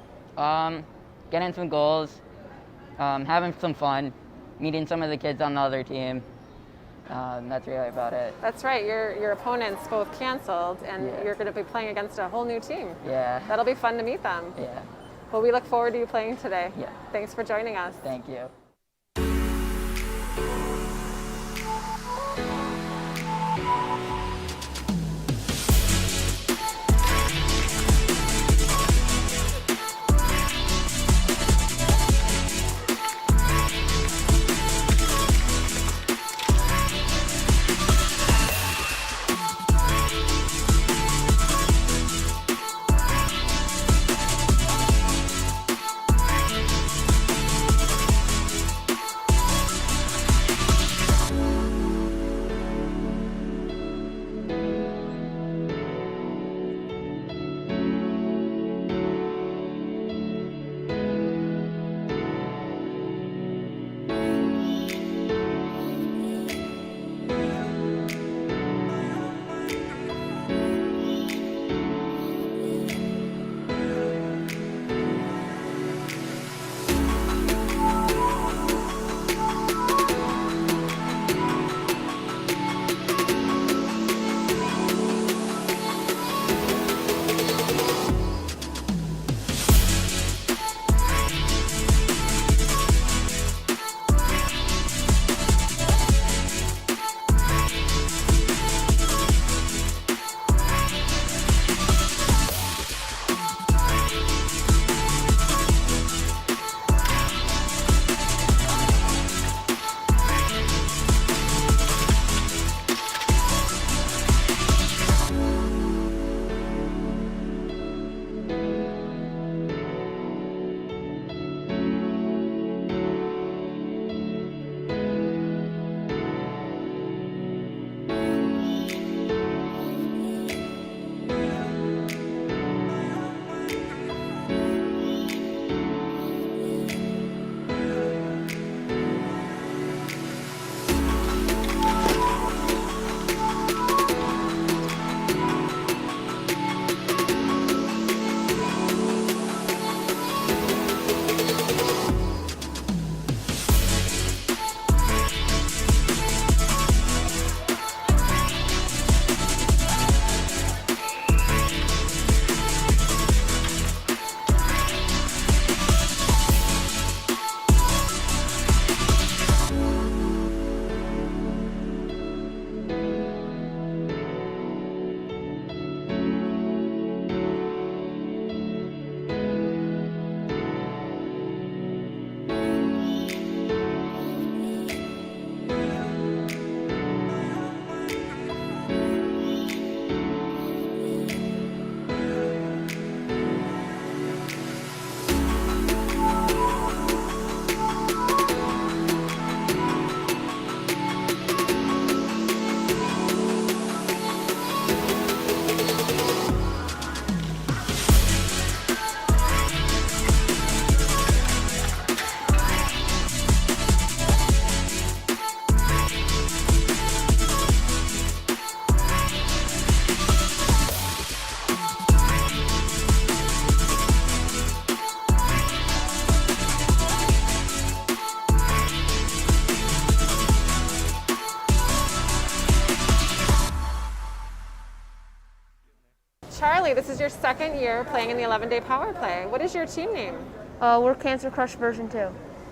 Getting some goals, having some fun, meeting some of the kids on the other team. That's really about it. That's right. Your opponents both canceled, and you're going to be playing against a whole new team. Yeah. That'll be fun to meet them. Yeah. Well, we look forward to you playing today. Yeah. Thanks for joining us. Thank you. Ellie, this is your second year playing in the 11-day power play. What is your team name? We're Cancer Crush version 2.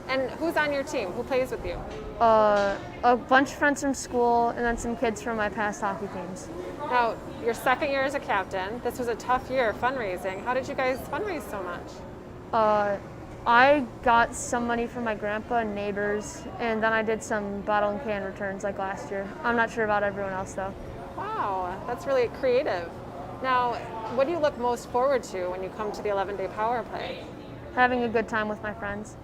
And who's on your team? Who plays with you? A bunch of friends from school and then some kids from my past hockey teams. Now, your second year as a captain. This was a tough year fundraising. How did you guys fundraise so much? I got some money from my grandpa and neighbors, and then I did some bottle and can returns like last year. I'm not sure about everyone else though. Wow, that's really creative. Now, what do you look most forward to when you come to the 11-day power play? Having a good time with my friends.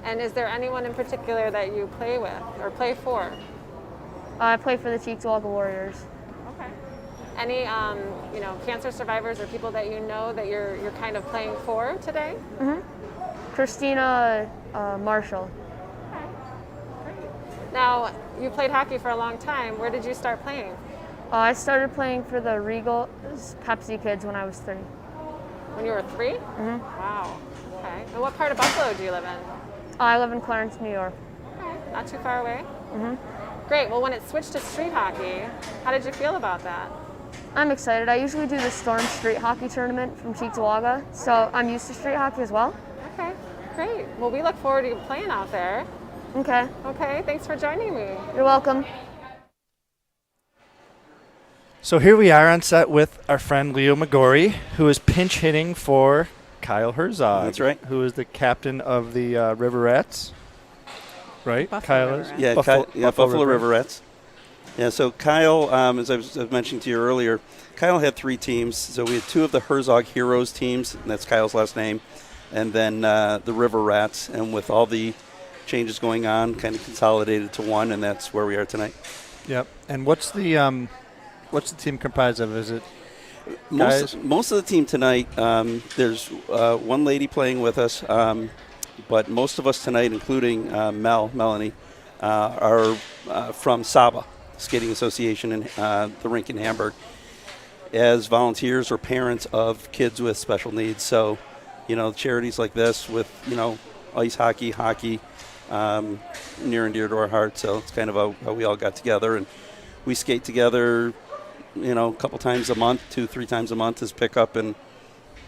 And is there anyone in particular that you play with or play for? I play for the Cheektowaga Warriors. Okay. Any, cancer survivors or people that you know that you're kind of playing for today? Mm-hmm. Christina Marshall. Okay. Great. Now, you played hockey for a long time. Where did you start playing? I started playing for the Regal Pepsi kids when I was 3. When you were 3? Mm-hmm. Wow. Okay. And what part of Buffalo do you live in? I live in Clarence, New York. Okay. Not too far away? Mm-hmm. Great. Well, when it switched to street hockey, how did you feel about that? I'm excited. I usually do the Storm Street Hockey Tournament from Cheektowaga, so I'm used to street hockey as well. Okay, great. Well, we look forward to you playing out there. Okay. Okay, thanks for joining me. You're welcome. So here we are on set with our friend Leo McGorry, who is pinch hitting for Kyle Herzog. That's right. Who is the captain of the River-ettes. Right? Buffalo Kyle is? Yeah, Buffalo Buffalo River-ettes. Yeah, so Kyle, as I was mentioning to you earlier, Kyle had 3 teams. So we had 2 of the Herzog Heroes teams, and that's Kyle's last name, and then the River Rats. And with all the changes going on, kind of consolidated to one, and that's where we are tonight. Yep. And what's the team comprised of? Is it most of the team tonight? There's one lady playing with us, but most of us tonight, including Melanie, are from Saba Skating Association in the rink in Hamburg, as volunteers or parents of kids with special needs. So, charities like this with ice hockey, near and dear to our hearts. So it's kind of how we all got together, and we skate together. A couple times a month, 2-3 times a month is pickup, and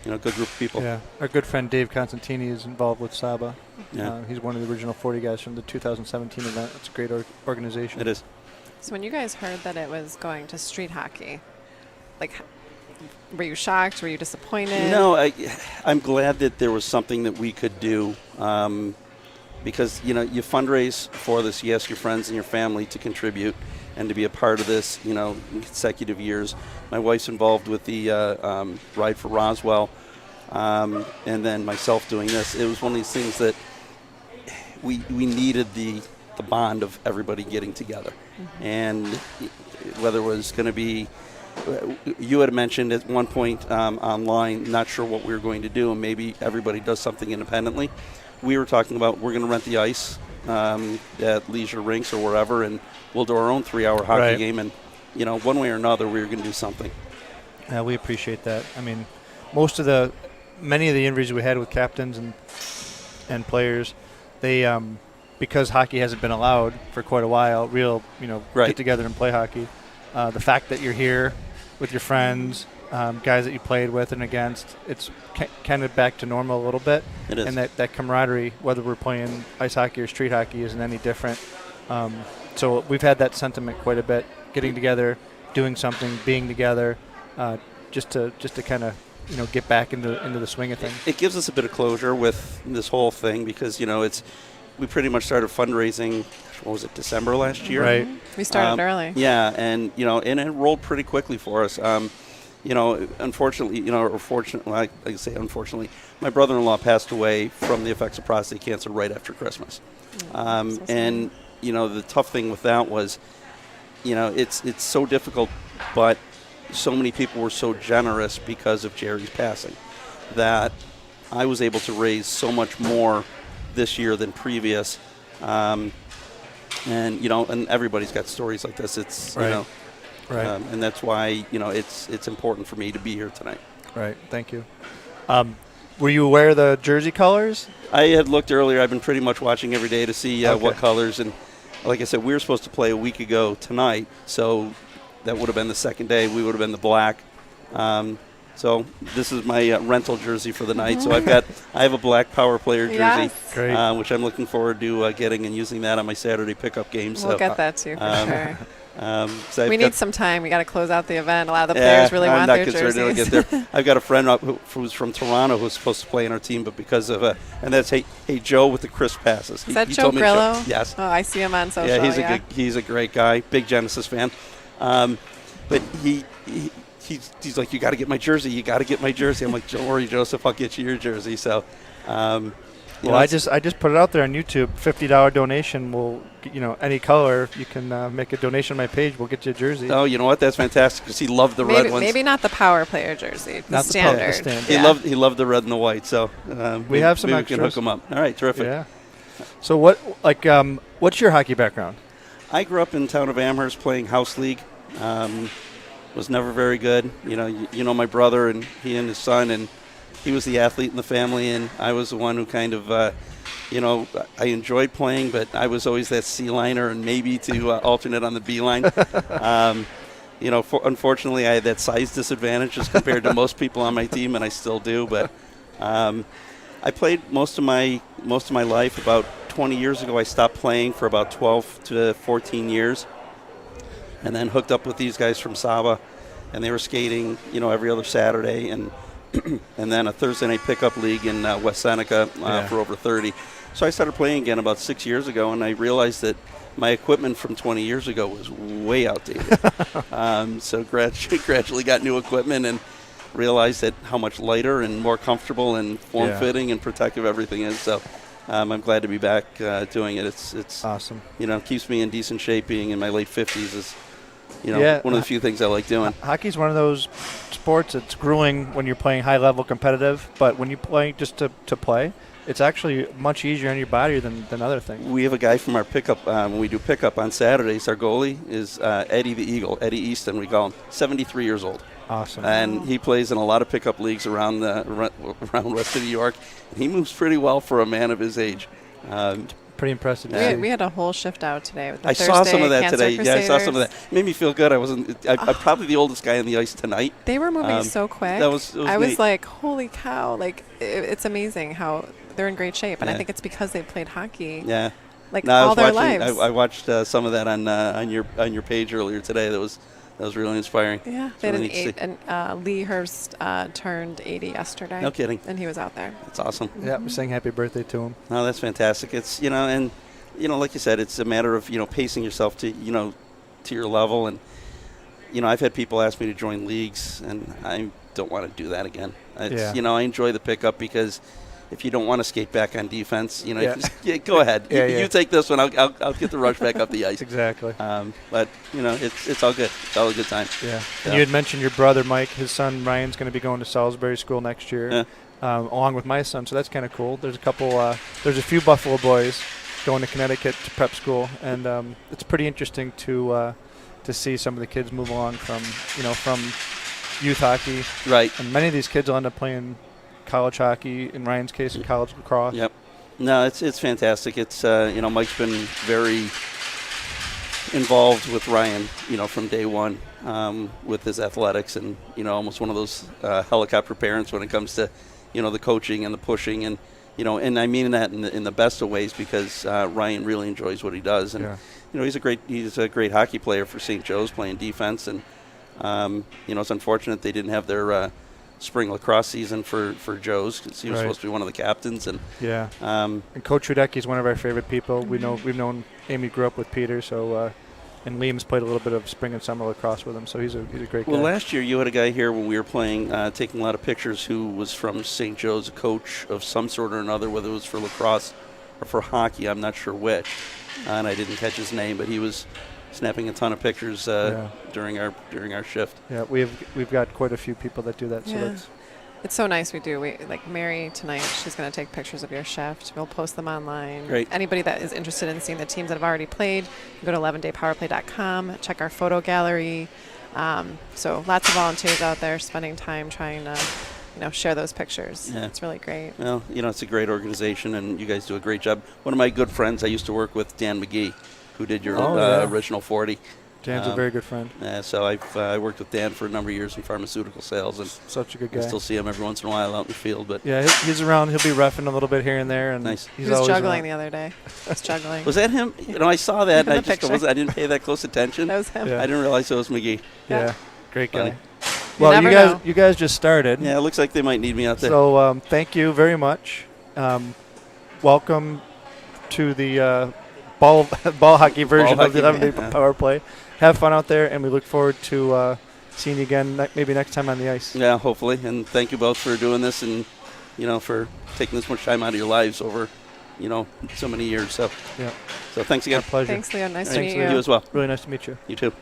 good group of people. Yeah, our good friend Dave Constantini is involved with Saba. Yeah. He's one of the original 40 guys from the 2017 event. It's a great organization. It is. So when you guys heard that it was going to street hockey, were you shocked? Were you disappointed? No, I'm glad that there was something that we could do, because you fundraise for this. You ask your friends and your family to contribute and to be a part of this, in consecutive years. My wife's involved with the Ride for Roswell, and then myself doing this. It was one of these things that we needed the bond of everybody getting together. Mm-hmm. And whether it was going to be, you had mentioned at one point online, not sure what we were going to do, and maybe everybody does something independently. We were talking about we're going to rent the ice at leisure rinks or wherever, and we'll do our own 3-hour hockey game, and one way or another we were going to do something. Yeah, we appreciate that. I mean, many of the interviews we had with captains and players, they because hockey hasn't been allowed for quite a while, get together and play hockey. The fact that you're here with your friends, guys that you played with and against, it's kind of back to normal a little bit. It is. And that camaraderie, whether we're playing ice hockey or street hockey, isn't any different. So we've had that sentiment quite a bit, getting together, doing something, being together, just to kind of get back into the swing of things. It gives us a bit of closure with this whole thing because we pretty much started fundraising. What was it, December last year? Right. We started early. Yeah, and and it rolled pretty quickly for us. Unfortunately, or fortunately, I say unfortunately, my brother-in-law passed away from the effects of prostate cancer right after Christmas. And the tough thing with that was, it's so difficult, but so many people were so generous because of Jerry's passing that I was able to raise so much more this year than previous. And everybody's got stories like this. It's right. And that's why it's important for me to be here tonight. Right. Thank you. Were you aware of the jersey colors? I had looked earlier. I've been pretty much watching every day to see what colors. And like I said, we were supposed to play a week ago tonight, so that would have been the second day. We would have been the black. So this is my rental jersey for the night. So I have a black power player jersey, Yes. Great. which I'm looking forward to getting and using that on my Saturday pickup game. We'll get that too, for sure. So We need some time. We got to close out the event. A lot of the players really want their jerseys. I'm not concerned it'll get there. I've got a friend who's from Toronto who's supposed to play in our team, but because of and that's hey Joe with the crisp passes. Is that he Joe told me to Grillo? yes. Oh, I see him on social. Yeah, he's a great guy, big Genesis fan. But he's like, you got to get my jersey. You got to get my jersey. I'm like, don't worry, Joseph, I'll get you your jersey. So. Well, I just put it out there on YouTube. $50 donation will, any color. You can make a donation on my page. We'll get you a jersey. Oh, you know what? That's fantastic because he loved the red ones. Maybe not the power player jersey. The Not standard. the standard. He loved the red and the white. So we have some maybe extras. we can hook him up. All right, terrific. Yeah. So what's your hockey background? I grew up in town of Amherst playing house league. Was never very good. You know my brother and he and his son, and he was the athlete in the family, and I was the one who kind of, I enjoyed playing, but I was always that C liner and maybe to alternate on the B line. Unfortunately, I had that size disadvantage as compared to most people on my team, and I still do. But I played most of my life. About 20 years ago, I stopped playing for about 12 to 14 years, and then hooked up with these guys from Saba, and they were skating, every other Saturday, and then a Thursday night pickup league in West Seneca for over 30. So I started playing again about 6 years ago, and I realized that my equipment from 20 years ago was way outdated. So gradually got new equipment and realized that how much lighter and more comfortable and form-fitting and protective everything is. So I'm glad to be back doing it. It's awesome. Keeps me in decent shape. Being in my late 50s is one of the few things I like doing. Hockey's one of those sports that's grueling when you're playing high-level competitive, but when you play just to play, it's actually much easier on your body than other things. We have a guy from our pickup, when we do pickup on Saturdays, our goalie is Eddie the Eagle, Eddie Easton, we call him, 73 years old. Awesome. And he plays in a lot of pickup leagues around west of New York, and he moves pretty well for a man of his age. Pretty impressive. We had a whole shift out today with the I Thursday saw some of that Cancer today. Crusaders. Yeah, I saw some of that. It made me feel good. I'm probably the oldest guy on the ice tonight. They were moving so quick. It was I neat. was like, holy cow. It's amazing how they're in great shape. And I think it's because they've played hockey all their lives. I watched some of that on your page earlier today. That was really inspiring. Yeah, they had Lee Hurst turned 80 yesterday. No kidding. And he was out there. That's awesome. Yeah, we're saying happy birthday to him. No, that's fantastic. It's and like you said, it's a matter of pacing yourself to to your level. And I've had people ask me to join leagues, and I don't want to do that again. It's, I enjoy the pickup because if you don't want to skate back on defense, go ahead. You take this one. I'll get the rush back up the ice. Exactly. But it's all good. It's all a good time. Yeah. And you had mentioned your brother Mike. His son Ryan's going to be going to Salisbury School next year, along with my son. So that's kind of cool. There's a few Buffalo boys going to Connecticut to prep school, and it's pretty interesting to see some of the kids move along from youth hockey. Right. And many of these kids will end up playing college hockey, in Ryan's case, in college lacrosse. Yep. No, it's fantastic. It's Mike's been very involved with Ryan, from day one, with his athletics, and almost one of those helicopter parents when it comes to the coaching and the pushing, and and I mean that in the best of ways, because Ryan really enjoys what he does, and he's a great hockey player for St. Joe's, playing defense, and it's unfortunate they didn't have their spring lacrosse season for Joe's, because he was supposed to be one of the captains. And and Coach Rudecki is one of our favorite people. We've known Amy grew up with Peter, so and Liam's played a little bit of spring and summer lacrosse with him, so he's a great guy. Well, last year you had a guy here when we were playing, taking a lot of pictures, who was from St. Joe's, a coach of some sort or another, whether it was for lacrosse or for hockey, I'm not sure which, and I didn't catch his name, but he was snapping a ton of pictures during our shift. Yeah, we've got quite a few people that do that. So that's. It's so nice. We like Mary tonight. She's going to take pictures of your shift. We'll post them online. Great. Anybody that is interested in seeing the teams that have already played, go to 11daypowerplay.com. Check our photo gallery. So lots of volunteers out there spending time trying to, share those pictures. Yeah. It's really great. Well, it's a great organization, and you guys do a great job. One of my good friends I used to work with, Dan McGee, who did your original 40. Dan's a very good friend. So I worked with Dan for a number of years in pharmaceutical sales, and such a good guy. I still see him every once in a while out in the field. But yeah, he's around. He'll be reffing a little bit here and there, and nice. He's he was always juggling around. the other day. He's juggling. Was that him? You know, I saw that. In And the picture. I didn't pay that close attention. That was him. Yeah. I didn't realize it was McGee. Yeah, great guy. Funny. Well, never know. you guys just started. Yeah, it looks like they might need me out there. So thank you very much. Welcome to the ball hockey version of the 11-day power play. Have fun out there, and we look forward to seeing you again maybe next time on the ice. Yeah, hopefully. And thank you both for doing this, and for taking this much time out of your lives over, so many years. So yeah. So thanks again. Our pleasure. Thanks, Leon. Nice to Thanks meet to you. you as well. Really nice to meet you. You too.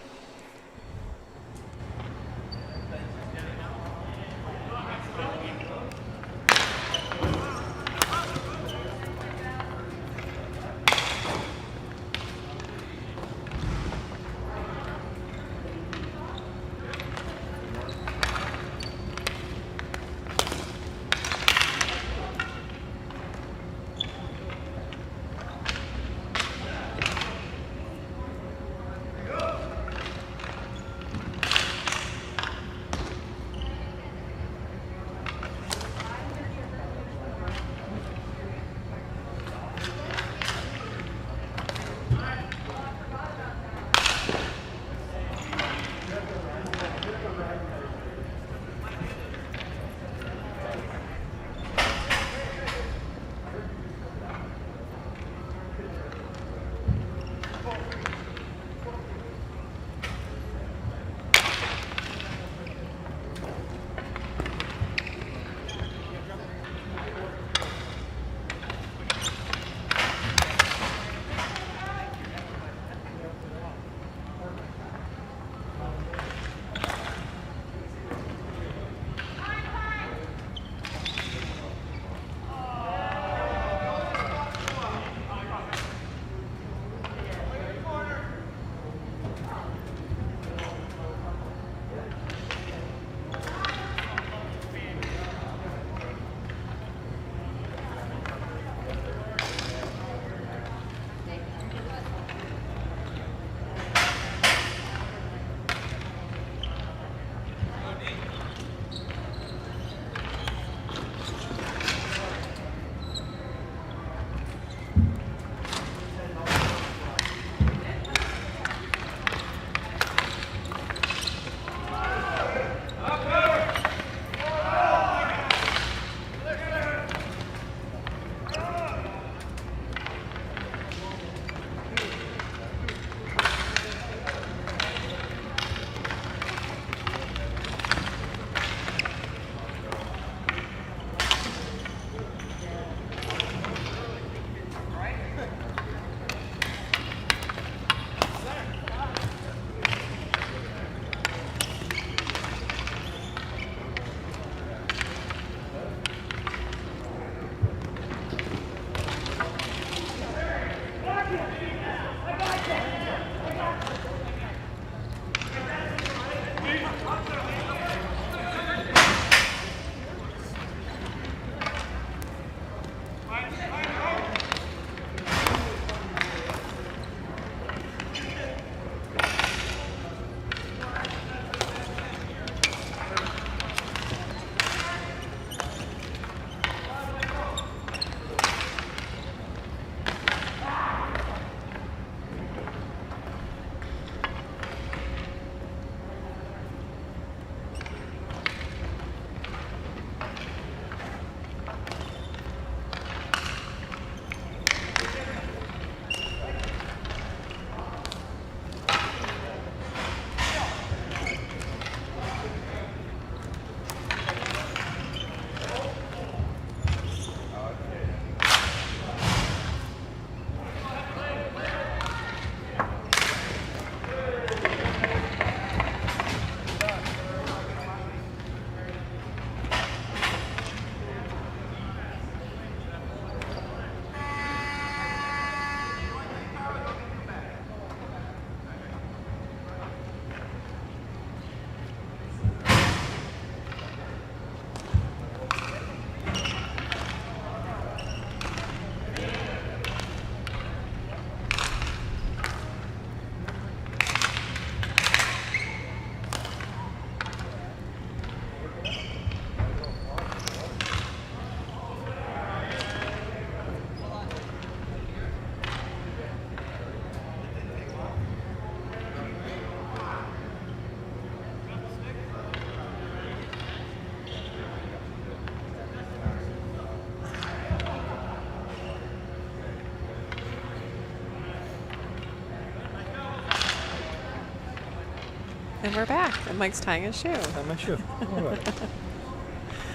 And we're back. And Mike's tying his shoe. Tying my shoe. All right.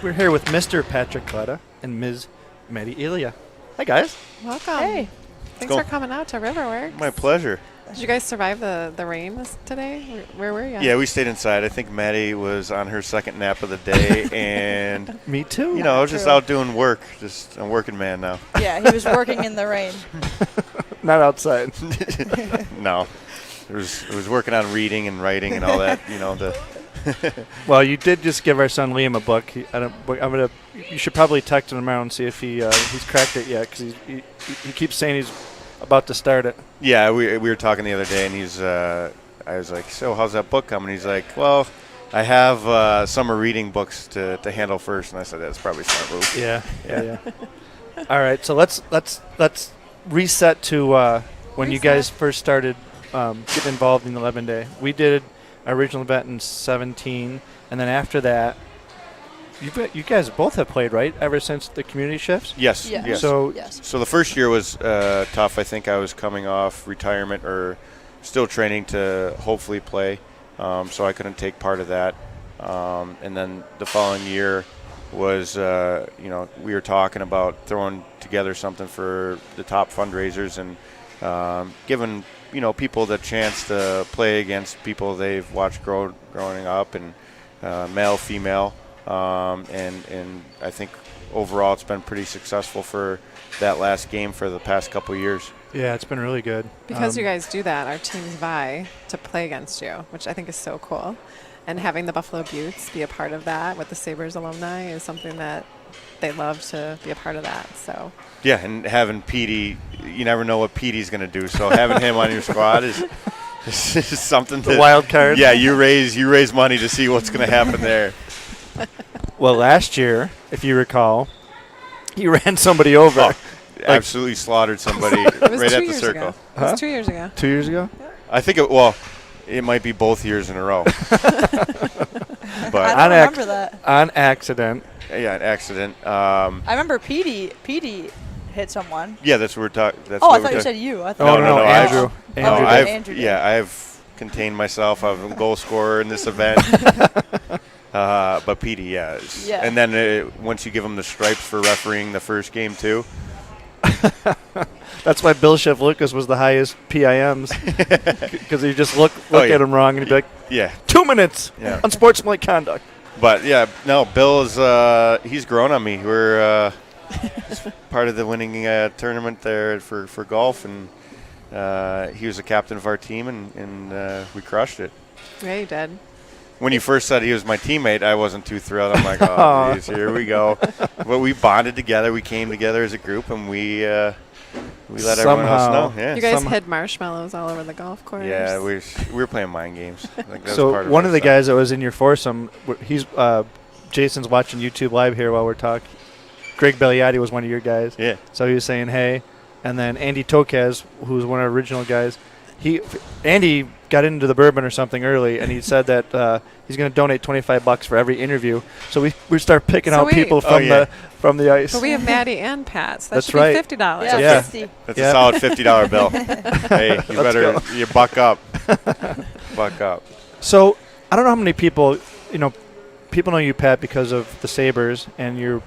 We're here with Mr. Patrick Kaleta and Ms. Maddie Elia. Hi, guys. Welcome. Hey. Thanks for coming out to Riverworks. My pleasure. Did you guys survive the rain today? Where were you? Yeah, we stayed inside. I think Maddie was on her second nap of the day, and me too. You know, I was just out doing work. Just a working man now. Yeah, he was working in the rain. Not outside. No, it was working on reading and writing and all that. You know, Well, you did just give our son Liam a book. You should probably text him tomorrow and see if he's cracked it yet, because he keeps saying he's about to start it. Yeah, we were talking the other day, and I was like, so how's that book coming? He's like, well, I have summer reading books to handle first, and I said that's probably a smart move. Yeah. All right, so let's reset to when you guys first started getting involved in the 11-day. We did our original event in 2017, and then after that, you guys both have played, right? Ever since the community shifts? Yes. Yeah. Yes. So the first year was tough. I think I was coming off retirement or still training to hopefully play, so I couldn't take part of that. And then the following year was, we were talking about throwing together something for the top fundraisers and giving, people the chance to play against people they've watched growing up, and male, female. And I think overall it's been pretty successful for that last game for the past couple of years. Yeah, it's been really good. Because you guys do that, our teams vie to play against you, which I think is so cool. And having the Buffalo Buttes be a part of that with the Sabres alumni is something that they love to be a part of that. So yeah, and having Petey, you never know what Petey's going to do. So having him on your squad is something. The wild card. Yeah, you raise money to see what's going to happen there. Well, last year, if you recall, you ran somebody over. Oh, absolutely slaughtered somebody right at the circle. It was 2 years ago. 2 years ago? I think it might be both years in a row. But I don't remember that. On accident. Yeah, an accident. I remember Petey hit someone. Yeah, that's what we're talking. I thought you said you. I thought no, Andrew. Andrew did. I've contained myself. I'm a goal scorer in this event. But Petey, yeah. And then once you give him the stripes for refereeing the first game too. That's why Bill Chef Lucas was the highest PIMs, because you just look at him wrong and he'd be like, yeah, 2 minutes unsportsmanlike conduct. But yeah, no, Bill is he's grown on me. We're part of the winning tournament there for golf, and he was the captain of our team, and we crushed it. Yeah, you did. When you first said he was my teammate, I wasn't too thrilled. I'm like, oh, geez, here we go. But we bonded together. We came together as a group, and we let everyone else know. Yeah. You guys hid marshmallows all over the golf course. Yeah, we were playing mind games. I think that was So part of one of the stuff. guys that was in your foursome, Jason's watching YouTube Live here while we're talking. Greg Belliati was one of your guys. Yeah. So he was saying hey. And then Andy Toquez, who's one of our original guys, Andy got into the bourbon or something early, and he said that he's going to donate $25 for every interview. So we start picking out people from the ice. But we have Maddie and Pat, so that That's should right. be $50. Yeah, 50. That's a solid $50 bill. Hey, you buck up. Buck up. So I don't know how many people know you, Pat, because of the Sabres, and you're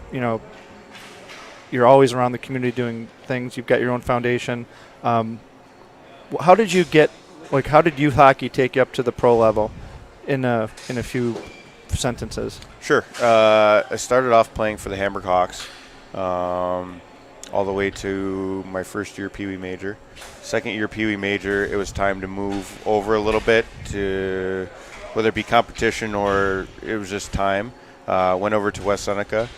always around the community doing things. You've got your own foundation. How did youth hockey take you up to the pro level in a few sentences? Sure. I started off playing for the Hamburg Hawks all the way to my first year Pee Wee Major. Second year Pee Wee Major, it was time to move over a little bit to whether it be competition or it was just time. Went over to West Seneca,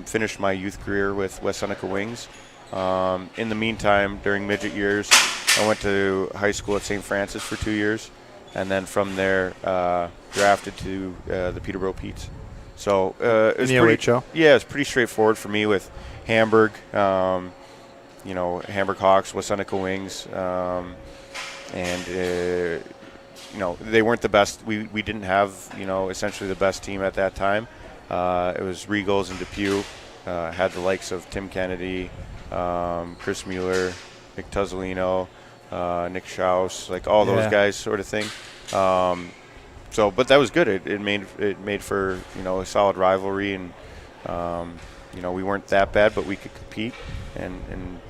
finished my youth career with West Seneca Wings. In the meantime, during midget years, I went to high school at St. Francis for 2 years, and then from there drafted to the Peterborough Petes. So it was OHL? Yeah, it's pretty straightforward for me with Hamburg, Hamburg Hawks, West Seneca Wings, and they weren't the best. We didn't have essentially the best team at that time. It was Regals and Depew. Had the likes of Tim Kennedy, Chris Mueller, Nick Tuzzolino, Nick Schaus, like all those guys sort of thing. So, but that was good. It made for a solid rivalry, and we weren't that bad, but we could compete, and.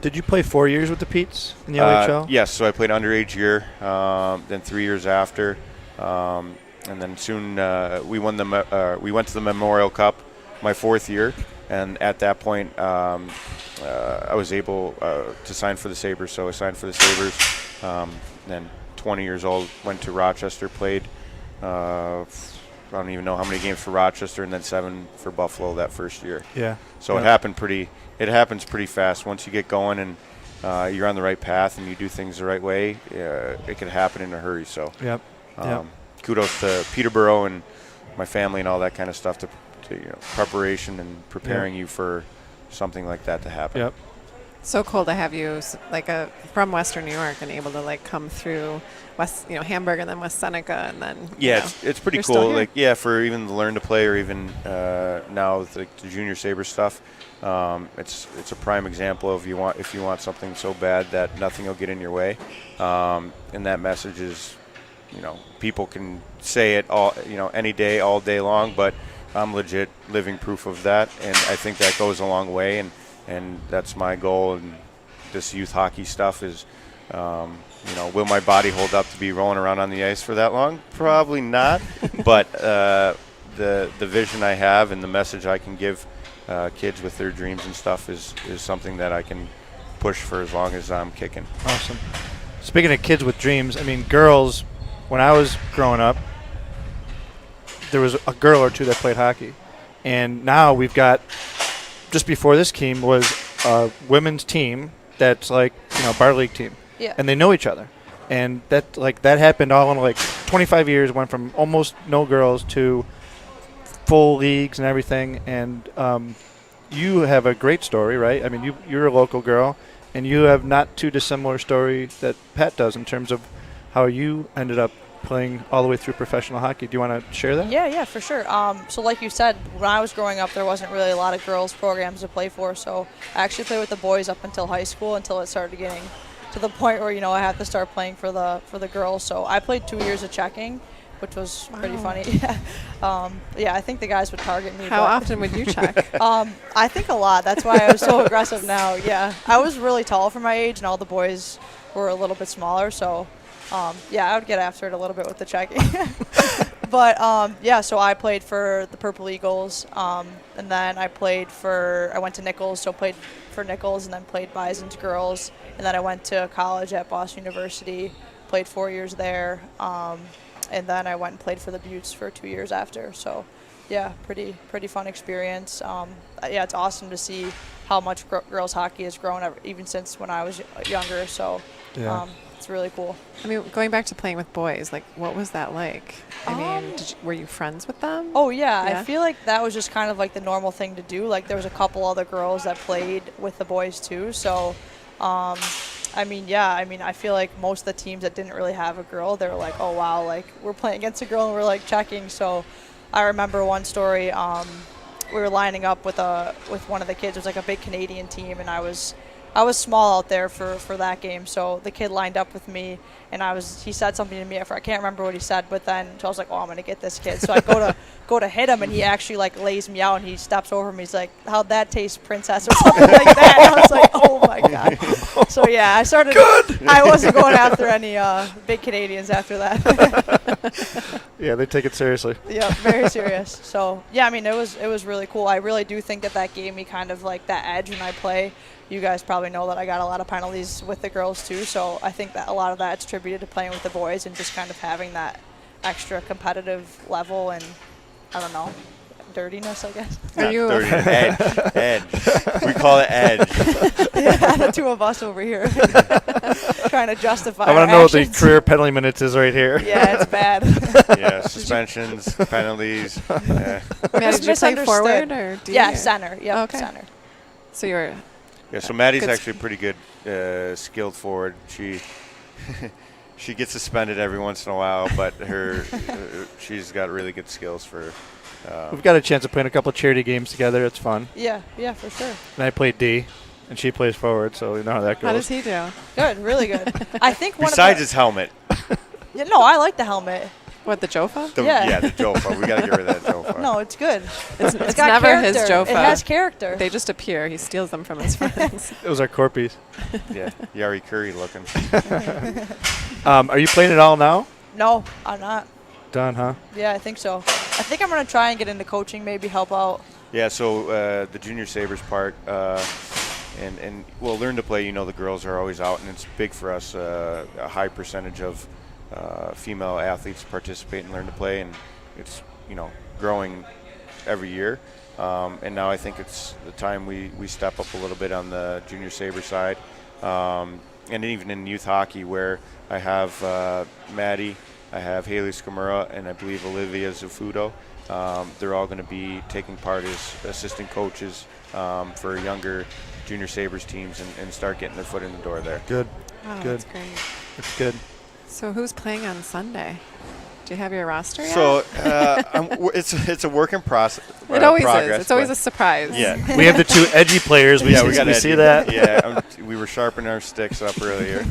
Did you play 4 years with the Petes in the LHL? Yes, so I played underage year, then 3 years after, and then soon we went to the Memorial Cup my 4th year, and at that point I was able to sign for the Sabres, so I signed for the Sabres. Then 20 years old, went to Rochester, played I don't even know how many games for Rochester, and then 7 for Buffalo that first year. Yeah. So it happens pretty fast. Once you get going and you're on the right path and you do things the right way, it can happen in a hurry. So kudos to Peterborough and my family and all that kind of stuff to preparation and preparing you for something like that to happen. Yep. So cool to have you from Western New York and able to come through Hamburg and then West Seneca and then it's pretty cool. For even to learn to play, or even now with the junior Sabre stuff, it's a prime example of if you want something so bad that nothing will get in your way, and that message is, people can say it all any day, all day long, but I'm legit living proof of that, and I think that goes a long way, and that's my goal. And this youth hockey stuff is, will my body hold up to be rolling around on the ice for that long? Probably not. But the vision I have and the message I can give kids with their dreams and stuff is something that I can push for as long as I'm kicking. Awesome. Speaking of kids with dreams, girls, when I was growing up, there was a girl or two that played hockey. And now we've got, just before this team was a women's team that's bar league team. Yeah. And they know each other. And that happened all in 25 years, went from almost no girls to full leagues and everything. And you have a great story, right? You're a local girl, and you have not too dissimilar story that Pat does in terms of how you ended up playing all the way through professional hockey. Do you want to share that? Yeah, for sure. So like you said, when I was growing up, there wasn't really a lot of girls programs to play for. So I actually played with the boys up until high school, until it started getting to the point where I had to start playing for the girls. So I played 2 years of checking, which was pretty funny. I think the guys would target me. How often would you check? I think a lot. That's why I was so aggressive now. Yeah, I was really tall for my age, and all the boys were a little bit smaller. So I would get after it a little bit with the checking. But so I played for the Purple Eagles, and then I went to Nichols, so played for Nichols, and then played Bison's girls, and then I went to college at Boston University, played 4 years there, and then I went and played for the Buttes for 2 years after. So, pretty fun experience. It's awesome to see how much girls hockey has grown even since when I was younger. So. It's really cool. Going back to playing with boys, what was that like? Were you friends with them? Oh, yeah. I feel like that was just kind of the normal thing to do. There was a couple other girls that played with the boys too. So, I feel like most of the teams that didn't really have a girl, they were like, oh, wow, we're playing against a girl and we're checking. So I remember one story, we were lining up with one of the kids. It was a big Canadian team, and I was small out there for that game, so the kid lined up with me, and he said something to me. I can't remember what he said, but then so I was like, oh, I'm gonna get this kid. So I go to hit him, and he actually lays me out, and he steps over me. He's like, how'd that taste, princess, or something like that. And I was like, oh my god. So I started. Good. I wasn't going after any big Canadians after that. Yeah, they take it seriously. Yeah, very serious. So it was really cool. I really do think that gave me kind of that edge when I play. You guys probably know that I got a lot of penalties with the girls too, so I think that a lot of that's attributed to playing with the boys and just kind of having that extra competitive level and, I don't know, dirtiness, I guess. Dirty. Edge. We call it edge. Yeah, the two of us over here trying to justify I want to know what the career penalty minutes is right here. Yeah, it's bad. Yeah, suspensions, penalties. Yeah. Did you play forward or D? Yeah, center. Yep, okay. Center. So you're... Yeah, so Maddie's actually pretty good, skilled forward. She gets suspended every once in a while, but she's got really good skills for. We've got a chance of playing a couple of charity games together. It's fun. Yeah, for sure. And I play D, and she plays forward, so you know how that goes. How does he do? Good, really good. I think besides his helmet. Yeah, no, I like the helmet. What, the Jofa? Yeah, the Jofa. We got to get rid of that Jofa. No, it's good. It's got never character. his Jofa. It has character. They just appear. He steals them from his friends. It was our core piece. Yeah, Yari Curry looking. Are you playing it all now? No, I'm not. Done, huh? Yeah, I think so. I think I'm going to try and get into coaching, maybe help out. Yeah, so the junior Sabres part, and well, learn to play, the girls are always out, and it's big for us, a high percentage of female athletes participate and learn to play, and it's, growing every year. And now I think it's the time we step up a little bit on the junior Sabre side. And even in youth hockey, where I have Maddie, I have Haley Skamura, and I believe Olivia Zafudo. They're all going to be taking part as assistant coaches for younger junior Sabres teams and start getting their foot in the door there. Good. Oh, Good. that's great. That's good. So who's playing on Sunday? Do you have your roster yet? So it's a work in process. It always progress, is. It's always a surprise. Yeah, we have the two edgy players. We see that. Yeah, we were sharpening our sticks up earlier.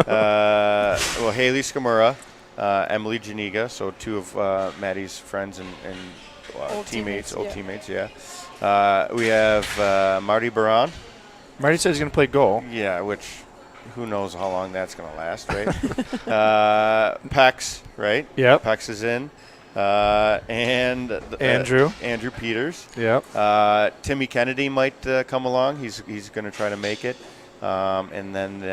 Well, Haley Skamura, Emily Janiga, so two of Maddie's friends and old teammates. Yeah. We have Marty Baran. Marty says he's going to play goal. Yeah, which who knows how long that's going to last, right? Pex, right? Yep. Pex is in. And Andrew Peters. Yep. Timmy Kennedy might come along. He's going to try to make it. And then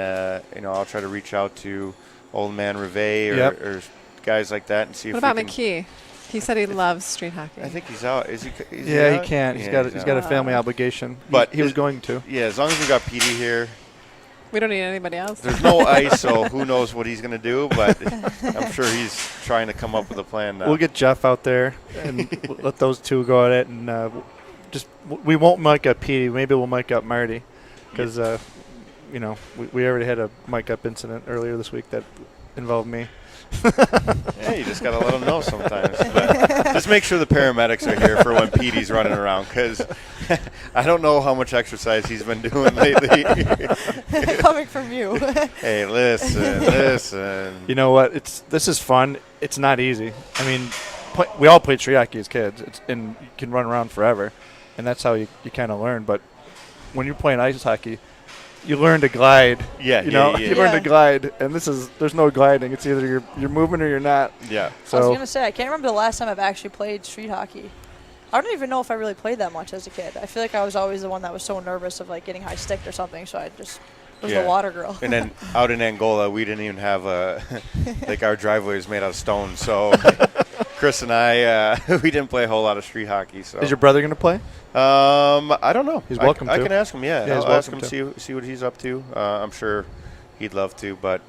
I'll try to reach out to Old Man Rivet or guys like that and see what if about we can. McKee? He said he loves street hockey. I think he's out. Is he? Yeah, out? he can't. He's got a family obligation. But he was going to. Yeah, as long as we got Petey here. We don't need anybody else. There's no ice, so who knows what he's going to do, but I'm sure he's trying to come up with a plan now. We'll get Jeff out there and let those two go at it, and we won't mic up Petey. Maybe we'll mic up Marty because, we already had a mic up incident earlier this week that involved me. Yeah, you just got to let them know sometimes. But just make sure the paramedics are here for when Petey's running around, because I don't know how much exercise he's been doing lately. Coming from you. Hey, listen. You know what? This is fun. It's not easy. I mean, we all played street hockey as kids, and you can run around forever, and that's how you kind of learn. But when you're playing ice hockey, you learn to glide. You learn to glide, and there's no gliding. It's either you're moving or you're not. Yeah. So I was gonna say I can't remember the last time I've actually played street hockey. I don't even know if I really played that much as a kid. I feel like I was always the one that was so nervous of getting high sticked or something, so I just was the water girl. And then out in Angola, we didn't even have our driveway was made out of stone. So Chris and I, we didn't play a whole lot of street hockey. So is your brother gonna play? I don't know. He's welcome to. I can ask him. Yeah, he's I'll ask him to see what he's up to. I'm sure he'd love to, but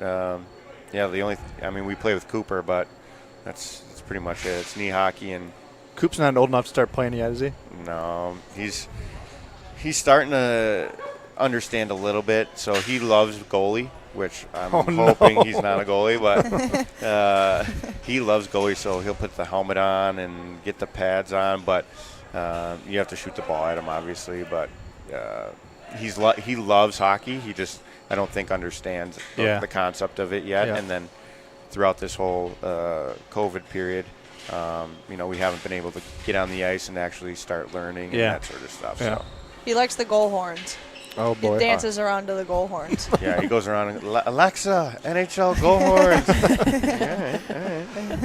we play with Cooper, but that's pretty much it. It's knee hockey, and Coop's not old enough to start playing yet, is he? No, he's starting to understand a little bit. So he loves goalie, which I'm hoping he's not a goalie, but he loves goalie, so he'll put the helmet on and get the pads on, but you have to shoot the ball at him, obviously. But he loves hockey. He just, I don't think, understands the concept of it yet. Yeah. And then throughout this whole COVID period, we haven't been able to get on the ice and actually start learning and that sort of stuff. Yeah. So. He likes the goal horns. Oh, boy. He dances around to the goal horns. Yeah, he goes around and, Alexa, NHL goal horns. All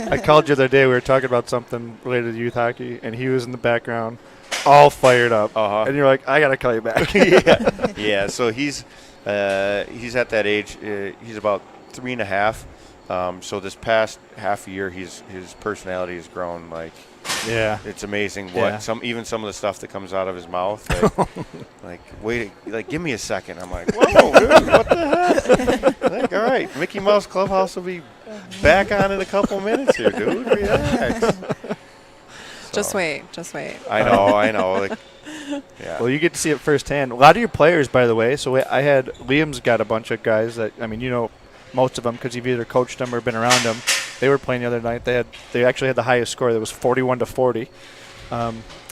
right. I called you the other day. We were talking about something related to youth hockey, and he was in the background all fired up. And you're like, I got to call you back. Yeah, so he's at that age. He's about 3.5. So this past half a year, his personality has grown it's amazing what some of the stuff that comes out of his mouth. Give me a second. I'm like, whoa, dude, what the heck? All right, Mickey Mouse Clubhouse will be back on in a couple minutes here, dude. Relax. Just wait. I know. Well, you get to see it firsthand. A lot of your players, by the way. So Liam's got a bunch of guys that most of them because you've either coached them or been around them. They were playing the other night. They actually had the highest score. That was 41-40.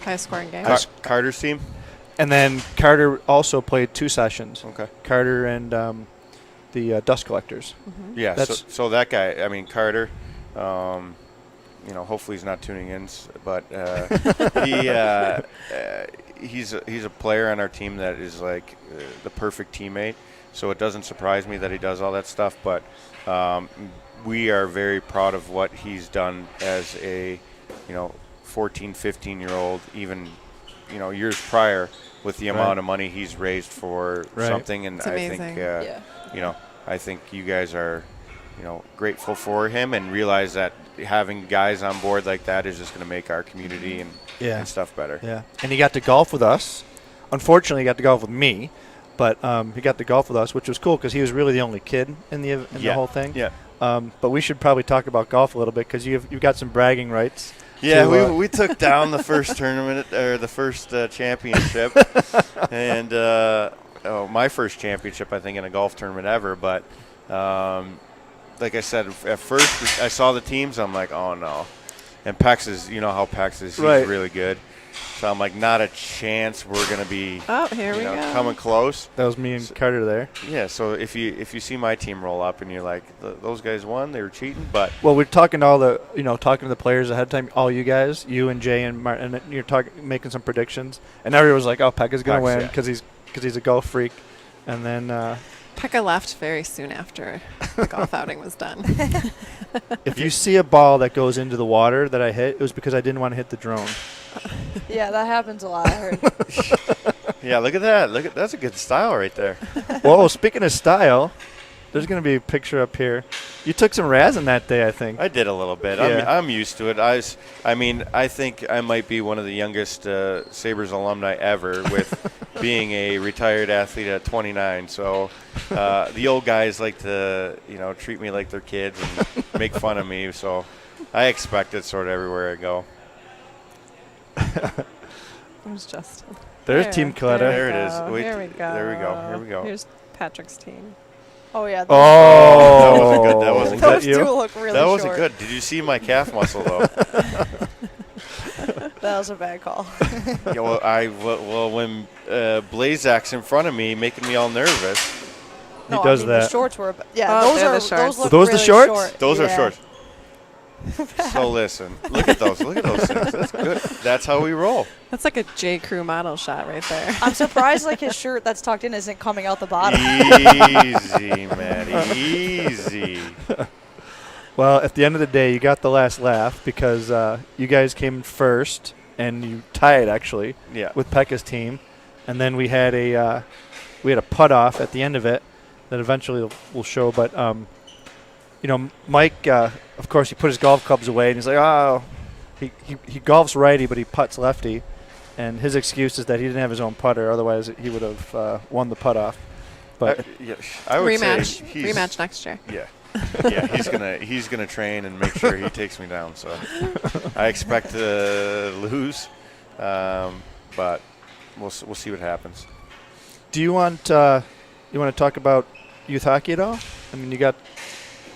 Highest scoring game. Carter's team. And then Carter also played 2 sessions. Okay. Carter and the Dust Collectors. Mm-hmm. Yeah. So that guy. Carter. hopefully he's not tuning in, but he's a player on our team that is like the perfect teammate. So it doesn't surprise me that he does all that stuff, but we are very proud of what he's done as a 14, 15-year-old, even years prior, with the amount of money he's raised for something. And I think I think you guys are grateful for him and realize that having guys on board like that is just going to make our community and stuff better. Yeah, and he got to golf with us. Unfortunately, he got to golf with me, but he got to golf with us, which was cool because he was really the only kid in the whole thing. Yeah. But we should probably talk about golf a little bit because you've got some bragging rights. Yeah, we took down the first tournament or the first championship, and my first championship I think in a golf tournament ever. But like I said, at first I saw the teams, I'm like, oh no. And Pex is, how Pex is, he's really good. So I'm like, not a chance we're going to be coming close. That was me and Carter there. Yeah, so if you see my team roll up and you're like, those guys won, they were cheating, but well, we're talking to all the talking to the players ahead of time, all you guys, you and Jay and Martin, and you're making some predictions, and everyone was like, oh, Pekka's going to win because he's a golf freak, and then Pekka left very soon after the golf outing was done. If you see a ball that goes into the water that I hit, it was because I didn't want to hit the drone. Yeah, that happens a lot, I heard. Yeah, look at that. That's a good style right there. Whoa, speaking of style, there's going to be a picture up here. You took some razzing that day, I think. I did a little bit. Yeah. I'm used to it. I think I might be one of the youngest Sabres alumni ever with being a retired athlete at 29. So the old guys like to, treat me like they're kids and make fun of me. So I expect it sort of everywhere I go. There's Justin. There's Team Kaleta. There it is. Here we go. There we go. Here we go. Here's Patrick's team. Oh, yeah. That wasn't good. Those two look really That wasn't short. good. Did you see my calf muscle, though? That was a bad call. Yeah, well, when Blazak's in front of me, making me all nervous. No, he does I mean, that. The shorts were. Yeah, Oh, those they're are the shorts. those look Those the really shorts? short. Those are Yeah. shorts. So listen, look at those. Look at those things. That's good. That's how we roll. That's like a J. Crew model shot right there. I'm surprised his shirt that's tucked in isn't coming out the bottom. Easy, Maddie. Easy. Well, at the end of the day, you got the last laugh because you guys came first and you tied actually with Pekka's team, and then we had a putt off at the end of it that eventually we'll show. But Mike, of course, he put his golf clubs away and he's like, oh, he golfs righty, but he putts lefty, and his excuse is that he didn't have his own putter, otherwise he would have won the putt off. But I would rematch next year. Yeah. Yeah, he's gonna train and make sure he takes me down. So I expect to lose, but we'll see what happens. Do you want to talk about youth hockey at all? I mean, you got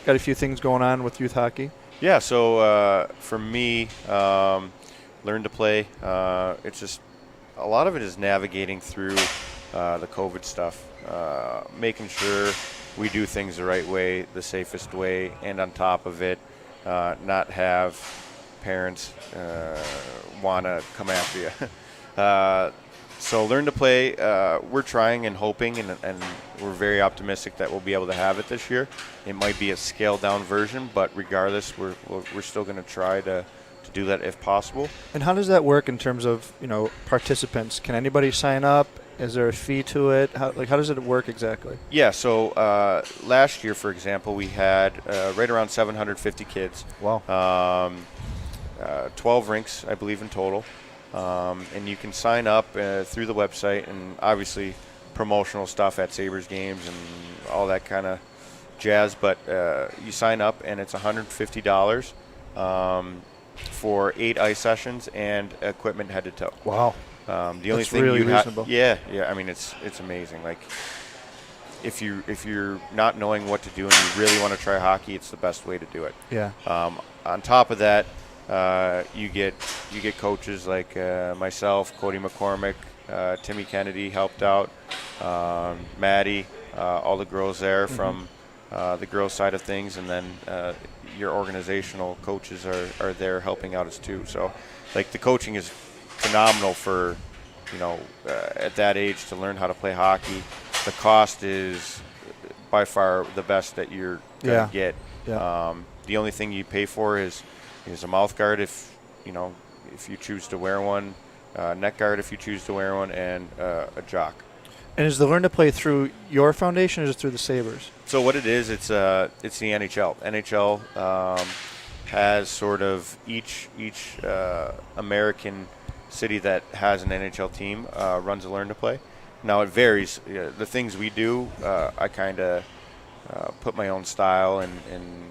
a few things going on with youth hockey. Yeah. So for me, learn to play. It's just a lot of it is navigating through the COVID stuff, making sure we do things the right way, the safest way, and on top of it, not have parents want to come after you. So learn to play. We're trying and hoping, and we're very optimistic that we'll be able to have it this year. It might be a scaled-down version, but regardless, we're still going to try to do that if possible. And how does that work in terms of participants? Can anybody sign up? Is there a fee to it? How does it work exactly? Yeah, so last year, for example, we had right around 750 kids. Wow. 12 rinks, I believe, in total. And you can sign up through the website, and obviously promotional stuff at Sabres games and all that kind of jazz. But you sign up, and it's $150 for 8 ice sessions and equipment head to toe. Wow. The only thing really you reasonable. Yeah. I mean, it's amazing. Like, if you're not knowing what to do and you really want to try hockey, it's the best way to do it. Yeah. On top of that, you get coaches like myself, Cody McCormick, Timmy Kennedy helped out, Maddie, all the girls there from the girls side of things, and then your organizational coaches are there helping out us too. So, like, the coaching is phenomenal for, at that age to learn how to play hockey. The cost is by far the best that you're going to get. Yeah. The only thing you pay for is a mouth guard if you choose to wear one, neck guard if you choose to wear one, and a jock. And is the Learn to Play through your foundation or is it through the Sabres? So what it is, it's the NHL. NHL has sort of each American city that has an NHL team runs a Learn to Play. Now it varies. The things we do, I kind of put my own style and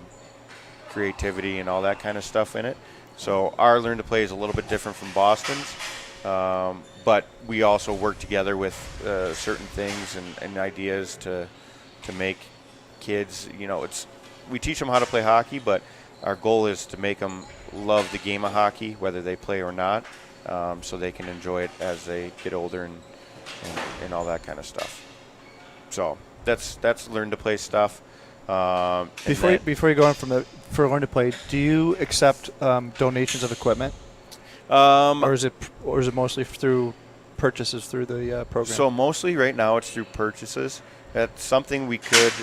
creativity and all that kind of stuff in it. So our Learn to Play is a little bit different from Boston's. But we also work together with certain things and ideas to make kids, we teach them how to play hockey, but our goal is to make them love the game of hockey, whether they play or not, so they can enjoy it as they get older and all that kind of stuff. So that's Learn to Play stuff. Before you go on for Learn to Play, do you accept donations of equipment? Or is it mostly through purchases through the program? So mostly right now it's through purchases. That's something we could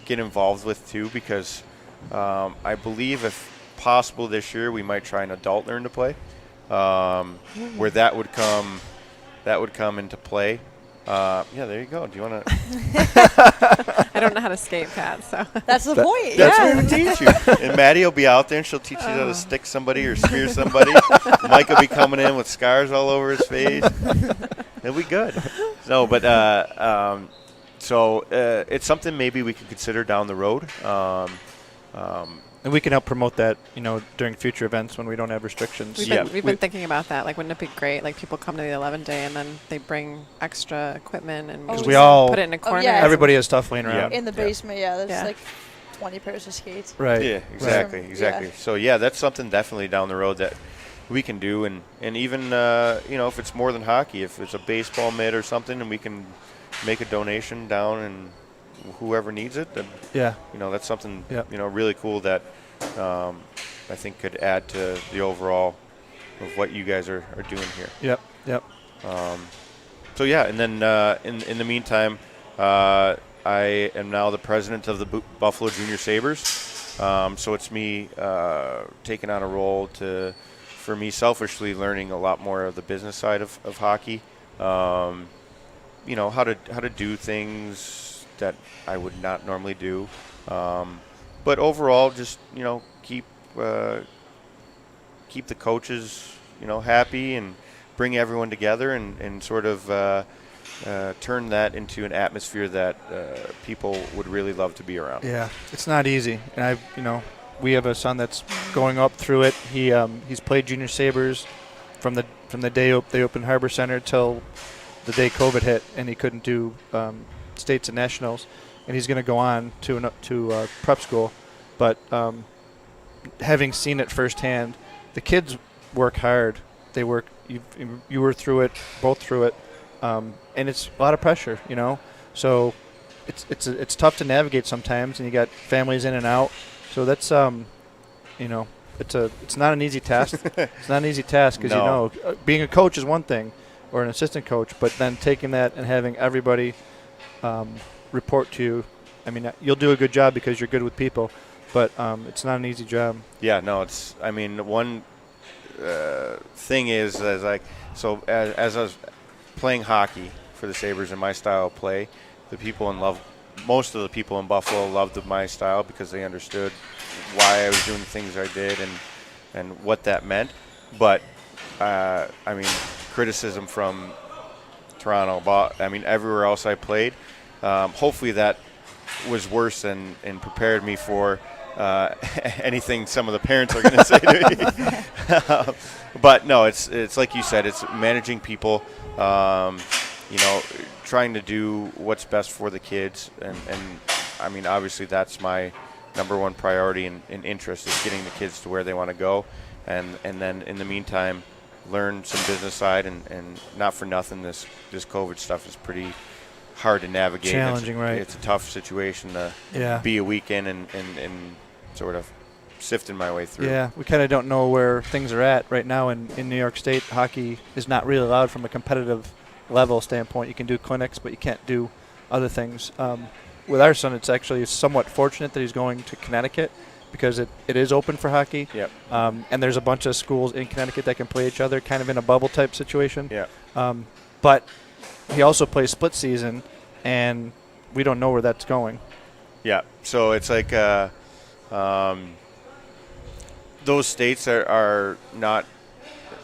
get involved with too, because I believe if possible this year we might try an adult Learn to Play, where that would come into play. Yeah, there you go. Do you want to? I don't know how to skate, Pat. So that's the point. That's what we teach you. And Maddie will be out there, and she'll teach you how to stick somebody or spear somebody. Mike will be coming in with scars all over his face. It'll be good. No, but so it's something maybe we could consider down the road. And we can help promote that, during future events when we don't have restrictions. We've been thinking about that. Like, wouldn't it be great? Like, people come to the 11 day and then they bring extra equipment and we all put it in a corner. Everybody has stuff laying around. In the basement, there's like 20 pairs of skates. Right. Yeah, exactly. Yeah. So that's something definitely down the road that we can do, and even if it's more than hockey, if it's a baseball mitt or something, and we can make a donation down and whoever needs it, then that's something really cool that I think could add to the overall of what you guys are doing here. Yep. So and then in the meantime, I am now the president of the Buffalo Junior Sabres. So it's me taking on a role for me selfishly learning a lot more of the business side of hockey. How to do things that I would not normally do, but overall, just keep the coaches happy and bring everyone together and sort of turn that into an atmosphere that people would really love to be around. Yeah, it's not easy, and we have a son that's going up through it. He's played Junior Sabres from the day they opened Harbor Center till the day COVID hit, and he couldn't do states and nationals, and he's going to go on to prep school. But having seen it firsthand, the kids work hard. They work. You were through it, both through it, and it's a lot of pressure, So it's tough to navigate sometimes, and you got families in and out. So that's it's not an easy task. It's not an easy task because being a coach is one thing, or an assistant coach, but then taking that and having everybody report to you. I mean, you'll do a good job because you're good with people, but it's not an easy job. Yeah, no, it's. I mean, one thing is as I was playing hockey for the Sabres in my style of play, most of the people in Buffalo loved my style because they understood why I was doing the things I did and what that meant. But I mean, criticism from Toronto, everywhere else I played. Hopefully that was worse and prepared me for anything some of the parents are going to say to me. But no, it's like you said, it's managing people, trying to do what's best for the kids. And I mean, obviously that's my number one priority and interest is getting the kids to where they want to go. And then in the meantime, learn some business side and not for nothing, this COVID stuff is pretty hard to navigate. Challenging, right? It's a tough situation to be a weekend and sort of sifting my way through. Yeah, we kind of don't know where things are at right now in New York State. Hockey is not really allowed from a competitive level standpoint. You can do clinics, but you can't do other things. With our son, it's actually somewhat fortunate that he's going to Connecticut because it is open for hockey. Yep. And there's a bunch of schools in Connecticut that can play each other, kind of in a bubble type situation. Yeah. But he also plays split season, and we don't know where that's going. Yeah. So it's like those states are not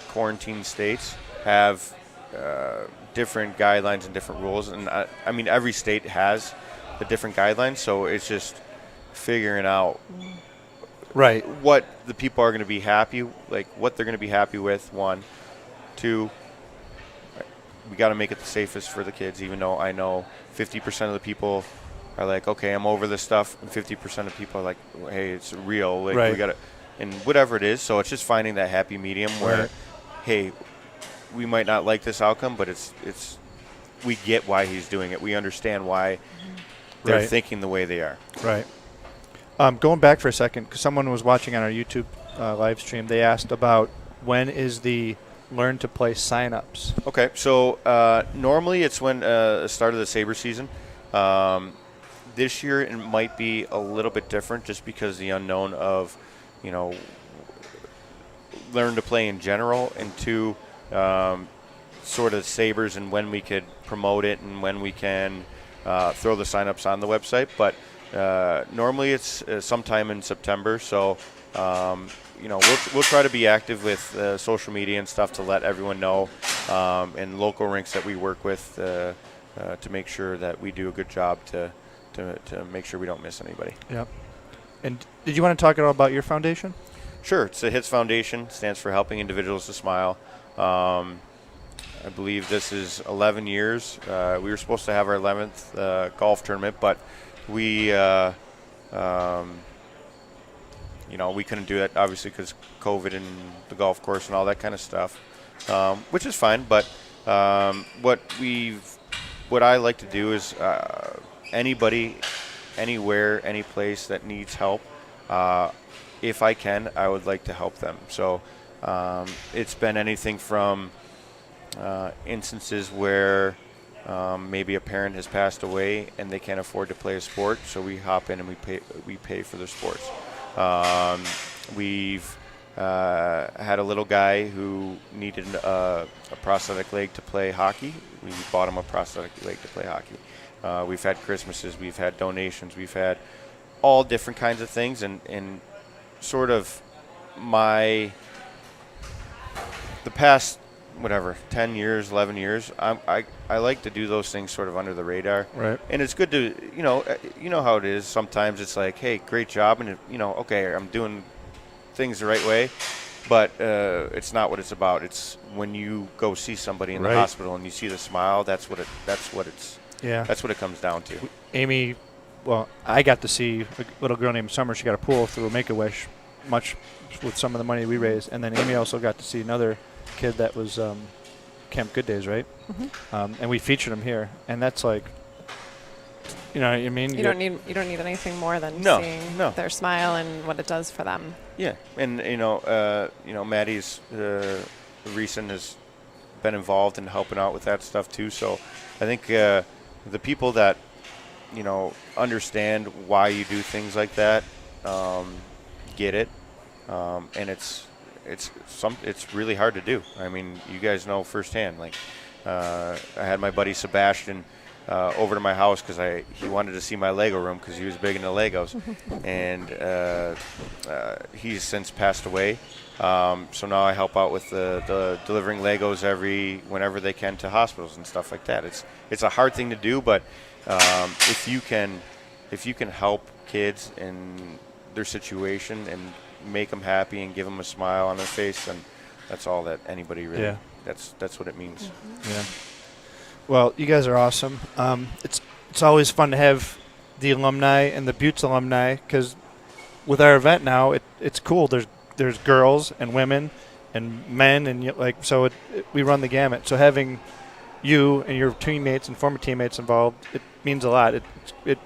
quarantine states, have different guidelines and different rules. And I mean, every state has the different guidelines. So it's just figuring out what the people are going to be happy, like what they're going to be happy with. 1, 2, we got to make it the safest for the kids, even though I know 50% of the people are like, okay, I'm over this stuff, and 50% of people are like, hey, it's real, like we got to, and whatever it is. So it's just finding that happy medium where, hey, we might not like this outcome, but it's we get why he's doing it. We understand why they're thinking the way they are. Right. Going back for a second, because someone was watching on our YouTube live stream, they asked about when is the Learn to Play sign-ups. Okay, so normally it's when the start of the Sabre season. This year it might be a little bit different just because the unknown of, Learn to Play in general, and 2, sort of Sabres and when we could promote it and when we can throw the sign-ups on the website. But normally it's sometime in September, so we'll try to be active with social media and stuff to let everyone know, and local rinks that we work with to make sure that we do a good job to make sure we don't miss anybody. Yep. And did you want to talk at all about your foundation? Sure. It's the HITS Foundation. Stands for Helping Individuals to Smile. I believe this is 11 years. We were supposed to have our 11th golf tournament, but we we couldn't do that, obviously, because COVID and the golf course and all that kind of stuff, which is fine. But what I like to do is anybody, anywhere, any place that needs help, if I can, I would like to help them. So it's been anything from instances where maybe a parent has passed away and they can't afford to play a sport, so we hop in and we pay for their sports. We've had a little guy who needed a prosthetic leg to play hockey. We bought him a prosthetic leg to play hockey. We've had Christmases, we've had donations, we've had all different kinds of things, and sort of the past 10 years, 11 years, I like to do those things sort of under the radar. Right. And it's good to, you know how it is. Sometimes it's like, hey, great job, and okay, I'm doing things the right way, but it's not what it's about. It's when you go see somebody in the hospital and you see the smile, that's what it comes down to. Amy, well, I got to see a little girl named Summer. She got a pool through a Make-A-Wish, much with some of the money we raised, and then Amy also got to see another kid that was Camp Good Days, right? Mm-hmm. And we featured him here, and that's like, you know what I mean? You don't need anything more than seeing their smile and what it does for them. Yeah, and Maddie's recent has been involved in helping out with that stuff too. So I think the people that understand why you do things like that get it, and it's really hard to do. I mean, you guys know firsthand. Like, I had my buddy Sebastian over to my house because he wanted to see my Lego room because he was big into Legos, and he's since passed away. So now I help out with the delivering Legos whenever they can to hospitals and stuff like that. It's a hard thing to do, but if you can help kids in their situation and make them happy and give them a smile on their face, then that's all that anybody really. Yeah. That's what it means. Mm-hmm. Yeah. Well, you guys are awesome. It's always fun to have the alumni and the Buttes alumni because with our event now, it's cool. There's girls and women and men and we run the gamut. So having you and your teammates and former teammates involved, it means a lot. It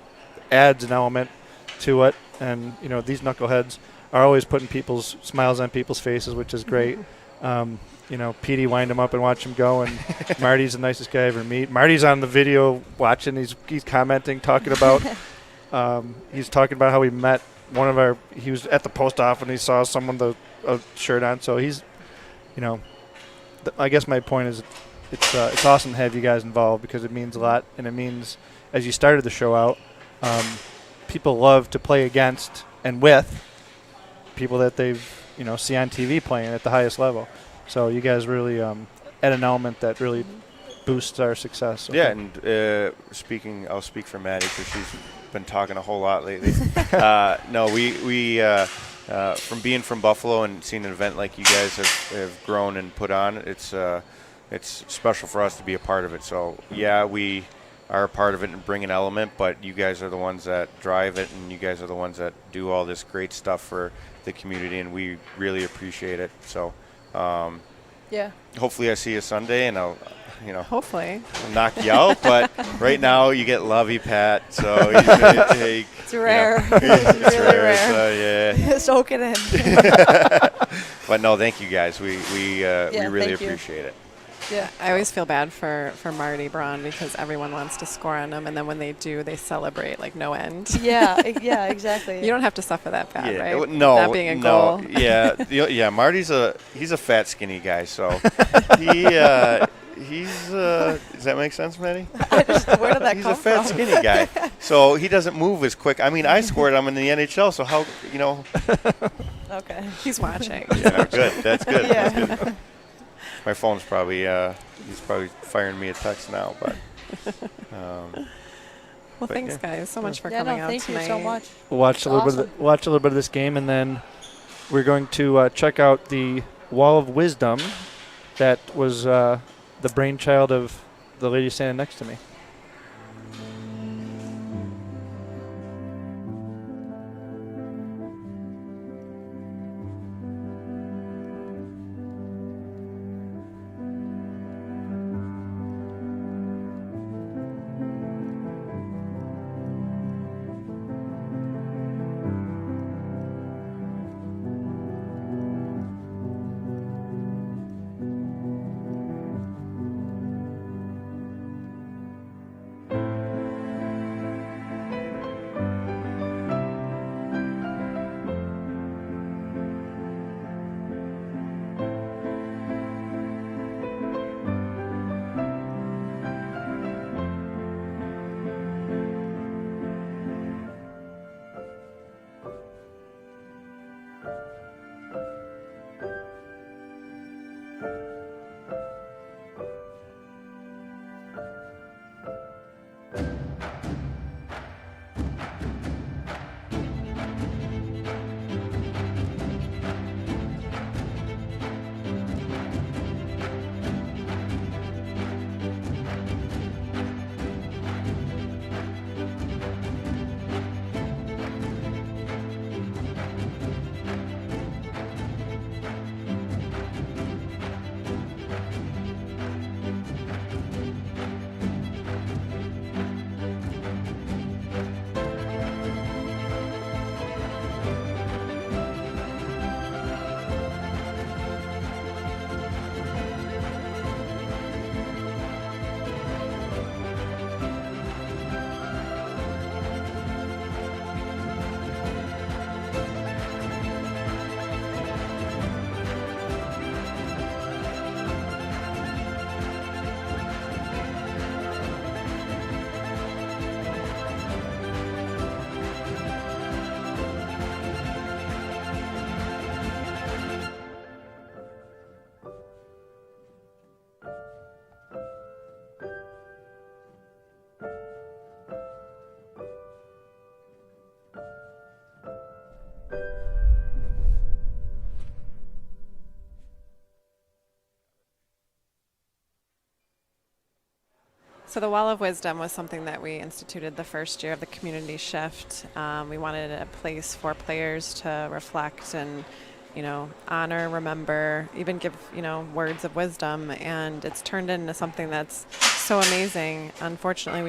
adds an element to and these knuckleheads are always putting people's smiles on people's faces, which is great. Petey wind him up and watch him go, and Marty's the nicest guy I ever meet. Marty's on the video watching. He's commenting, talking about. He's talking about how he met he was at the post office and he saw someone with a shirt on. So he's, I guess my point is, it's awesome to have you guys involved because it means a lot, and it means, as you started the show out, people love to play against and with people that they've see on TV playing at the highest level. So you guys really add an element that really boosts our success. So yeah, and I'll speak for Maddie because she's been talking a whole lot lately. No, we from being from Buffalo and seeing an event like you guys have grown and put on, it's special for us to be a part of it. So yeah, we are a part of it and bring an element, but you guys are the ones that drive it, and you guys are the ones that do all this great stuff for the community, and we really appreciate it. So yeah, hopefully I see you Sunday, and I'll hopefully I'll knock you out. But right now you get Lovey Pat, so he's gonna take. It's rare. It's really rare. So yeah. Soak it in. But no, thank you guys. We really appreciate it. Yeah, I always feel bad for Marty Braun because everyone wants to score on him, and then when they do, they celebrate like no end. Yeah, exactly. You don't have to suffer that bad, Yeah, right? no, That being a goal. Yeah. Marty's he's a fat, skinny guy, so he's. Does that make sense, Maddie? Where did that he's come a fat, from? skinny guy, so he doesn't move as quick. I mean, I scored him in the NHL, so how Okay. He's watching. Yeah, good. That's good. Yeah. That's good. My phone's probably he's probably firing me a text now, but. Well, thanks, guys, so much for Yeah, coming no, out thank tonight. you so much. We'll watch a little bit of this game, and then we're going to check out the Wall of Wisdom that was the brainchild of the lady standing next to me. So the Wall of Wisdom was something that we instituted the first year of the community shift. We wanted a place for players to reflect and, honor, remember, even give, words of wisdom. And it's turned into something that's so amazing. Unfortunately,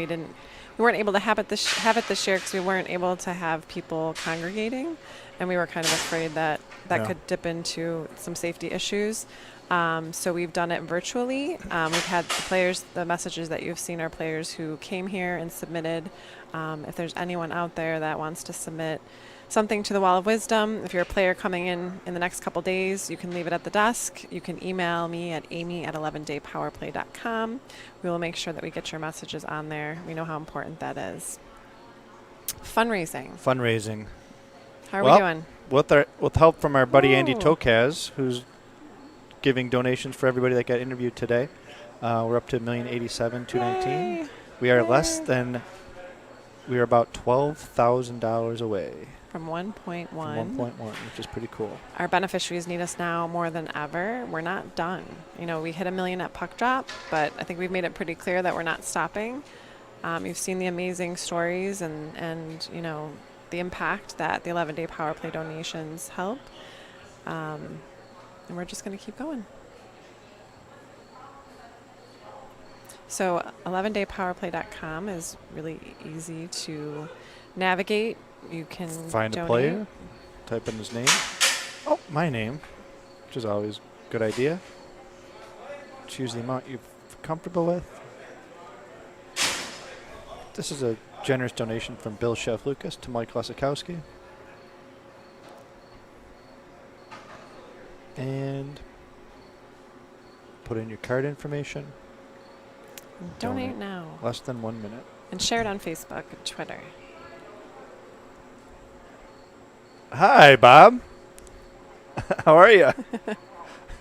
we weren't able to have it this year because we weren't able to have people congregating, and we were kind of afraid that could dip into some safety issues. So we've done it virtually. We've had the messages that you've seen are players who came here and submitted. If there's anyone out there that wants to submit something to the Wall of Wisdom, if you're a player coming in the next couple days, you can leave it at the desk. You can email me at amy@11daypowerplay.com. We will make sure that we get your messages on there. We know how important that is. Fundraising. How are we doing? With help from our buddy Andy Tokaz, who's giving donations for everybody that got interviewed today. We're up to $1,087,219. We are about $12,000 away. From 1.1. From 1.1, which is pretty cool. Our beneficiaries need us now more than ever. We're not done. We hit $1 million at puck drop, but I think we've made it pretty clear that we're not stopping. You've seen the amazing stories and the impact that the 11-day power play donations help. And we're just going to keep going. So 11daypowerplay.com is really easy to navigate. You can find donate. A player, type in his name. Oh, my name, which is always a good idea. Choose the amount you're comfortable with. This is a generous donation from Bill Chef Lucas to Mike Lasikowski. And put in your card information. Donate now. Less than 1 minute. And share it on Facebook and Twitter. Hi, Bob. How are you?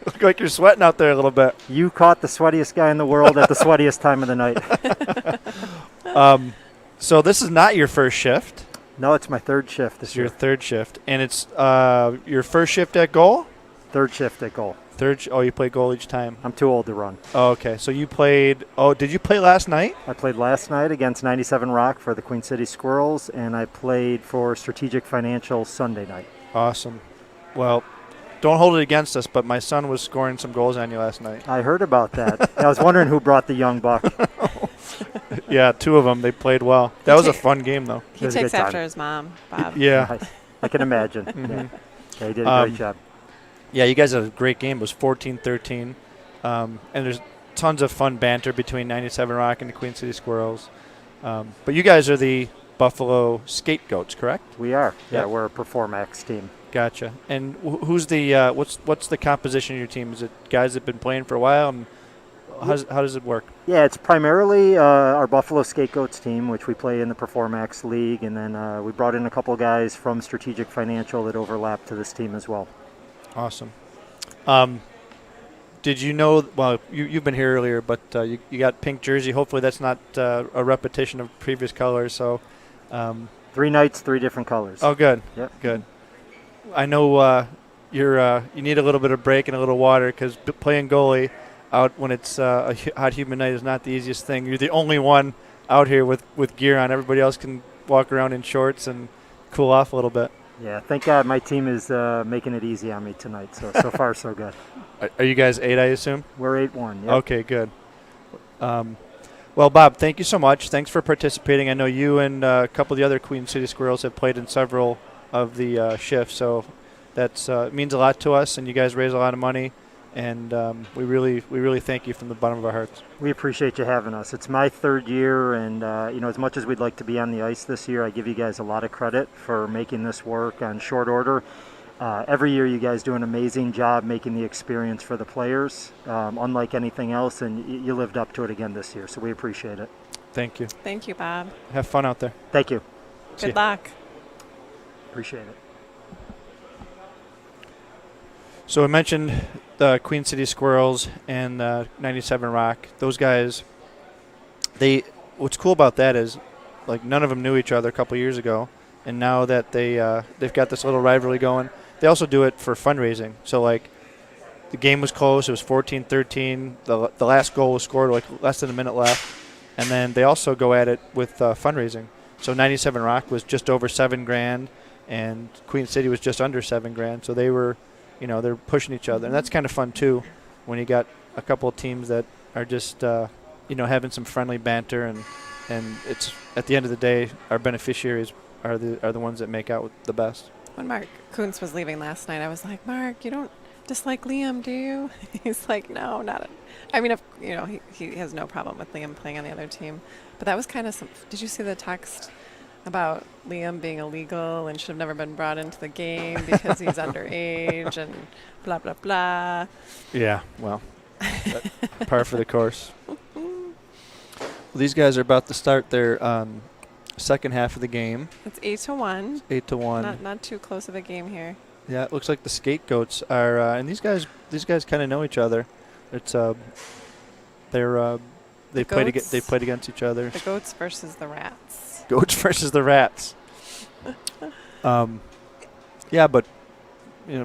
Look like you're sweating out there a little bit. You caught the sweatiest guy in the world at the sweatiest time of the night. So this is not your first shift. No, it's my third shift this year. Your third shift. And it's your first shift at goal? Third shift at goal. You play goal each time? I'm too old to run. Oh, okay. So you played did you play last night? I played last night against 97 Rock for the Queen City Squirrels, and I played for Strategic Financial Sunday night. Awesome. Well, don't hold it against us, but my son was scoring some goals on you last night. I heard about that. I was wondering who brought the young buck. Yeah, two of them. They played well. That was a fun game, though. He takes after his mom, Bob. Yeah. I can imagine. Mm-hmm. Yeah, he did a great job. Yeah, you guys had a great game. It was 14-13. And there's tons of fun banter between 97 Rock and the Queen City Squirrels. But you guys are the Buffalo Scapegoats, correct? We are. Yeah, Yep. we're a Performax team. Gotcha. And who's the what's the composition of your team? Is it guys that have been playing for a while? And how does it work? Yeah, it's primarily our Buffalo Scapegoats team, which we play in the Performax League, and then we brought in a couple guys from Strategic Financial that overlap to this team as well. Awesome. Did you know, well, you've been here earlier, but you got pink jersey. Hopefully that's not a repetition of previous colors. So 3 nights, 3 different colors. Oh, good. Yep. Good. I know you need a little bit of break and a little water because playing goalie out when it's a hot, humid night is not the easiest thing. You're the only one out here with gear on. Everybody else can walk around in shorts and cool off a little bit. Yeah, thank God my team is making it easy on me tonight. So far, so good. Are you guys 8, I assume? We're 8-1, yeah. Okay, good. Well, Bob, thank you so much. Thanks for participating. I know you and a couple of the other Queen City Squirrels have played in several of the shifts, so that's means a lot to us, and you guys raise a lot of money, and we really thank you from the bottom of our hearts. We appreciate you having us. It's my 3rd year, and as much as we'd like to be on the ice this year, I give you guys a lot of credit for making this work on short order. Every year you guys do an amazing job making the experience for the players, unlike anything else, and you lived up to it again this year, so we appreciate it. Thank you. Thank you, Bob. Have fun out there. Thank you. Good luck. Appreciate it. So I mentioned the Queen City Squirrels and 97 Rock. Those guys, what's cool about that is, like, none of them knew each other a couple years ago, and now that they've got this little rivalry going, they also do it for fundraising. So, like, the game was close. It was 14-13. The last goal was scored like less than a minute left, and then they also go at it with fundraising. So 97 Rock was just over $7,000, and Queen City was just under $7,000. So they were, they're pushing each other, and that's kind of fun too, when you got a couple of teams that are just, having some friendly banter and and it's at the end of the day, our beneficiaries are the ones that make out the best. When Mark Kuntz was leaving last night, I was like, Mark, you don't dislike Liam, do you? He's like, no, not at. I mean, he has no problem with Liam playing on the other team, but that was kind of some. Did you see the text about Liam being illegal and should have never been brought into the game because he's underage and blah blah blah? Yeah, well, par for the course. Well, these guys are about to start their second half of the game. It's 8-1. 8-1. Not too close of a game here. Yeah, it looks like the scapegoats are, and these guys kind of know each other. It's they played against each other. The goats versus the rats. Goats versus the rats. Yeah, but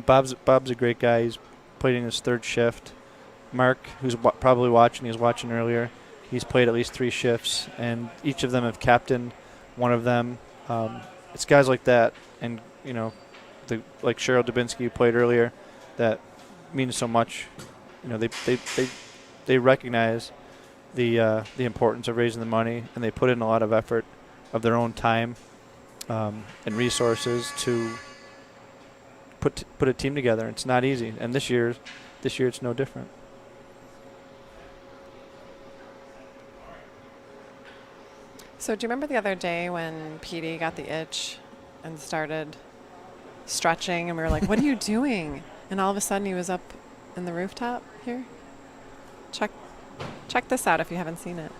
Bob's a great guy. He's played in his third shift. Mark, who's probably watching, he was watching earlier. He's played at least 3 shifts, and each of them have captained one of them. It's guys like that, and like Cheryl Dubinsky, who played earlier, that means so much. They recognize the importance of raising the money, and they put in a lot of effort of their own time and resources to put a team together. It's not easy, and this year it's no different. So do you remember the other day when Petey got the itch and started stretching, and we were like, what are you doing? And all of a sudden he was up in the rooftop here. Check this out if you haven't seen it.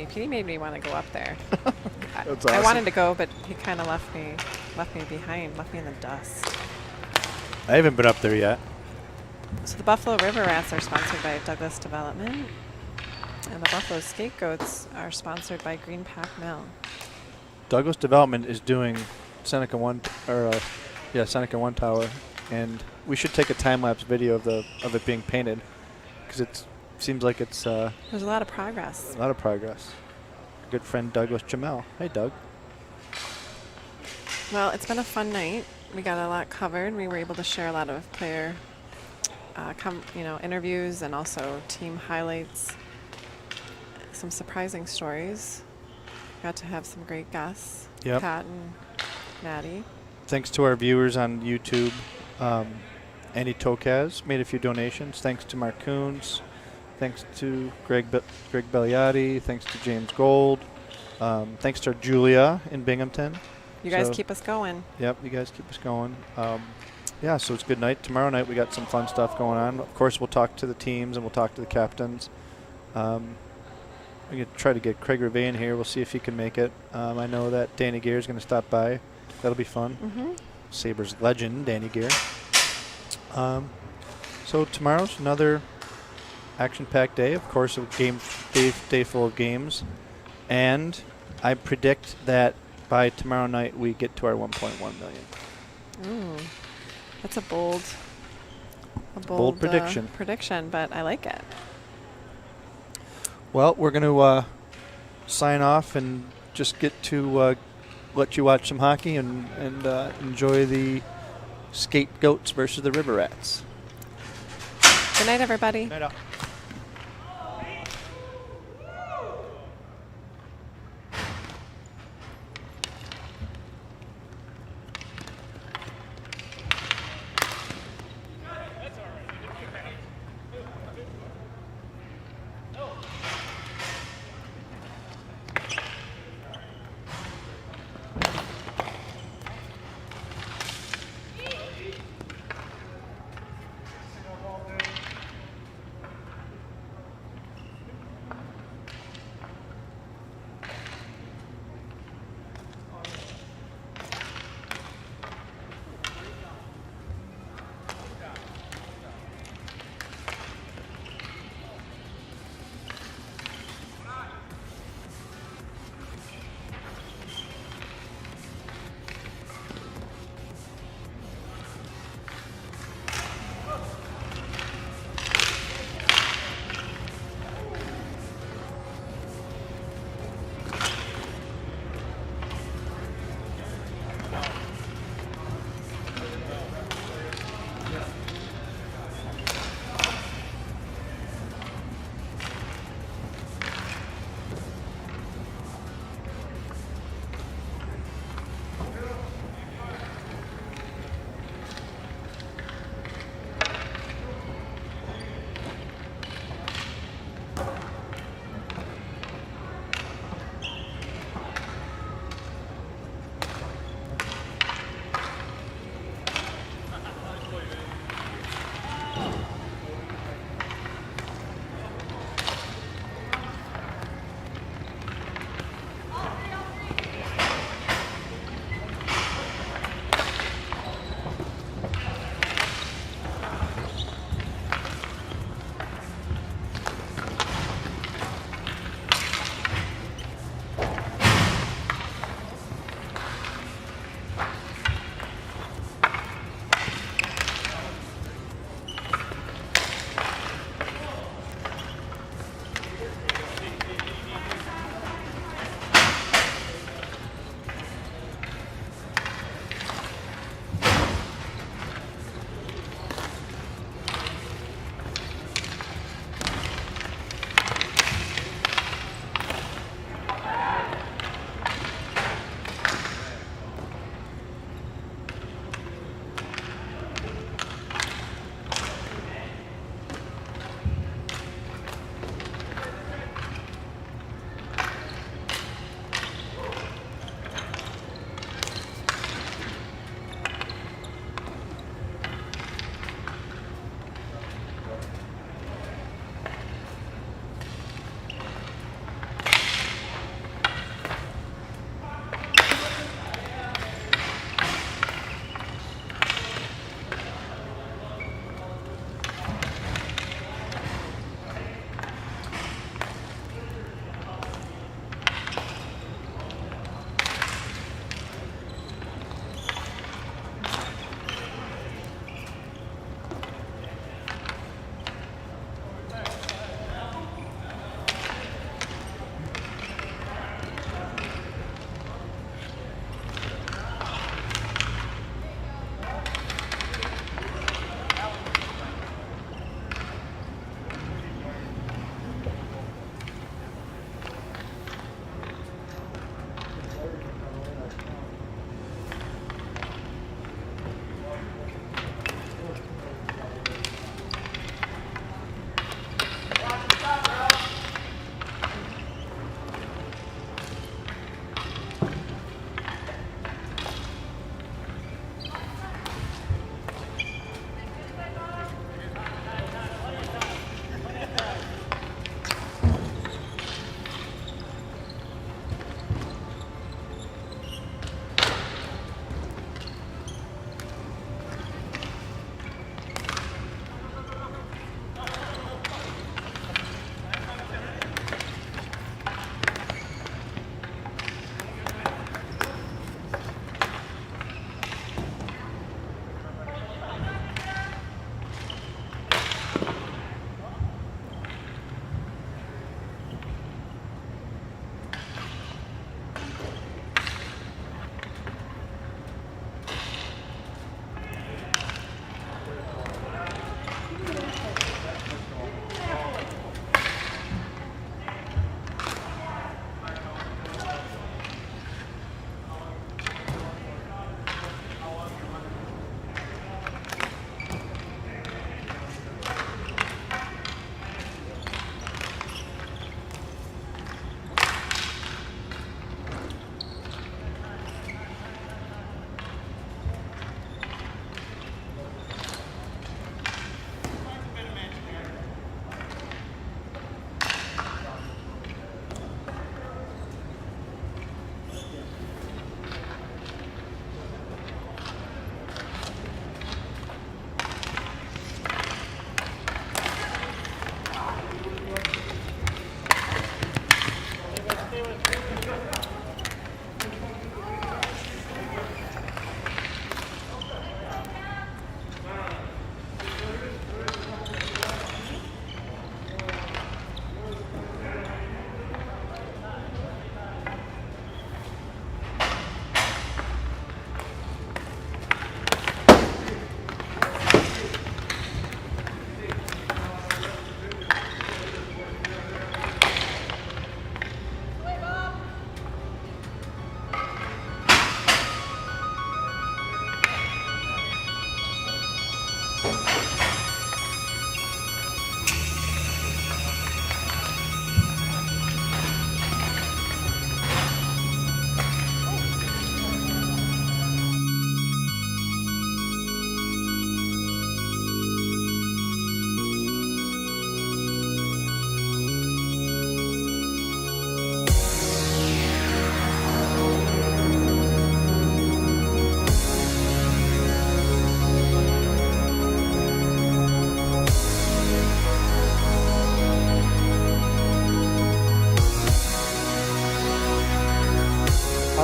Petey made me want to go up there. That's I awesome. wanted to go, but he kind of left me behind, left me in the dust. I haven't been up there yet. So the Buffalo River Rats are sponsored by Douglas Development, and the Buffalo Scapegoats are sponsored by Green Pack Mill. Douglas Development is doing Seneca 1 Tower, and we should take a time-lapse video of it being painted, because it seems like it's there's a lot of progress. A lot of progress. Good friend Douglas Jamel. Hey, Doug. Well, it's been a fun night. We got a lot covered. We were able to share a lot of player interviews and also team highlights. Some surprising stories. Got to have some great guests. Yep. Pat and Maddie. Thanks to our viewers on YouTube. Andy Tokaz made a few donations. Thanks to Mark Kuntz. Thanks to Greg Belliati. Thanks to James Gold. Thanks to Julia in Binghamton. You guys keep us going. Yep, you guys keep us going. Yeah, so it's a good night. Tomorrow night we got some fun stuff going on. Of course, we'll talk to the teams and we'll talk to the captains. We're going to try to get Craig Revay in here. We'll see if he can make it. I know that Danny Gear is going to stop by. That'll be fun. Mm-hmm. Sabres legend, Danny Gear. So tomorrow's another action-packed day. Of course, a day full of games. And I predict that by tomorrow night we get to our 1.1 million. Ooh, that's a bold prediction. Prediction, but I like it. Well, we're going to sign off and just get to let you watch some hockey and enjoy the Scapegoats versus the River-ettes. Good night, everybody. Night out.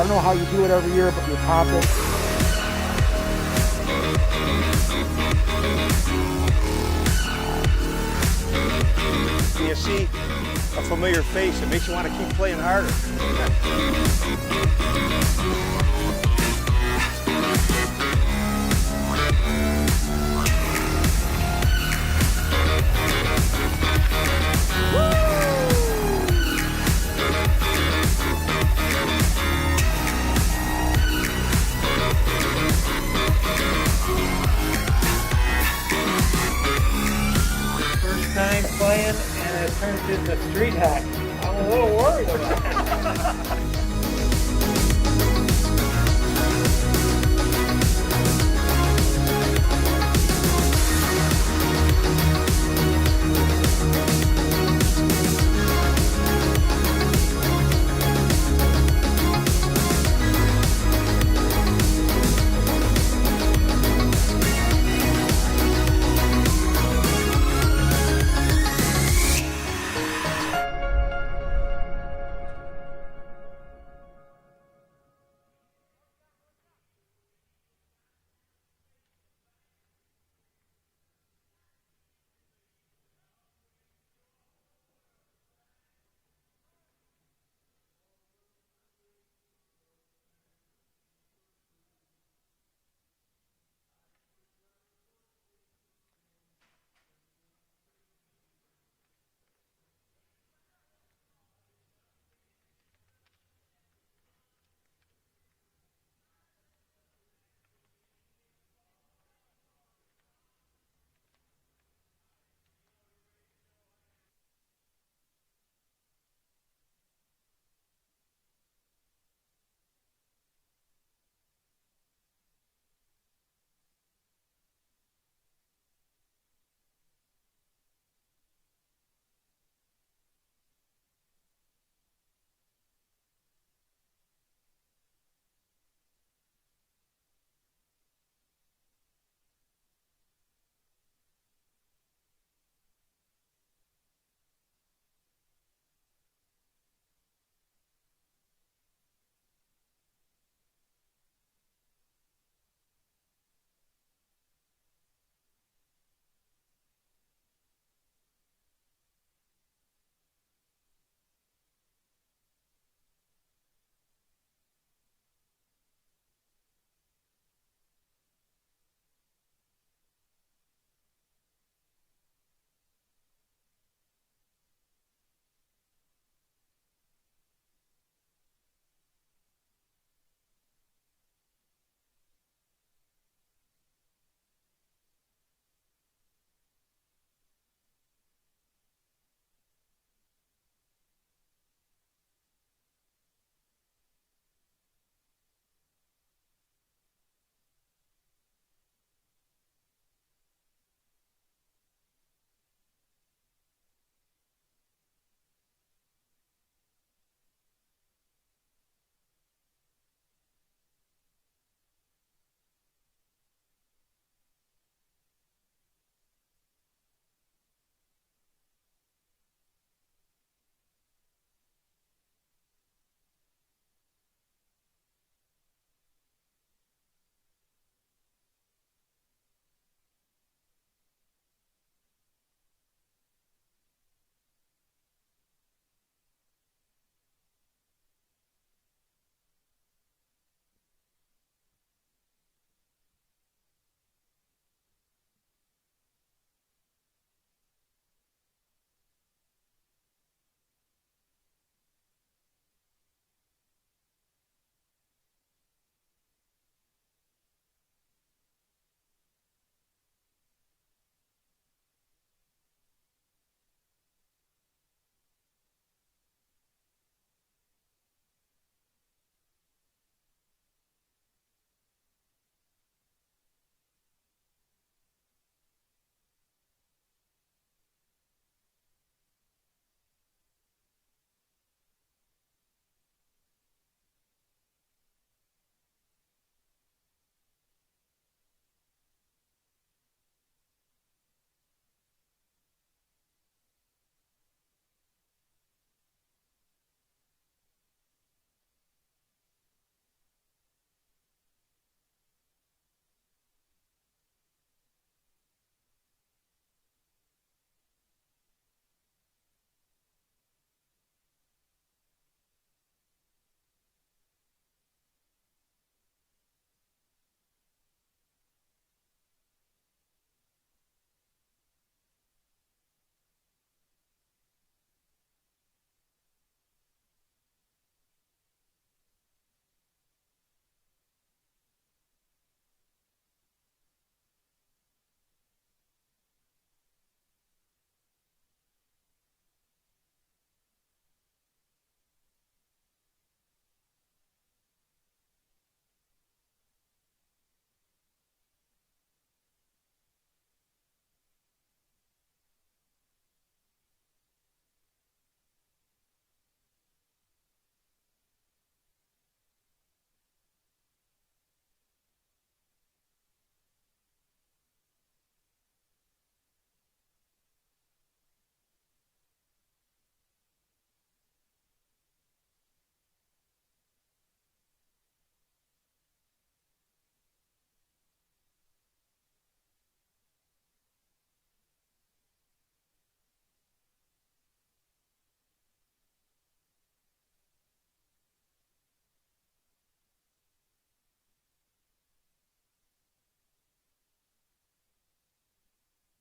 don't know how you do it every year, but you pop it. When you see a familiar face, it makes you want to keep playing harder. First time playing and it turns into street hack. I'm a little worried about it.